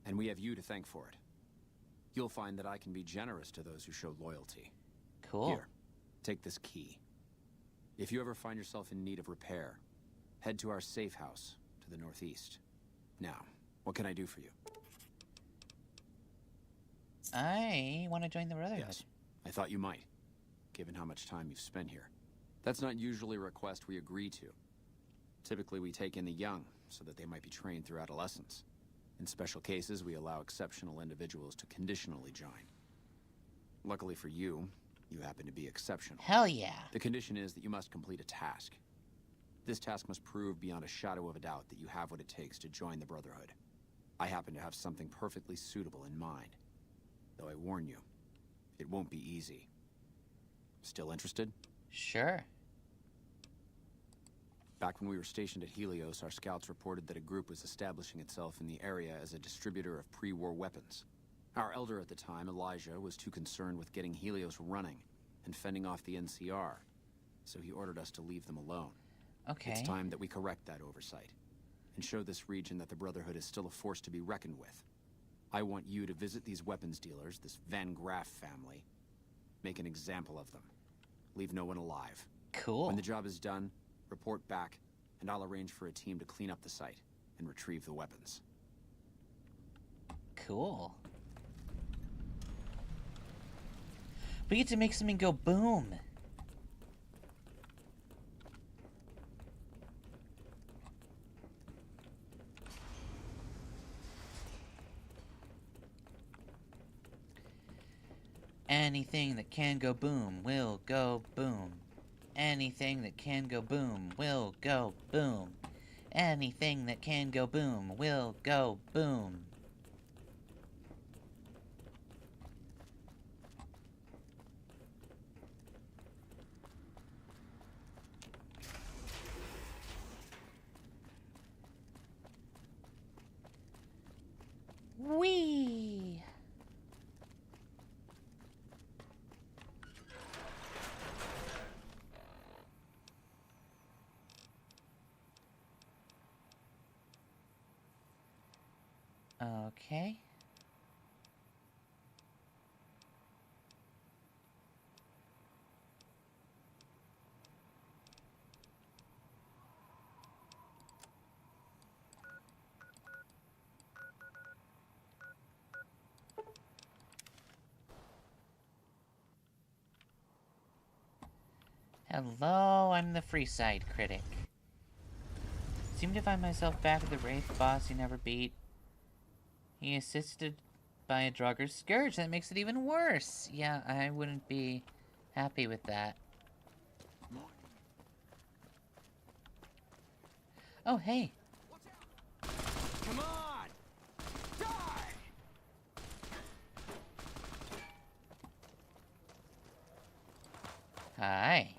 And we have you to thank for it. You'll find that I can be generous to those who show loyalty. Cool. Here, take this key. If you ever find yourself in need of repair, head to our safe house to the northeast. Now, what can I do for you? I want to join the Brotherhood. Yes, I thought you might, given how much time you've spent here. That's not usually a request we agree to. Typically, we take in the young, so that they might be trained through adolescence. In special cases, we allow exceptional individuals to conditionally join. Luckily for you, you happen to be exceptional. Hell yeah. The condition is that you must complete a task. This task must prove beyond a shadow of a doubt that you have what it takes to join the Brotherhood. I happen to have something perfectly suitable in mind. Though I warn you, it won't be easy. Still interested? Sure. Back when we were stationed at Helios, our scouts reported that a group was establishing itself in the area as a distributor of pre-war weapons. Our elder at the time, Elijah, was too concerned with getting Helios running and fending off the NCR, so he ordered us to leave them alone. Okay. It's time that we correct that oversight and show this region that the Brotherhood is still a force to be reckoned with. I want you to visit these weapons dealers, this Van Graff family, make an example of them. Leave no one alive. Cool. When the job is done, report back, and I'll arrange for a team to clean up the site and retrieve the weapons. Cool. We get to make something go boom. Anything that can go boom will go boom. Anything that can go boom will go boom. Anything that can go boom will go boom. Whee! Okay. Hello, I'm the Freeside Critic. Seem to find myself back at the Wraith boss he never beat. He assisted by a Draugr Scourge. That makes it even worse. Yeah, I wouldn't be happy with that. Oh, hey. Come on! Die! Hi.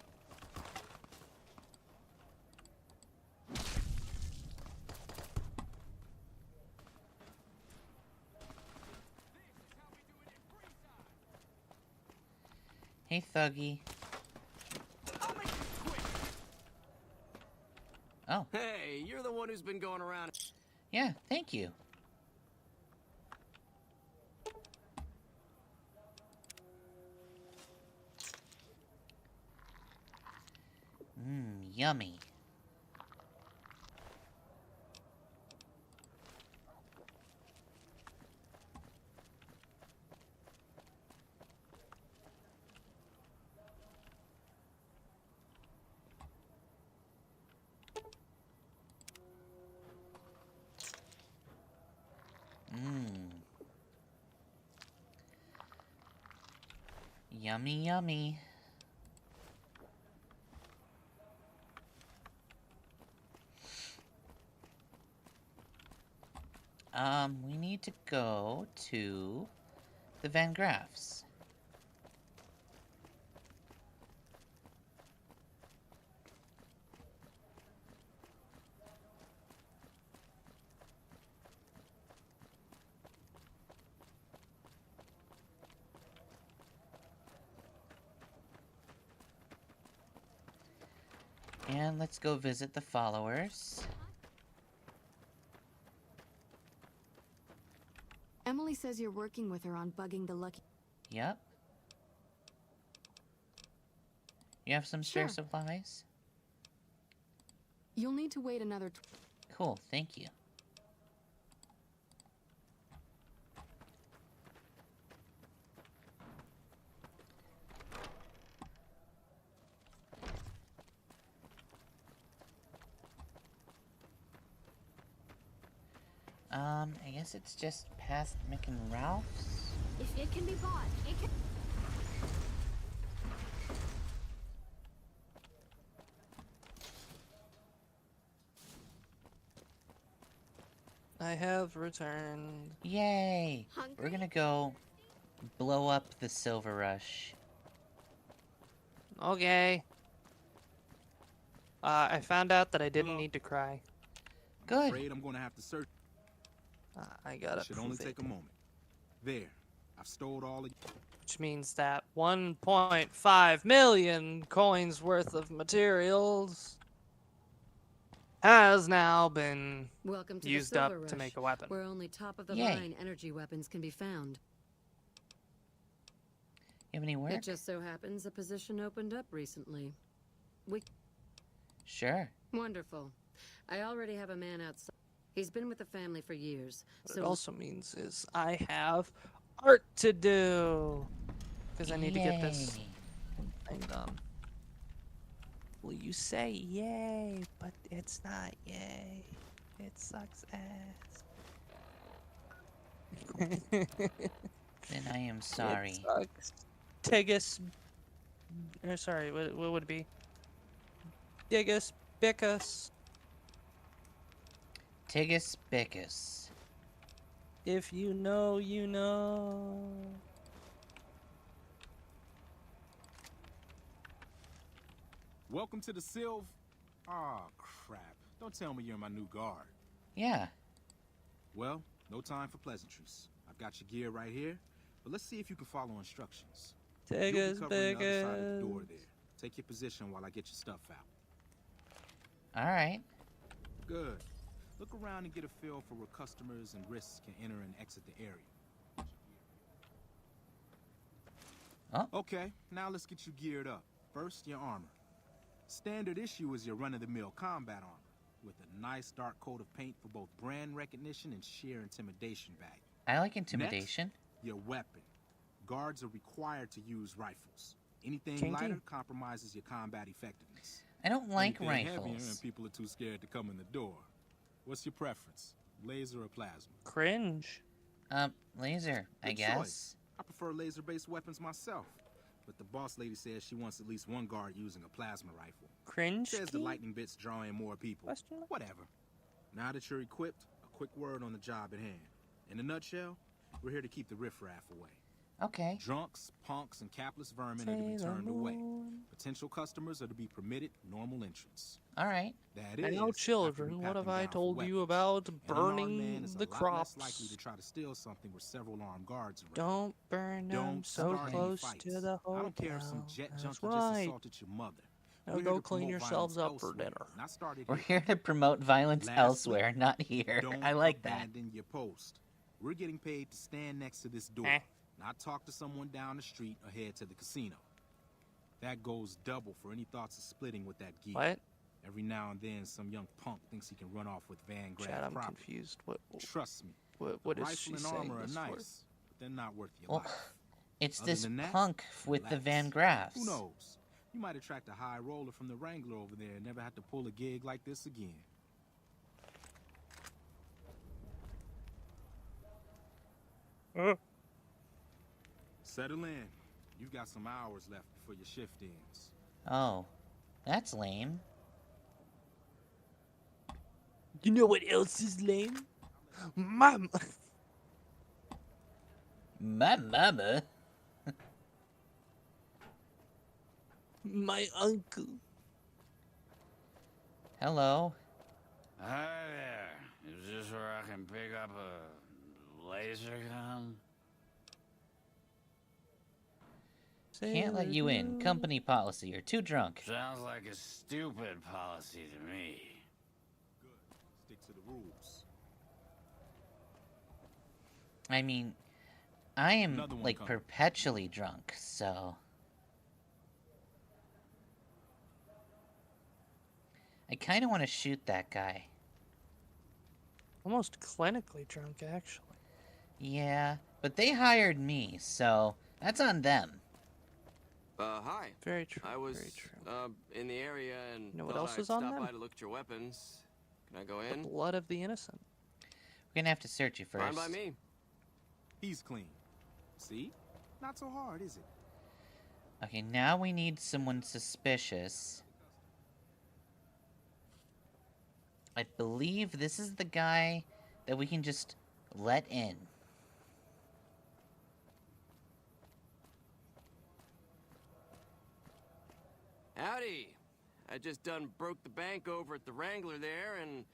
Hey, Thuggy. Oh. Hey, you're the one who's been going around. Yeah, thank you. Yummy. Yummy, yummy. We need to go to the Van Graffs. And let's go visit the followers. Emily says you're working with her on bugging the lucky... Yep. You have some spare Sure. supplies? You'll need to wait another... Cool, thank you. I guess it's just past Mick and Ralph's. If it can be bought, it can... I have returned. Yay! Hungry? We're gonna go blow up the Silver Rush. Okay. I found out that I didn't need to cry. Good. Afraid I'm gonna have to search. I got it. Should only take a moment. There, I've stowed all of. Which means that 1.5 million coins worth of materials has now been Welcome to used the up Silver to Rush, make a weapon. where only top-of-the-line Yay. energy weapons can be found. You have any work? It just so happens a position opened up recently. Sure. Wonderful. I already have a man outside. He's been with the family for years. What So it also means is I have art to do. Because I need to get this thing done. Well, you say yay, but it's not yay. It sucks ass. Then I am sorry. It sucks. Tigus. Sorry, what would it be? Digus, Bickus. Tigus Bickus. If you know, you know. Welcome to the Sylv. Aw, crap. Don't tell me you're my new guard. Yeah. Well, no time for pleasantries. I've got your gear right here, but let's see if you can follow instructions. You'll be Tigus, covering the other side of the door Bickus. there. Take your position while I get your stuff out. Alright. Good. Look around and get a feel for where customers and risks can enter and exit the area. Oh. Okay, now let's get you geared up. First, your armor. Standard issue is your run-of-the-mill combat armor, with a nice dark coat of paint for both brand recognition and sheer intimidation value. I like intimidation. Next, your weapon. Guards are required to use rifles. Anything Kinky. lighter compromises your combat effectiveness. I don't like Anything heavier rifles. and people are too scared to come in the door. What's your preference? Laser or plasma? Cringe. Laser, I Good guess. choice. I prefer laser-based weapons myself. But the boss lady says she wants at least one guard using a plasma rifle. Cringe. Says the lightning bits draw in more people. Question mark? Whatever. Now that you're equipped, a quick word on the job at hand. In a nutshell, we're here to keep the riffraff away. Okay. Drunks, punks, and capless vermin are to be turned away. Potential customers are to be permitted normal entrance. Alright. That Now, is, after we children, pat what have them I down for told you weapons. about An unarmed man burning is a the lot crops? less likely to try to steal something with several armed guards around. Don't burn them Don't so start any close fights. to the hotel. I don't care if some jet That's junkie right. just assaulted your mother. Now We're here go to clean promote yourselves violence up for elsewhere, dinner. not started We're here. here to promote violence Lastly, elsewhere, not here. Don't I like that. abandon your post. We're getting paid to stand next to this door, not talk to someone down the street or head to the casino. That goes double for any thoughts of splitting with that geek. What? Every now and then, some young punk thinks he can run off with Van Chad, Graff I'm property. confused. What? Trust me. What a is rifle she and saying armor are this nice, for? but they're not worth your Well, life. it's Other this than that, punk with the relax. Van Graffs. Who knows? You might attract a high roller from the Wrangler over there and never have to pull a gig like this again. Settle in. You've got some hours left before your shift ends. Oh. That's lame. You know what else is lame? Mom. My mama. My uncle. Hello. Hi there. Is this where I can pick up a laser gun? Can't let you in. Company policy. You're too drunk. Sounds like a stupid policy to me. Stick to the rules. I mean, I am, Another one like, coming. perpetually drunk, so... I kind of want to shoot that guy. Almost clinically drunk, actually. Yeah, but they hired me, so that's on them. Hi. Very true. I was, very true. In the area and You know what thought else I'd is on stop them? by to look at your weapons. Can I go The in? blood of the innocent. We're gonna have to search you first. Fine by me. He's clean. See? Not so hard, is it? Okay, now we need someone suspicious. I believe this is the guy that we can just let in. Howdy. I just done broke the bank over at the Wrangler there and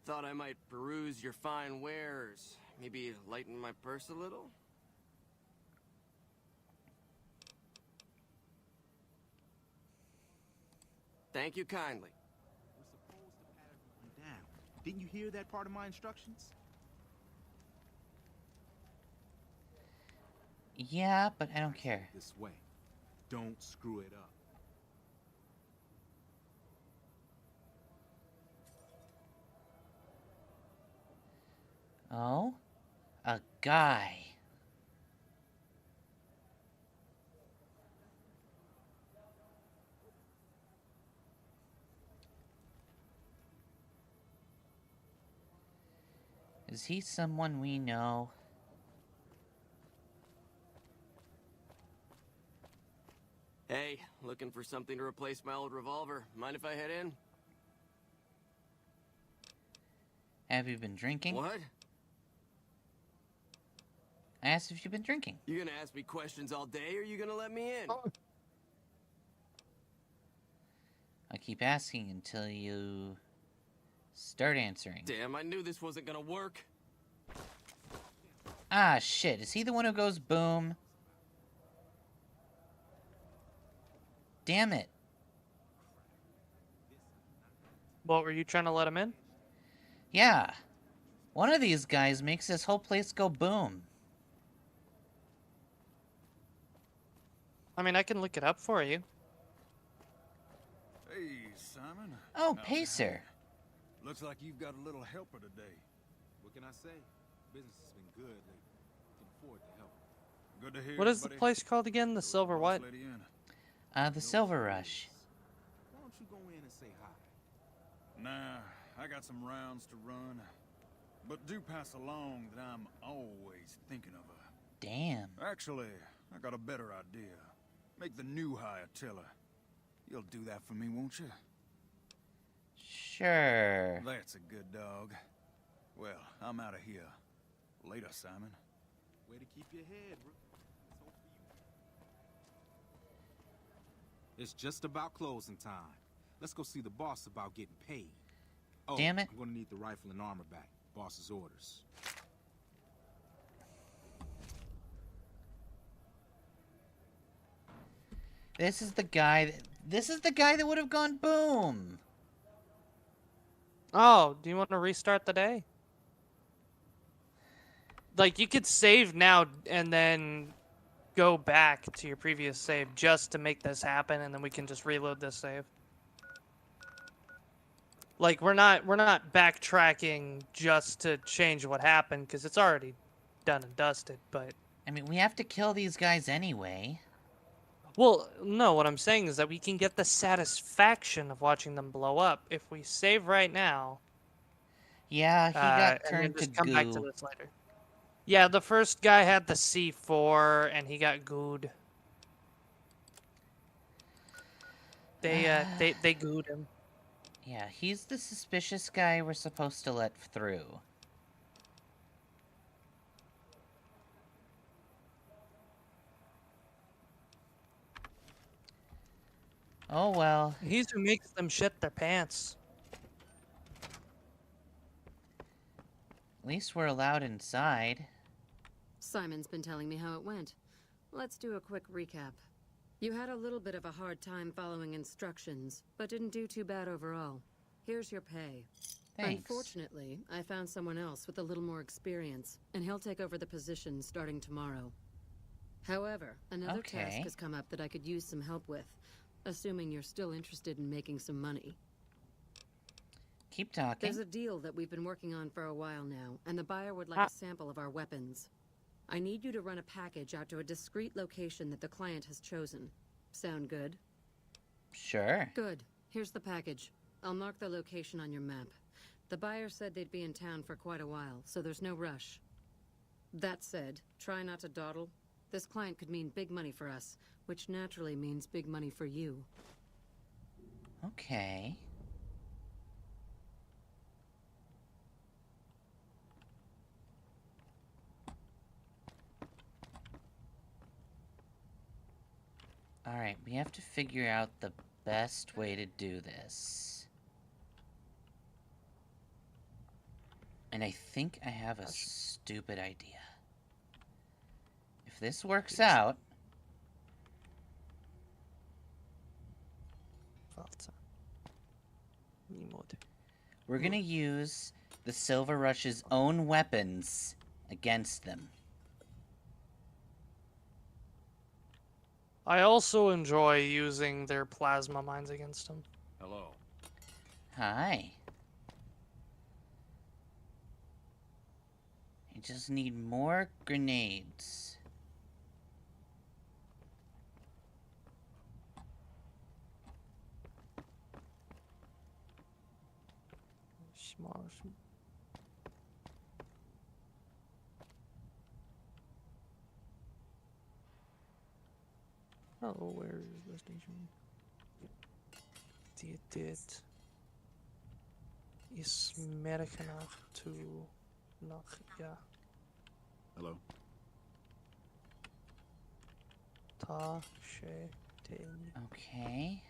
thought I might peruse your fine wares. Maybe lighten my purse a little? Thank you kindly. We're supposed to pat everyone down. Didn't you hear that part of my instructions? Yeah, but I don't care. This way. Don't screw it up. Oh? A guy. Is he someone we know? Hey, looking for something to replace my old revolver. Mind if I head in? Have you been drinking? What? I asked if you've been drinking. You gonna ask me questions all day, or you gonna let me in? I keep asking until you start answering. Damn, I knew this wasn't gonna work. Ah, shit. Is he the one who goes boom? Damn it. What, were you trying to let him in? Yeah. One of these guys makes this whole place go boom. I mean, I can look it up for you. Hey, Simon. Oh, Pacer. Looks like you've got a little helper today. What can I say? Business has been good lately. Can afford to help. Good to hear. What is the buddy. place called again? The Silver what? Lady in. The Silver Rush. Why don't you go in and say hi? Nah, I got some rounds to run. But do pass along that I'm always thinking of her. Damn. Actually, I got a better idea. Make the new hire tell her. You'll do that for me, won't you? Sure. That's a good dog. Well, I'm out of here. Later, Simon. Way to keep your head, bro. It's just about closing time. Let's go see the boss about getting paid. Oh, damn it. I'm gonna need the rifle and armor back. Boss's orders. This is the guy that would have gone boom. Oh, do you want to restart the day? Like, you could save now and then go back to your previous save just to make this happen, and then we can just reload this save. Like, we're not backtracking just to change what happened, because it's already done and dusted, but... I mean, we have to kill these guys anyway. Well, no, what I'm saying is that we can get the satisfaction of watching them blow up if we save right now. Yeah, he got and turned then to just come back to goo. this later. Yeah, the first guy had the C4 and he got gooed. They gooed him. Yeah, he's the suspicious guy we're supposed to let through. Oh well. He's who makes them shit their pants. At least we're allowed inside. Simon's been telling me how it went. Let's do a quick recap. You had a little bit of a hard time following instructions, but didn't do too bad overall. Here's your pay. Thanks. Unfortunately, I found someone else with a little more experience, and he'll take over the position starting tomorrow. However, another task has come up that I could use some help with, assuming you're still interested in making some money. Keep talking. There's a deal that we've been working on for a while now, and the buyer would like a sample of our weapons. I need you to run a package out to a discrete location that the client has chosen. Sound good? Sure. Good. Here's the package. I'll mark the location on your map. The buyer said they'd be in town for quite a while, so there's no rush. That said, try not to dawdle. This client could mean big money for us, which naturally means big money for you. Okay. Alright, we have to figure out the best way to do this. And I think I have a stupid idea. If this works out... Emote. We're gonna use the Silver Rush's own weapons against them. I also enjoy using their plasma mines against them. Hello. Hi. I just need more grenades. Oh, where is the station? Dit is merk nach ja. Hello. Ta she ten. Okay.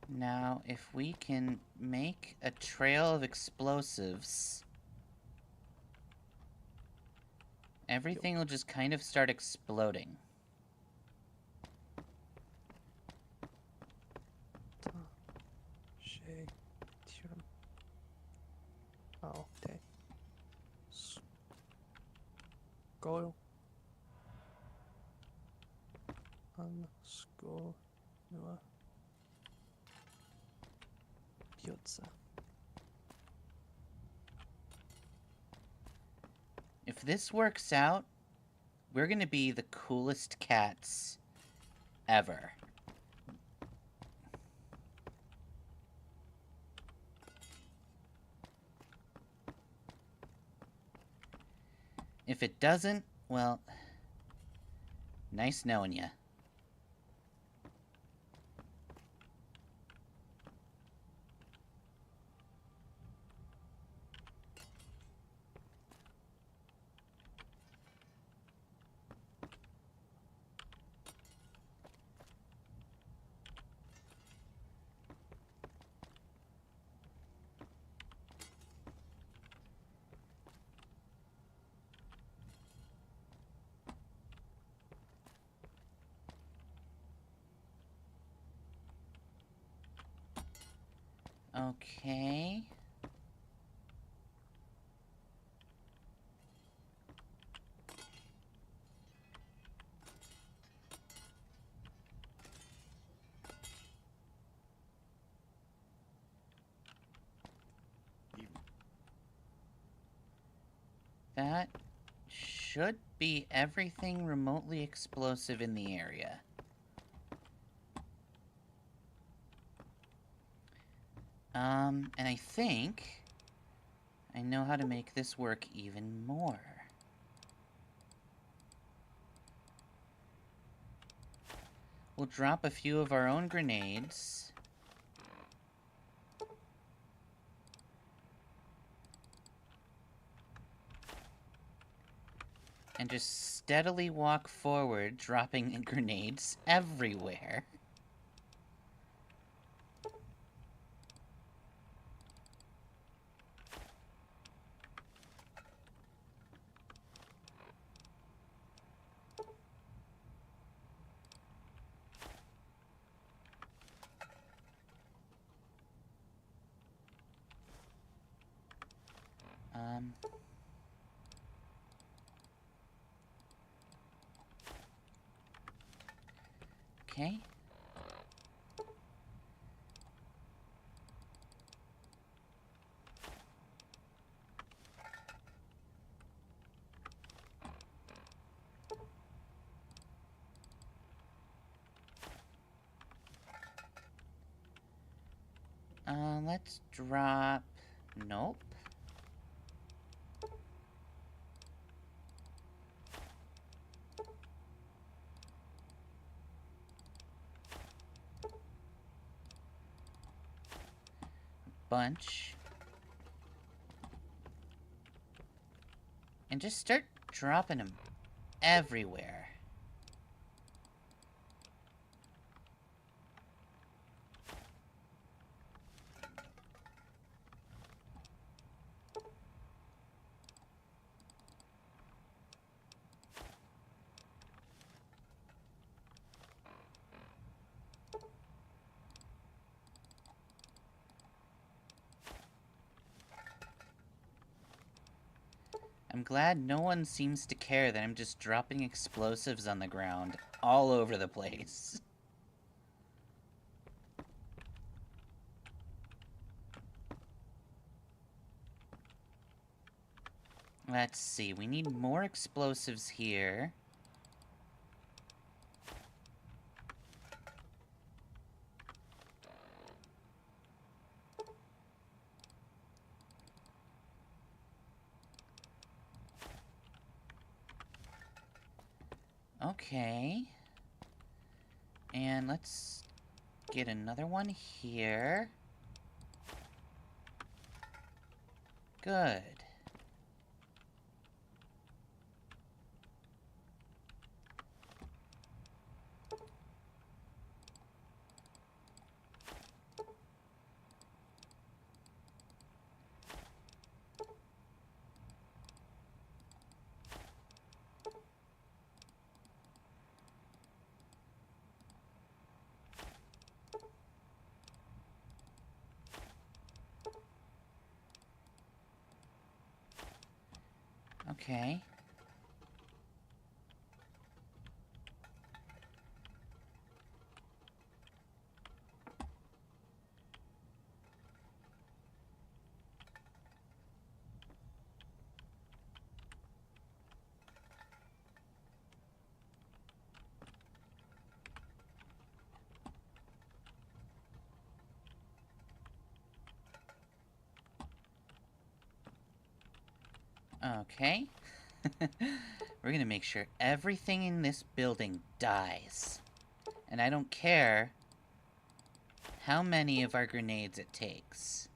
Now, if we can make a trail of explosives, everything will just kind of start exploding. Oh, okay. Go. Go. If this works out, we're gonna be the coolest cats ever. If it doesn't, well, nice knowing ya. Okay. That should be everything remotely explosive in the area. And I think I know how to make this work even more. We'll drop a few of our own grenades. And just steadily walk forward, dropping grenades everywhere. Okay. Let's drop... Nope. Bunch. And just start dropping them everywhere. I'm glad no one seems to care that I'm just dropping explosives on the ground all over the place. Let's see, we need more explosives here. Okay. And let's get another one here. Good. Okay. Okay. We're gonna make sure everything in this building dies. And I don't care how many of our grenades it takes.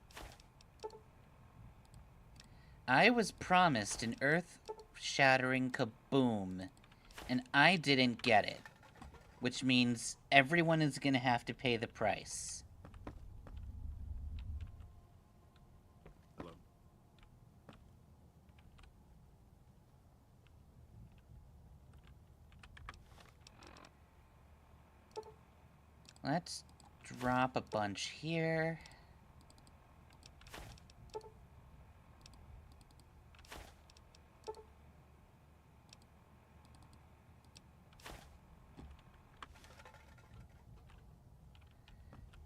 I was promised an earth-shattering kaboom, and I didn't get it. Which means everyone is gonna have to pay the price. Let's drop a bunch here.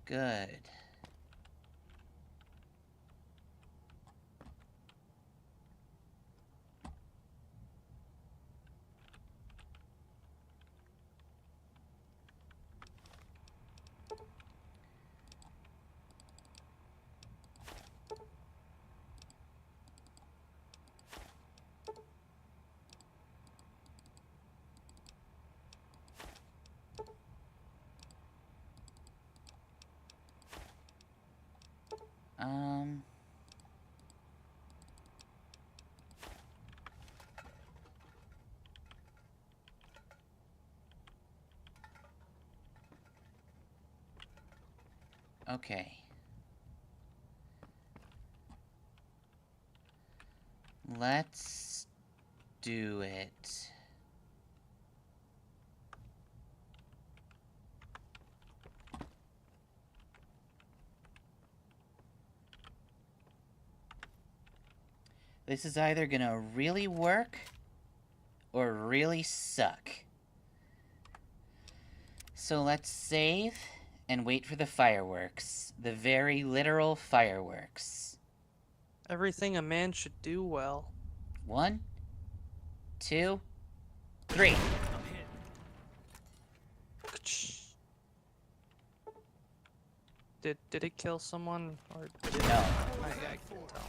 Good. Okay. Let's do it. This is either gonna really work or really suck. So let's save and wait for the fireworks. The very literal fireworks. Everything a man should do well. 1, 2, 3. Did it kill someone or did it? No. I can't tell.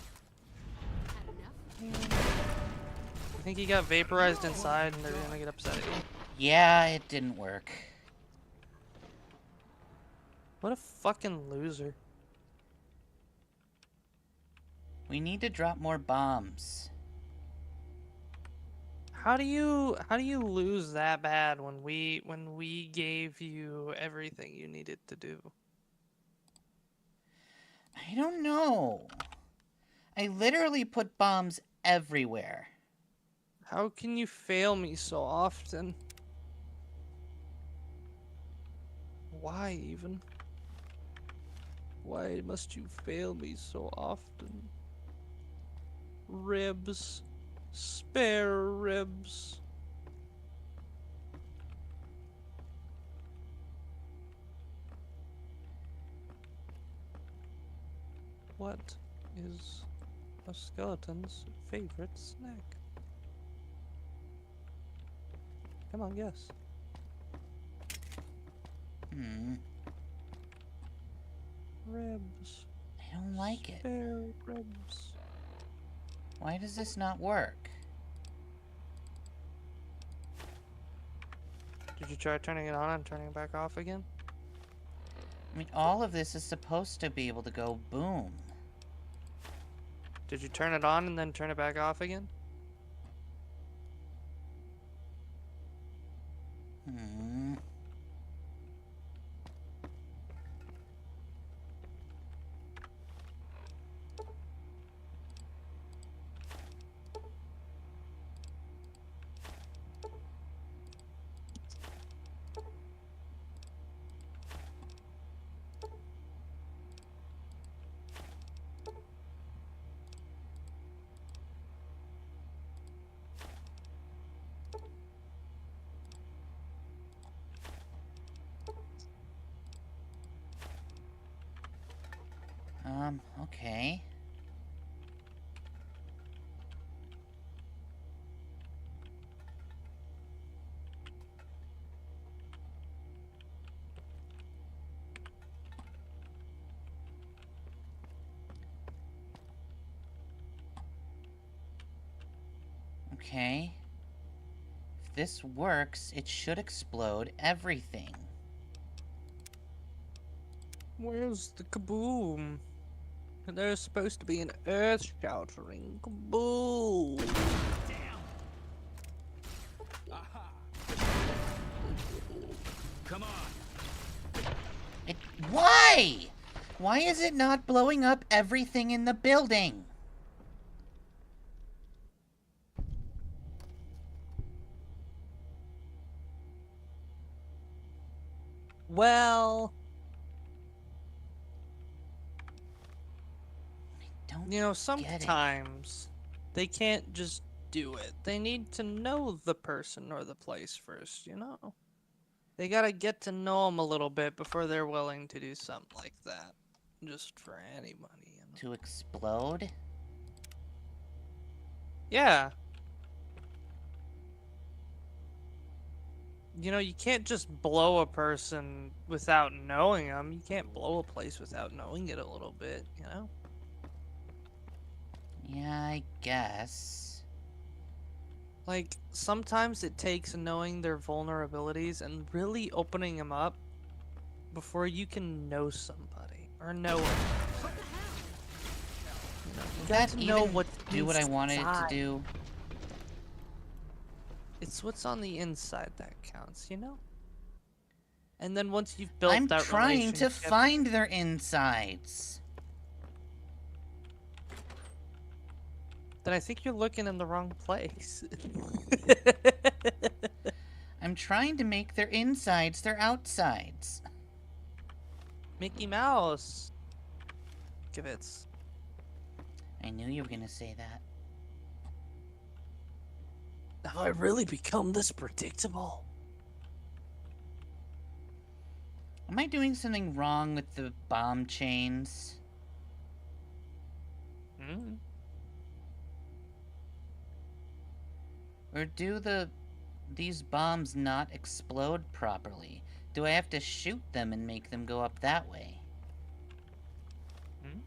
I think he got vaporized inside and they're gonna get upset at you. Yeah, it didn't work. What a fucking loser. We need to drop more bombs. How do you lose that bad when we gave you everything you needed to do? I don't know. I literally put bombs everywhere. How can you fail me so often? Why even? Why must you fail me so often? Ribs. Spare ribs. What is a skeleton's favorite snack? Come on, guess. Ribs. I don't like it. Spare ribs. Why does this not work? Did you try turning it on and turning it back off again? I mean, all of this is supposed to be able to go boom. Did you turn it on and then turn it back off again? Okay. Okay. If this works, it should explode everything. Where's the kaboom? There's supposed to be an earth-shattering kaboom. Come on. Why? Why is it not blowing up everything in the building? Well, you know, sometimes they can't just do it. They need to know the person or the place first, you know? They gotta get to know them a little bit before they're willing to do something like that. Just for any money. You know? To explode? Yeah. You know, you can't just blow a person without knowing them. You can't blow a place without knowing it a little bit, you know? Yeah, I guess. Like, sometimes it takes knowing their vulnerabilities and really opening them up before you can know somebody or know it. Does that even do what I wanted it to do? It's what's on the inside that counts, you know? And then once you've built I'm that trying to relationship... find their insides. Then I think you're looking in the wrong place. I'm trying to make their insides their outsides. Mickey Mouse. Give it. I knew you were gonna say that. Have I really become this predictable? Am I doing something wrong with the bomb chains? Hmm? Or do these bombs not explode properly? Do I have to shoot them and make them go up that way? Hmm?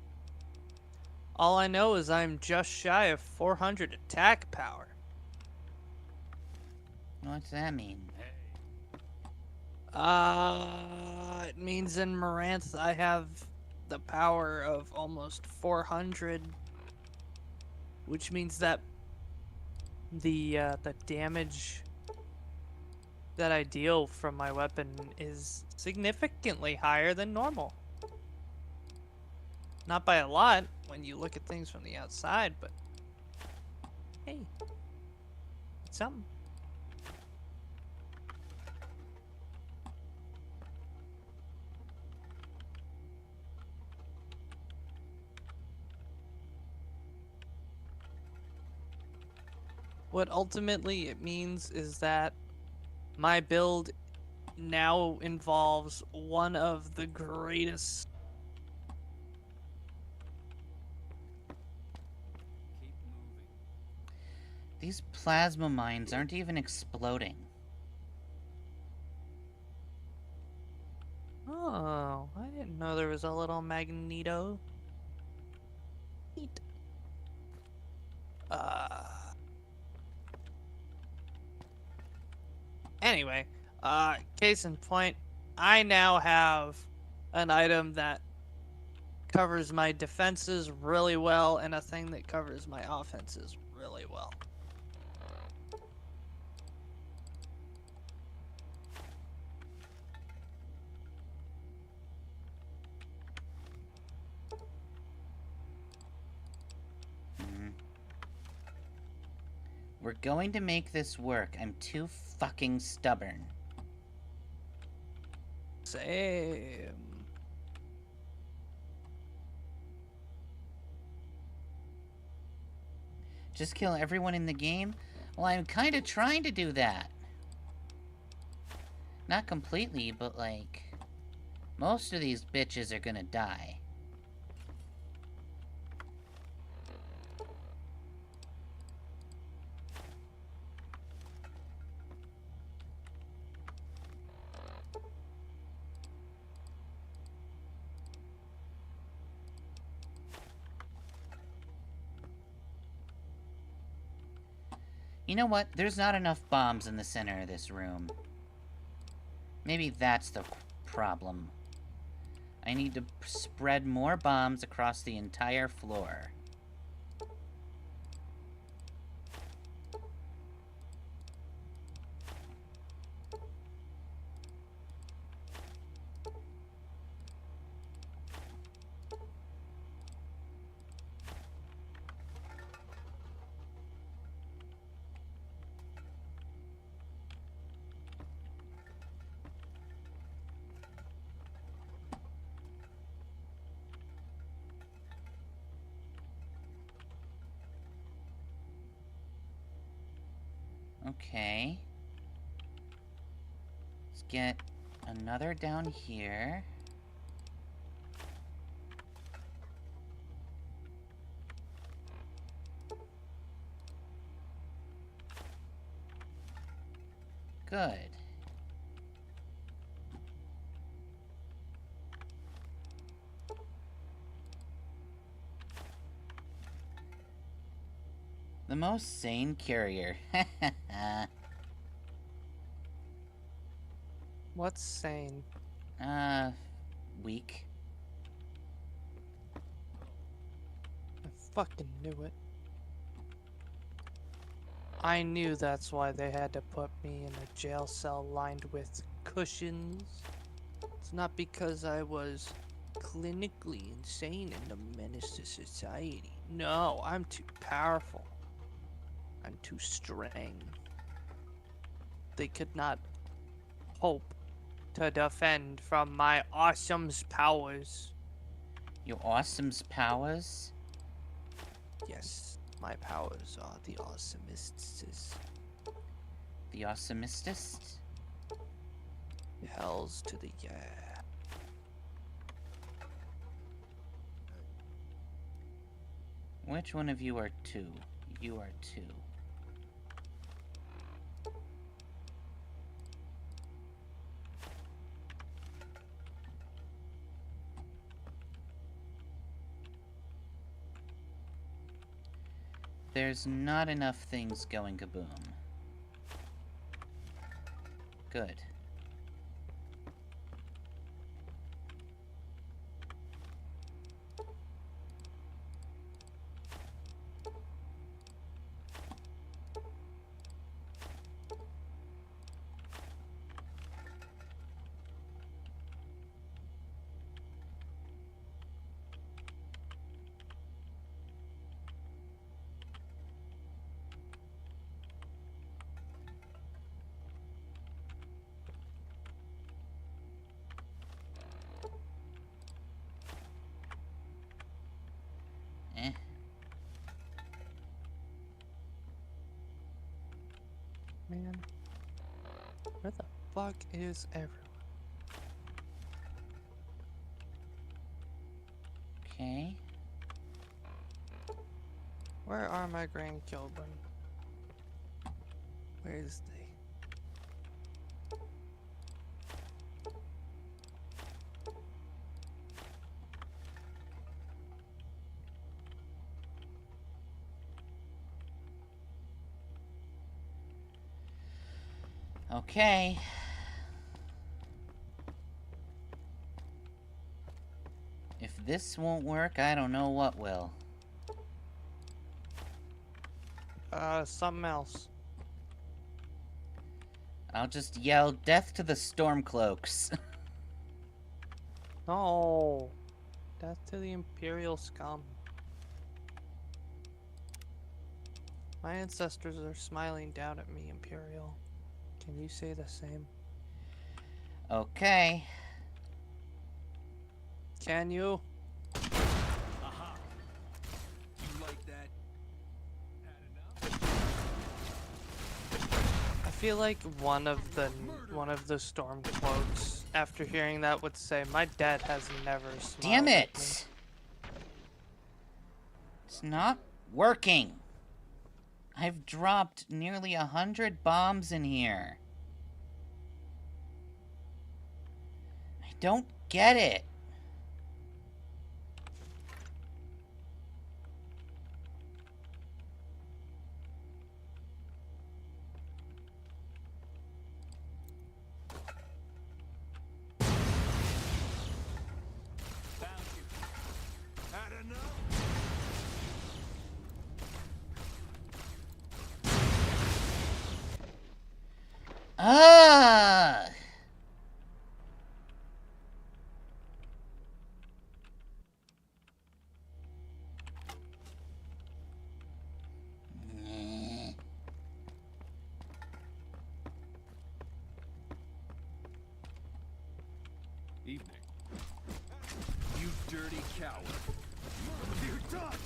All I know is I'm just shy of 400 attack power. What's that mean? It means in Moranth I have the power of almost 400, which means that the damage that I deal from my weapon is significantly higher than normal. Not by a lot when you look at things from the outside, but hey, it's something. What ultimately it means is that my build now involves one of the greatest These plasma mines aren't even exploding. Oh, I didn't know there was a little magneto. Neat. Anyway, case in point, I now have an item that covers my defenses really well and a thing that covers my offenses really well. We're going to make this work. I'm too fucking stubborn. Same. Just kill everyone in the game? Well, I'm kind of trying to do that. Not completely, but like... most of these bitches are gonna die. You know what? There's not enough bombs in the center of this room. Maybe that's the problem. I need to spread more bombs across the entire floor. Okay. Let's get another down here. Good. The most sane carrier. What's sane? Weak. I fucking knew it. I knew that's why they had to put me in a jail cell lined with cushions. It's not because I was clinically insane and a menace to society. No, I'm too powerful. I'm too strong. They could not hope to defend from my awesome's powers. Your awesome's powers? Yes, my powers are the awesomest. The awesomistest? Hells to the yeah. Which one of you are 2? You are 2. There's not enough things going kaboom. Good. Man, where the fuck is everyone? Okay. Where are my grandchildren? Where is they? Okay. If this won't work, I don't know what will. Something else. I'll just yell, "Death to the Stormcloaks." No. Death to the Imperial scum. My ancestors are smiling down at me, Imperial. Can you say the same? Okay. Can you? Aha. You like that? Had enough? I feel like one of the Stormcloaks, after hearing that, would say, "My dad has never smiled." Damn at it! me." It's not working. I've dropped nearly 100 bombs in here. I don't get it. Found you. Had enough? Ah! Evening. You dirty coward. You're done.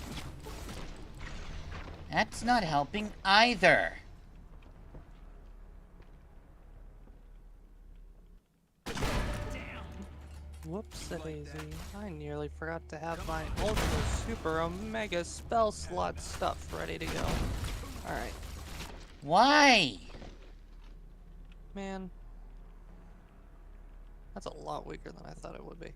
That's not helping either. Whoops a daisy. I nearly forgot to have my Ultra Super Omega spell slot stuff ready to go. Alright. Why? Man. That's a lot weaker than I thought it would be.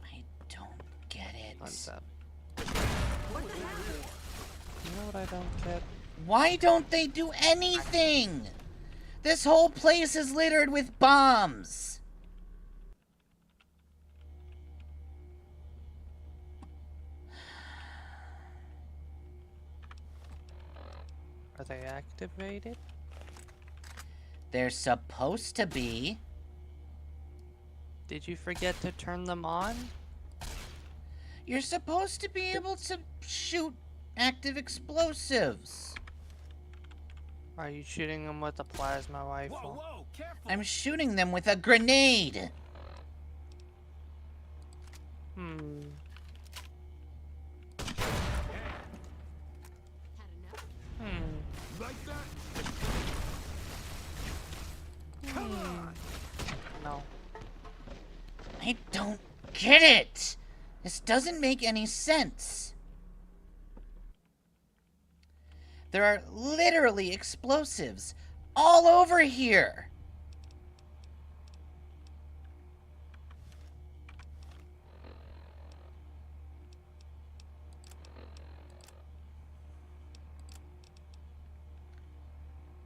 I don't get it. Unsap. You know what I don't get? Why don't they do anything? This whole place is littered with bombs. Are they activated? They're supposed to be. Did you forget to turn them on? You're supposed to be able to shoot active explosives. Are you shooting them with a plasma rifle? Whoa, whoa, careful. I'm shooting them with a grenade. don't get it. This doesn't make any sense. There are literally explosives all over here.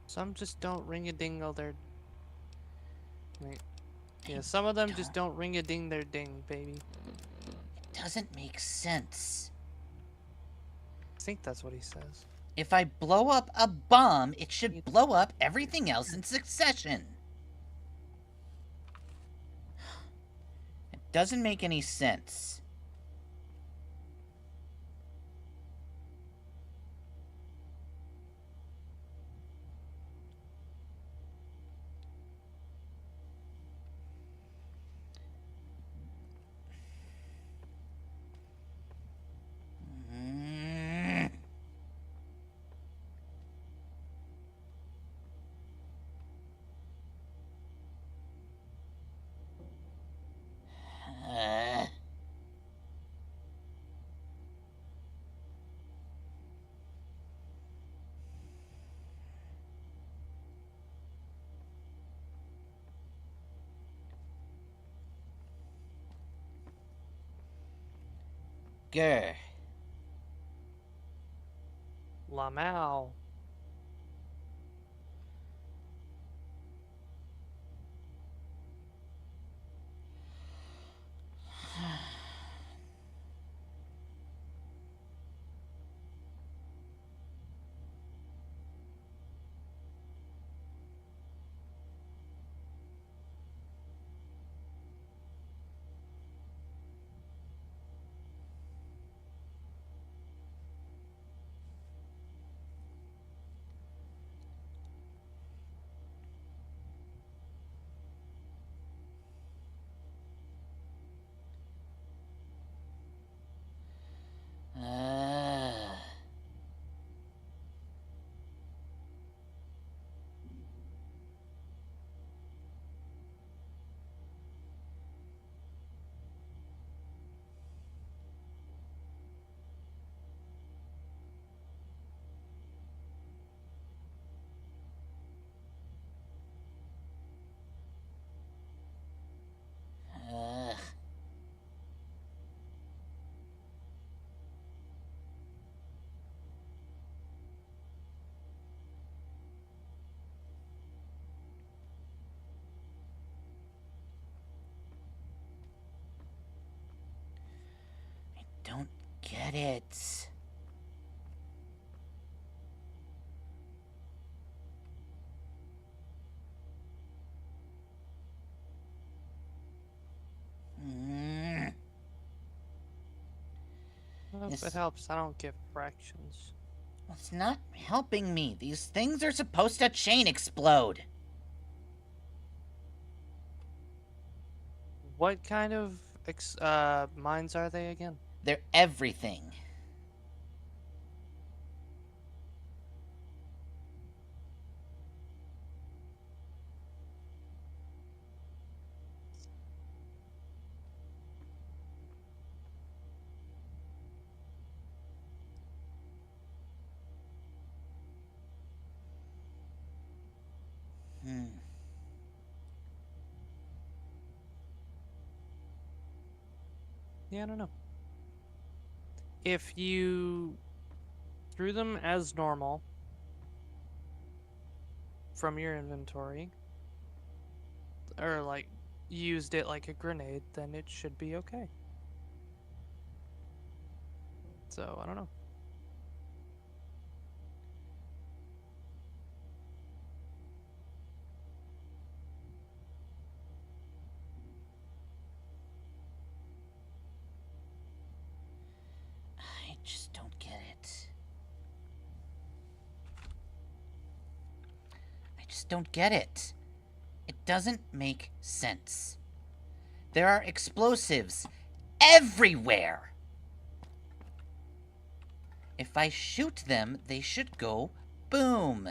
Some just don't ring-a-dingle their... Wait. Yeah, some of them just don't ring-a-ding their ding, baby. It doesn't make sense. I think that's what he says. If I blow up a bomb, it should blow up everything else in succession. It doesn't make any sense. Grr. Lamau. Don't get it. Well, if it helps, I don't give fractions. It's not helping me. These things are supposed to chain explode. What kind of mines are they again? They're everything. Yeah, I don't know. If you threw them as normal from your inventory, or like used it like a grenade, then it should be okay. So, I don't know. I just don't get it. I just don't get it. It doesn't make sense. There are explosives everywhere. If I shoot them, they should go boom.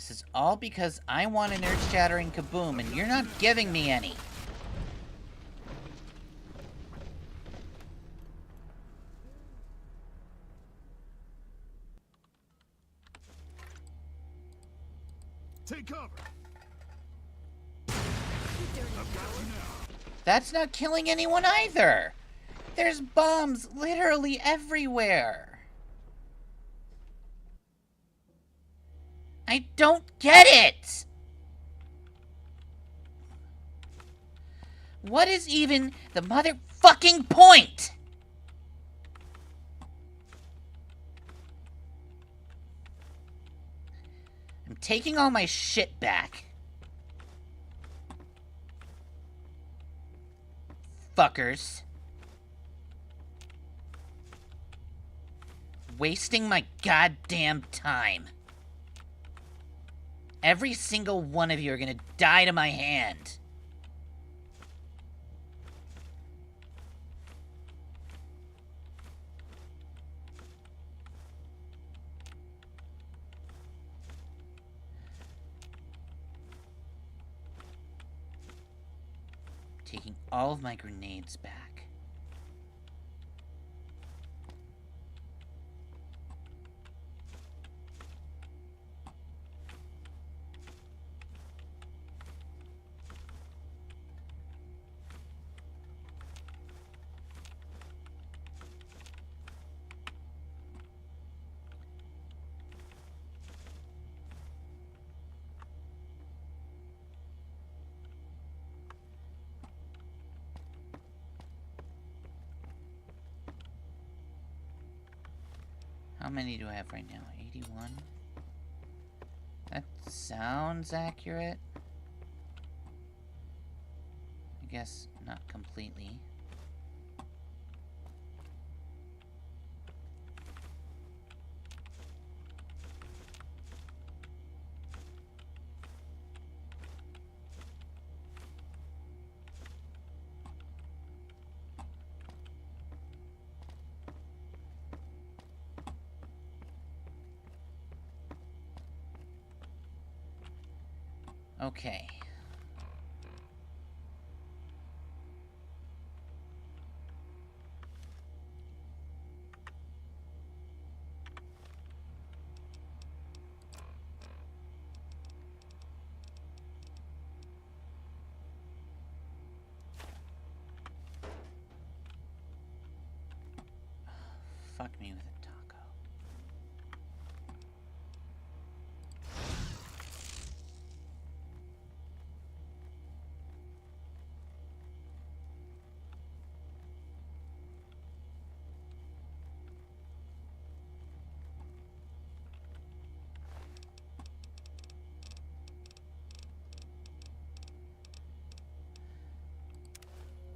This is all because I want an earth-shattering kaboom, and you're not giving me any. Take cover. I've got you now. That's not killing anyone either. There's bombs literally everywhere. I don't get it! What is even the motherfucking point? I'm taking all my shit back. Fuckers. Wasting my goddamn time. Every single one of you are gonna die to my hand. Taking all of my grenades back. How many do I have right now? 81? That sounds accurate. I guess not completely. Okay. Fuck me with a taco.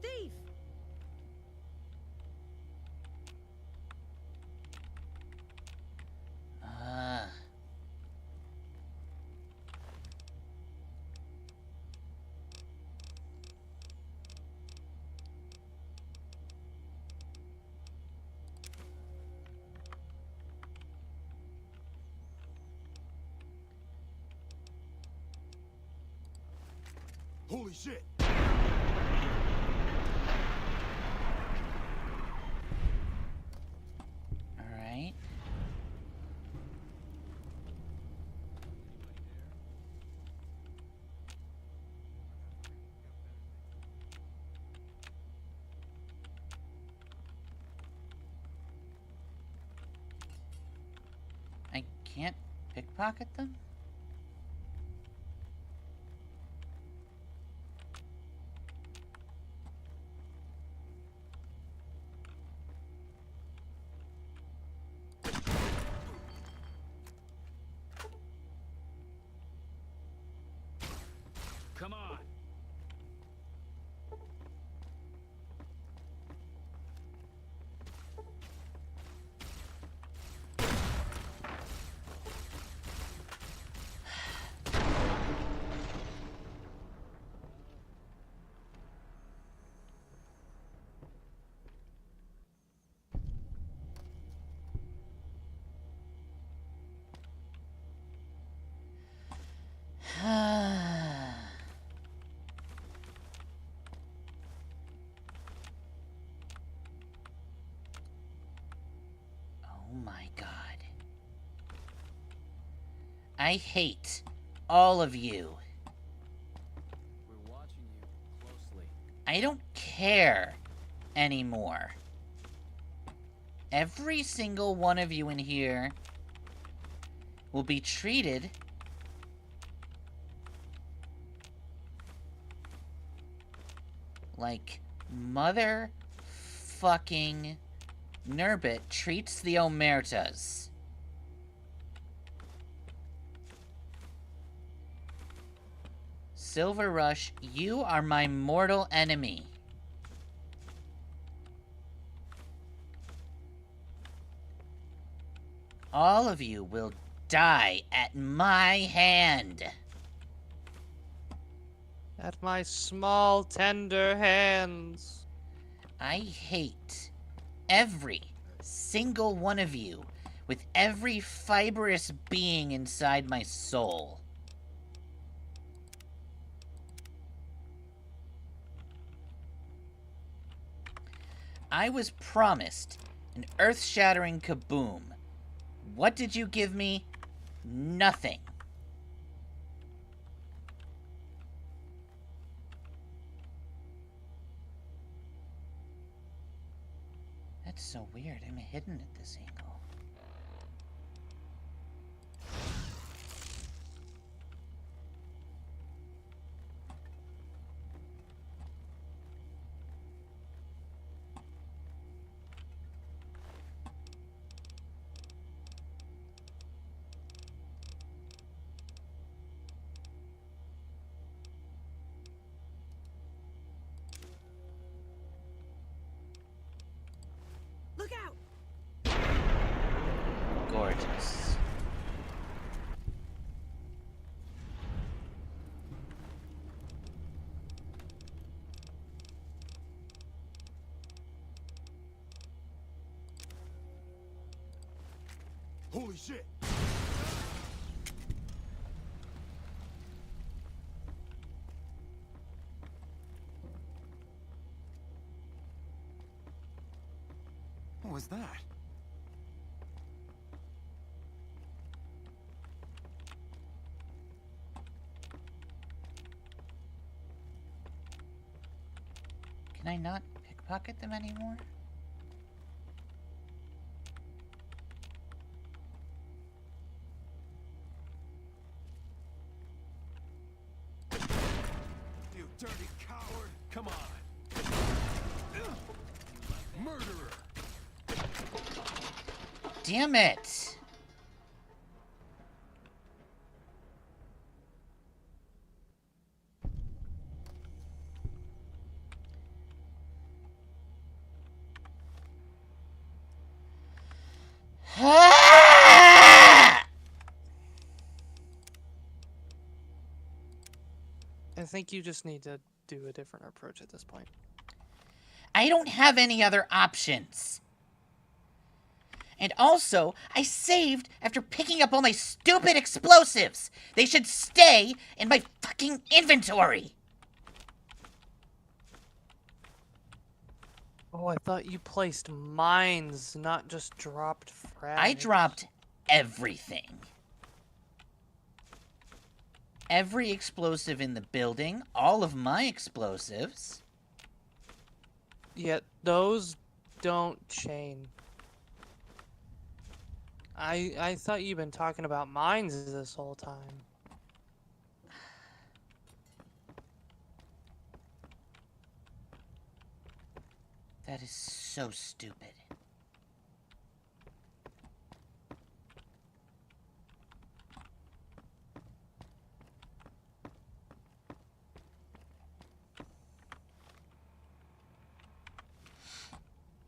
Thief! Holy shit! Alright. I can't pickpocket them? Come on. my god. I hate all of you. We're watching you closely. I don't care anymore. Every single one of you in here will be treated like motherfucking Nurbit treats the Omertas. Silver Rush, you are my mortal enemy. All of you will die at my hand. At my small, tender hands. I hate every single one of you with every fibrous being inside my soul. I was promised an earth-shattering kaboom. What did you give me? Nothing. That's so weird. I'm hidden at this angle. Look out! Gorgeous. Holy shit! What was that? Can I not pickpocket them anymore? You dirty coward! Come on! Murderer! Damn it! I think you just need to do a different approach at this point. I don't have any other options. And also, I saved after picking up all my stupid explosives. They should stay in my fucking inventory. Oh, I thought you placed mines, not just dropped frags. I dropped everything. Every explosive in the building, all of my explosives. Yet those don't chain. I thought you've been talking about mines this whole time. That is so stupid.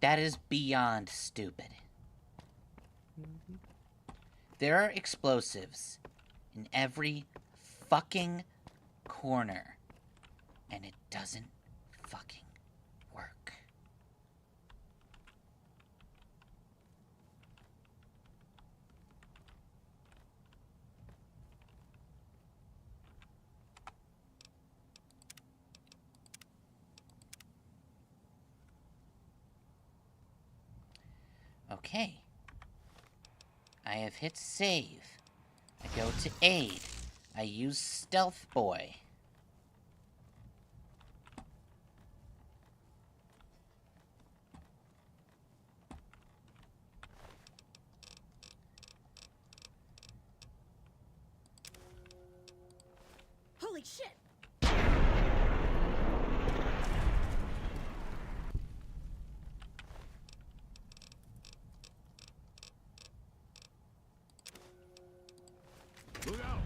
That is beyond stupid. There are explosives in every fucking corner, and it doesn't fucking work. Okay. I have hit save. I go to aid. I use Stealth Boy. Holy shit! Look out!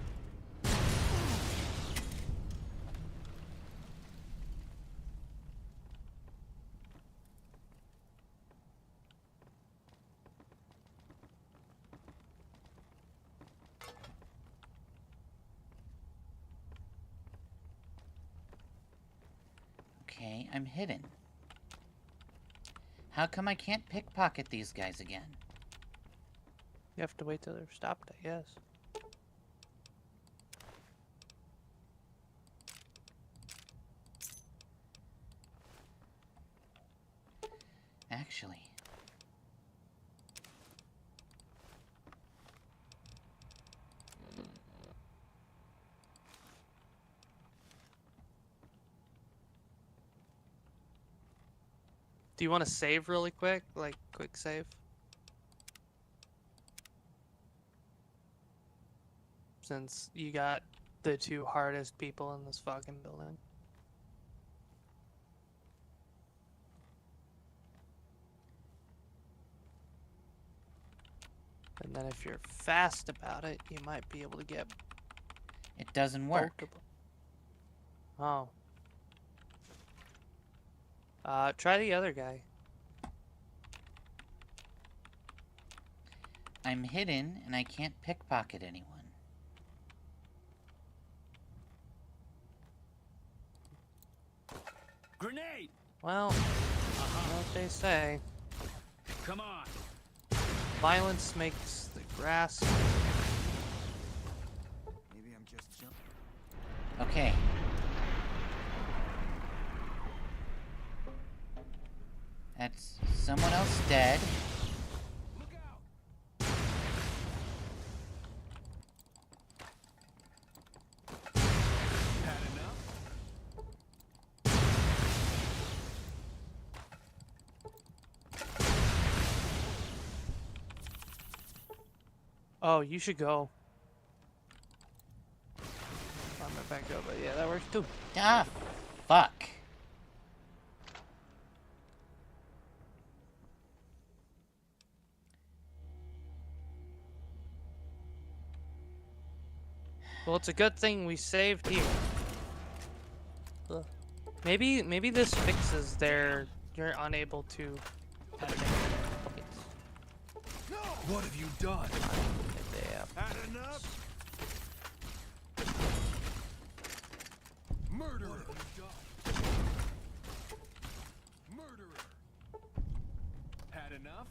Okay, I'm hidden. How come I can't pickpocket these guys again? You have to wait till they're stopped, I guess. Actually. Do you want to save really quick? Like, quick save? Since you got the two hardest people in this fucking building. And then if you're fast about it, you might be able to get... It doesn't work. Oh. Try the other guy. I'm hidden, and I can't pickpocket anyone. Grenade! Well, you know what they say. Come on. Violence makes the grass... Maybe I'm just jumping. Okay. That's someone else dead. Look out! Had enough? Oh, you should go. I'm gonna back up, but yeah, that works too. Ah, fuck. Well, it's a good thing we saved here. Ugh. Maybe this fixes you're unable to. What have you done? Yeah. Had enough? Murderer! Murderer! Had enough?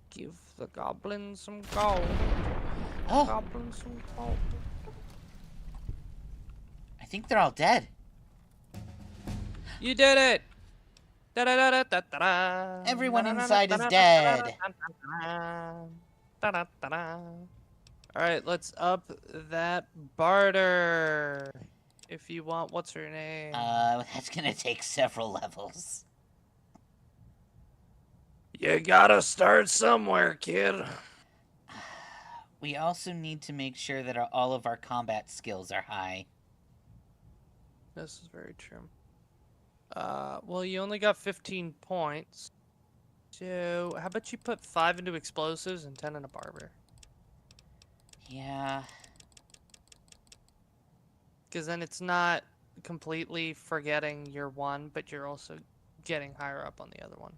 Give the goblins some gold. Oh. Goblins some gold. I think they're all dead. You did it! Da-da-da-da-da-da. Everyone inside is dead. Alright, let's up that barter. If you want, what's her name? That's gonna take several levels. You gotta start somewhere, kid. We also need to make sure that all of our combat skills are high. This is very true. Well, you only got 15 points. So, how about you put 5 into explosives and 10 into barber? Yeah. Because then it's not completely forgetting your one, but you're also getting higher up on the other one.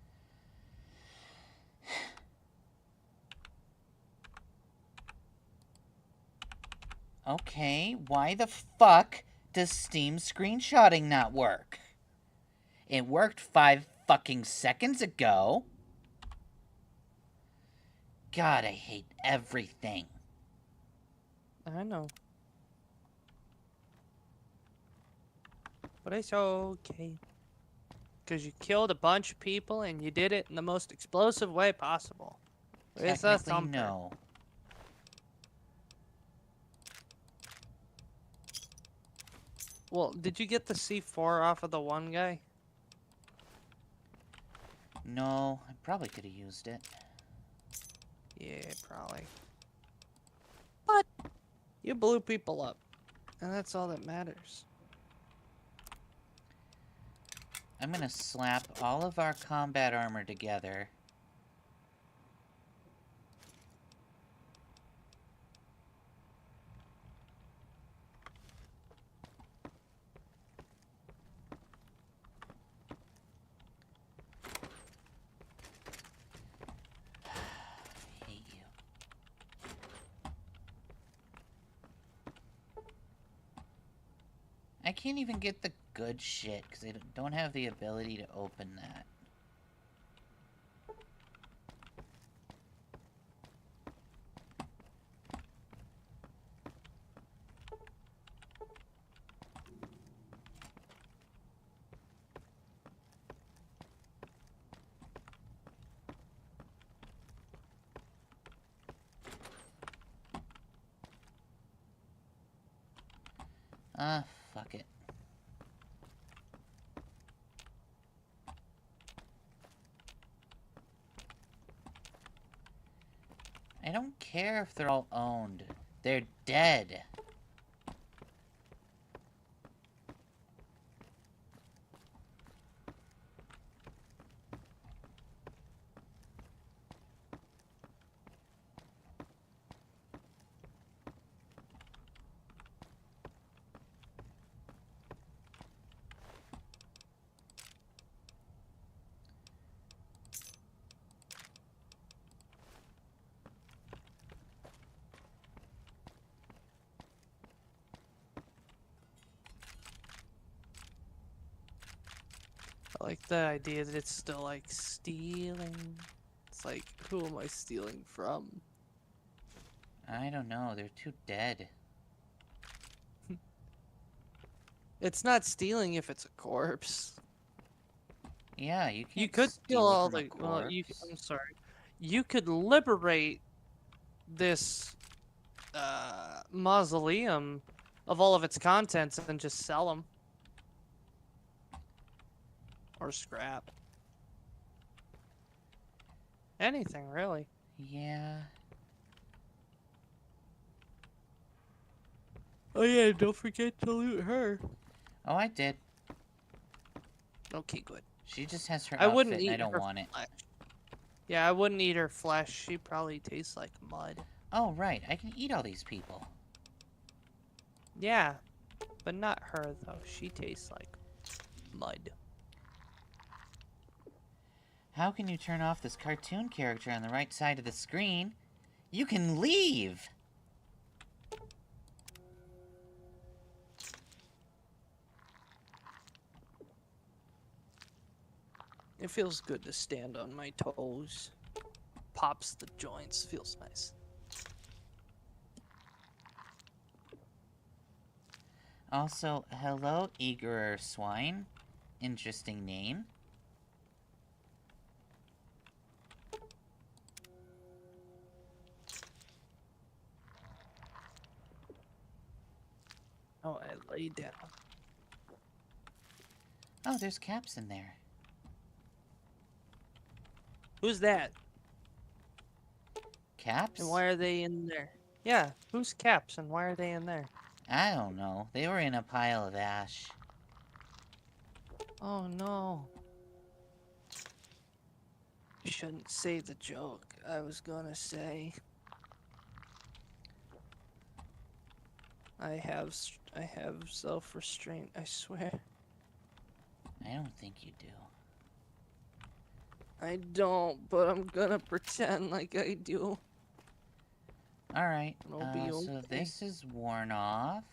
Okay, why the fuck does Steam screenshotting not work? It worked 5 fucking seconds ago. God, I hate everything. I know. But it's okay. Because you killed a bunch of people and you did it in the most explosive way possible. Where's the technically thumper? no. Well, did you get the C4 off of the one guy? No, I probably could have used it. Yeah, probably. But you blew people up, and that's all that matters. I'm gonna slap all of our combat armor together. I hate you. I can't even get the good shit because I don't have the ability to open that. Ah, fuck it. I don't care if they're all owned. They're dead. I like the idea that it's still like stealing. It's like, who am I stealing from? I don't know. They're too dead. It's not stealing if it's a corpse. Yeah, you can't You could steal steal all from a the. Well, corpse. I'm sorry. You could liberate this mausoleum of all of its contents and just sell them. Or scrap. Anything, really. Yeah. Oh yeah, don't forget to loot her. Oh, I did. Okay, good. She just has her I outfit wouldn't and eat I don't her want it. flesh. Yeah, I wouldn't eat her flesh. She probably tastes like mud. Oh, right. I can eat all these people. Yeah, but not her, though. She tastes like mud. How can you turn off this cartoon character on the right side of the screen? You can leave! It feels good to stand on my toes. Pops the joints. Feels nice. Also, hello, Eager Swine. Interesting name. Oh, I lay down. Oh, there's caps in there. Who's that? Caps? And why are they in there? Yeah, who's Caps and why are they in there? I don't know. They were in a pile of ash. Oh no. You shouldn't say the joke I was gonna say. I have self-restraint, I swear. I don't think you do. I don't, but I'm gonna pretend like I do. Alright, It'll be so okay. this is worn off.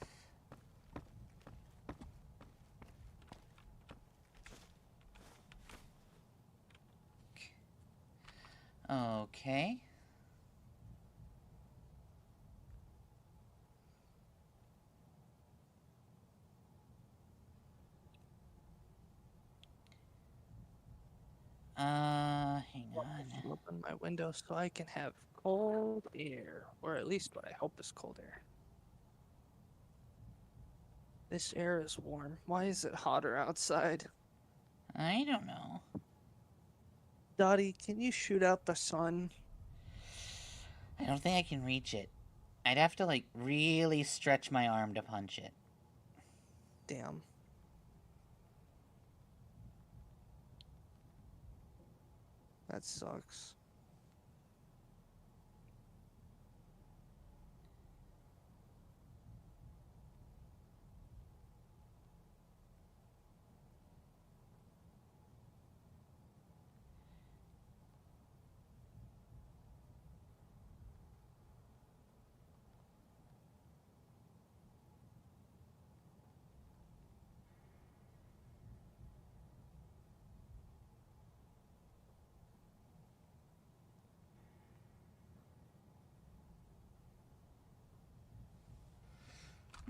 Okay. Hang on. Open my window so I can have cold air, or at least what I hope is cold air. This air is warm. Why is it hotter outside? I don't know. Dottie, can you shoot out the sun? I don't think I can reach it. I'd have to, like, really stretch my arm to punch it. Damn. That sucks.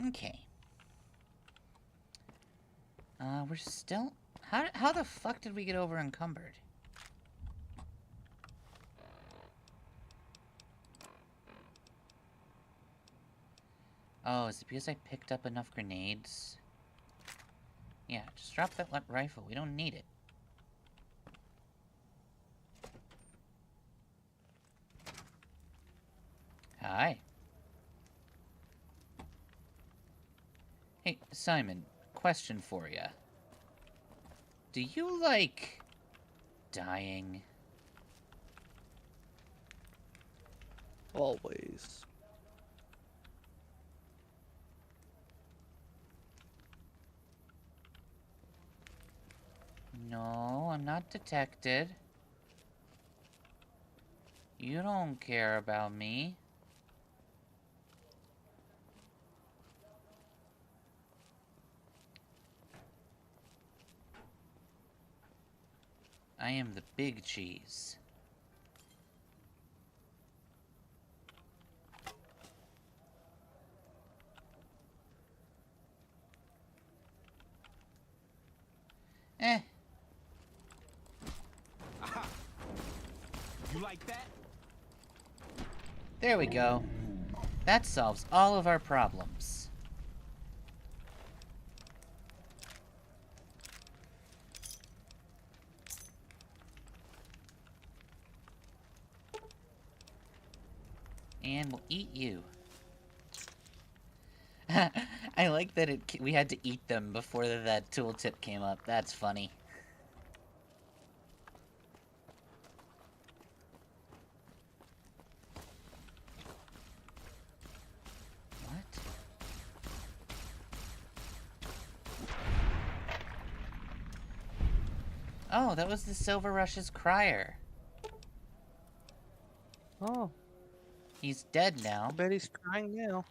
Okay. We're still... How the fuck did we get over encumbered? Oh, is it because I picked up enough grenades? Yeah, just drop that rifle. We don't need it. Hi. Hey, Simon, question for ya. Do you like dying? Always. No, I'm not detected. You don't care about me. I am the big cheese. Eh. Aha. You like that? There we go. That solves all of our problems. And we'll eat you. I like that we had to eat them before that tooltip came up. That's funny. What? Oh, that was the Silver Rush's crier. Oh. He's dead now. I bet he's crying now.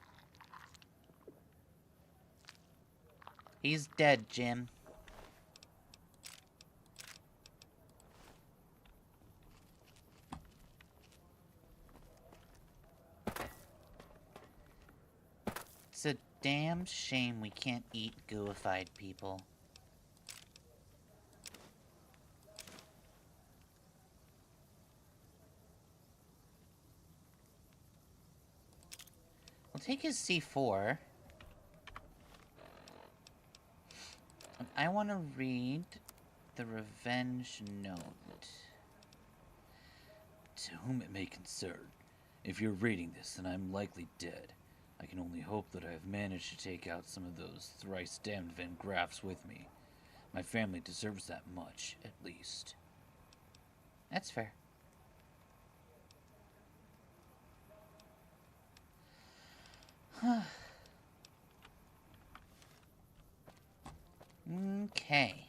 He's dead, Jim. It's a damn shame we can't eat gooified people. We'll take his C4. And I want to read the revenge note. To whom it may concern, if you're reading this, then I'm likely dead. I can only hope that I have managed to take out some of those thrice-damned Van Graffs with me. My family deserves that much, at least. That's fair. Okay.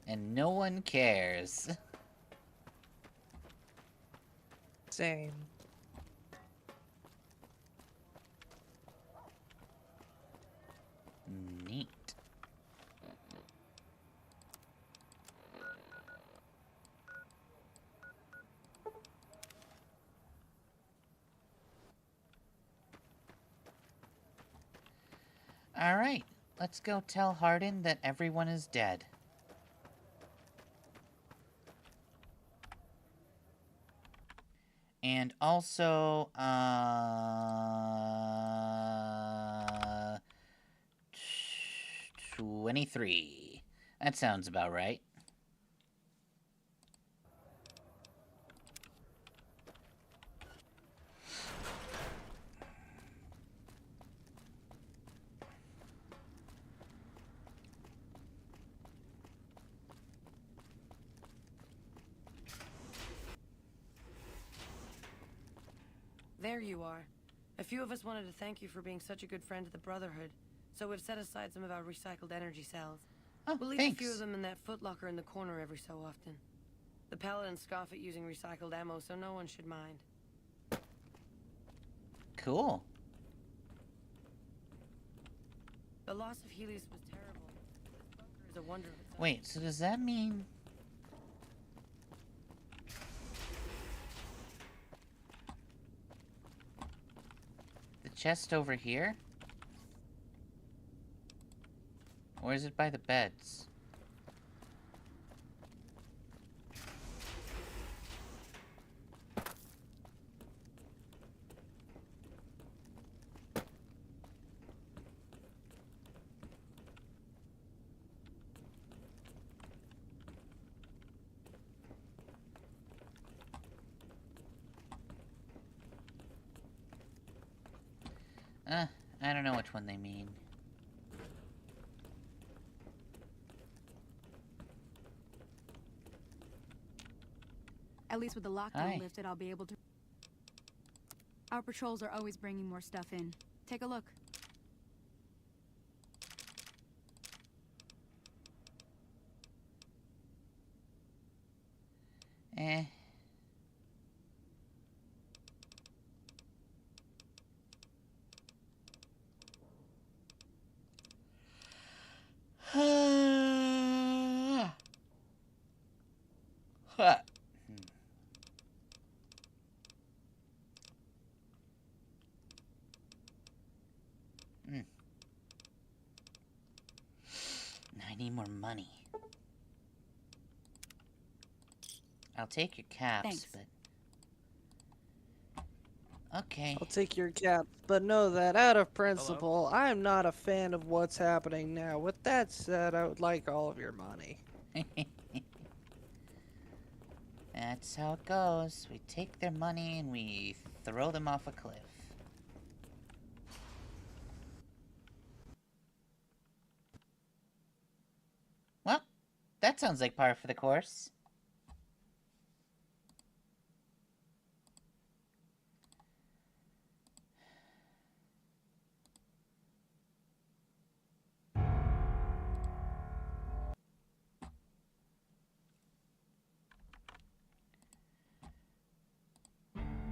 And no one cares. Same. Neat. All right, Let's go tell Hardin that everyone is dead. And also, 23. That sounds about right. There you are. A few of us wanted to thank you for being such a good friend to the Brotherhood, so we've set aside some of our recycled energy cells. Oh, we'll leave thanks. a few of them in that footlocker in the corner every so often. The Paladins scoff at using recycled ammo, so no one should mind. Cool. The loss of Helios was terrible. This bunker is a wonder of its own. Wait, so does that mean... the chest over here? Or is it by the beds? I don't know which one they mean. At least with the lockdown lifted, I'll be able to... Our patrols are always bringing more stuff in. Take a look. Eh. Huh. 90 more money. I'll take your caps, Thanks. but... Okay. I'll take your cap, but know that out of principle, I'm not a fan of what's happening now. With that said, I would like all of your money. That's how it goes. We take their money and we throw them off a cliff. Well, that sounds like par for the course.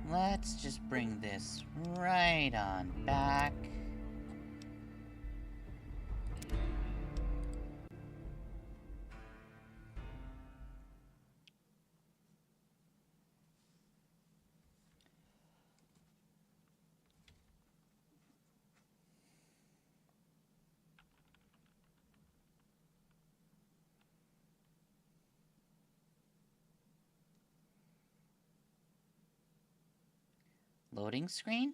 Let's just bring this right on back. Loading screen?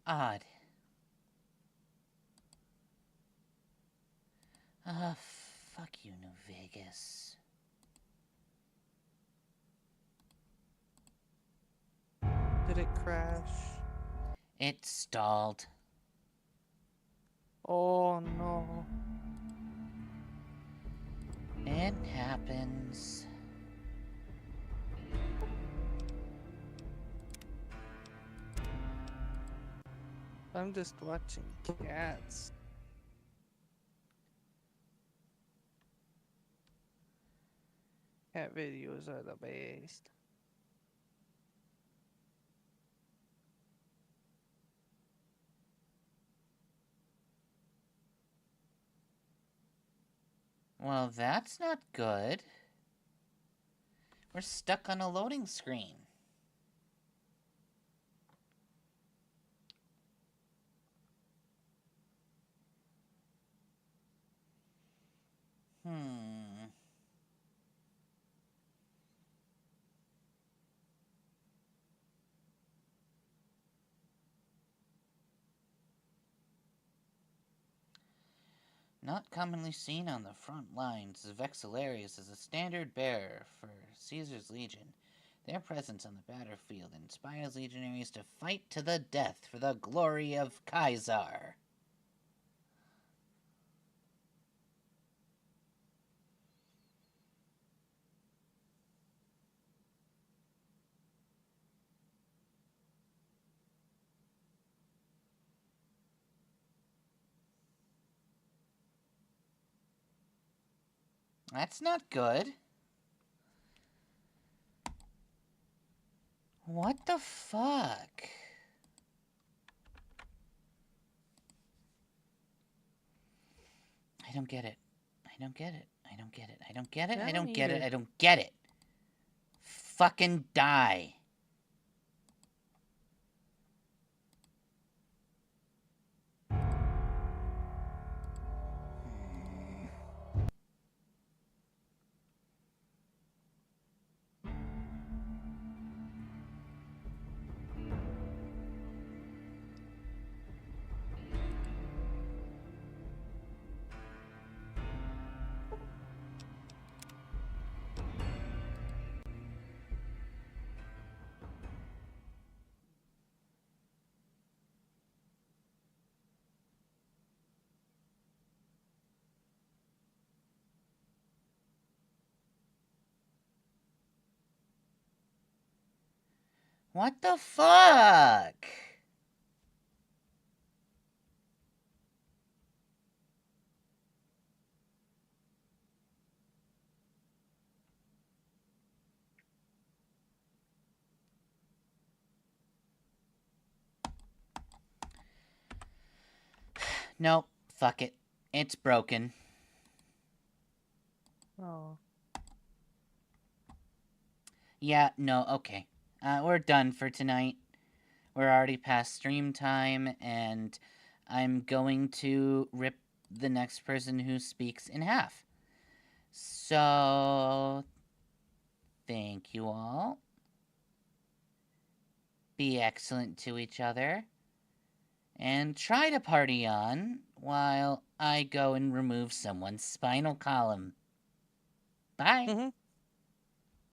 Odd. Fuck you, New Vegas. Did it crash? It stalled. Oh no. It happens. I'm just watching cats. Cat videos are the best. Well, that's not good. We're stuck on a loading screen. Not commonly seen on the front lines, Vexillarius is a standard bearer for Caesar's Legion. Their presence on the battlefield inspires legionaries to fight to the death for the glory of Caesar. That's not good. What the fuck? I don't get it. I don't get it. I don't get it. I don't get it. I don't get it. I don't get it. Fucking die. What the fuck? Nope, fuck it. It's broken. Oh. Yeah, no, okay. We're done for tonight. We're already past stream time, and I'm going to rip the next person who speaks in half. So, thank you all. Be excellent to each other. And try to party on while I go and remove someone's spinal column. Bye.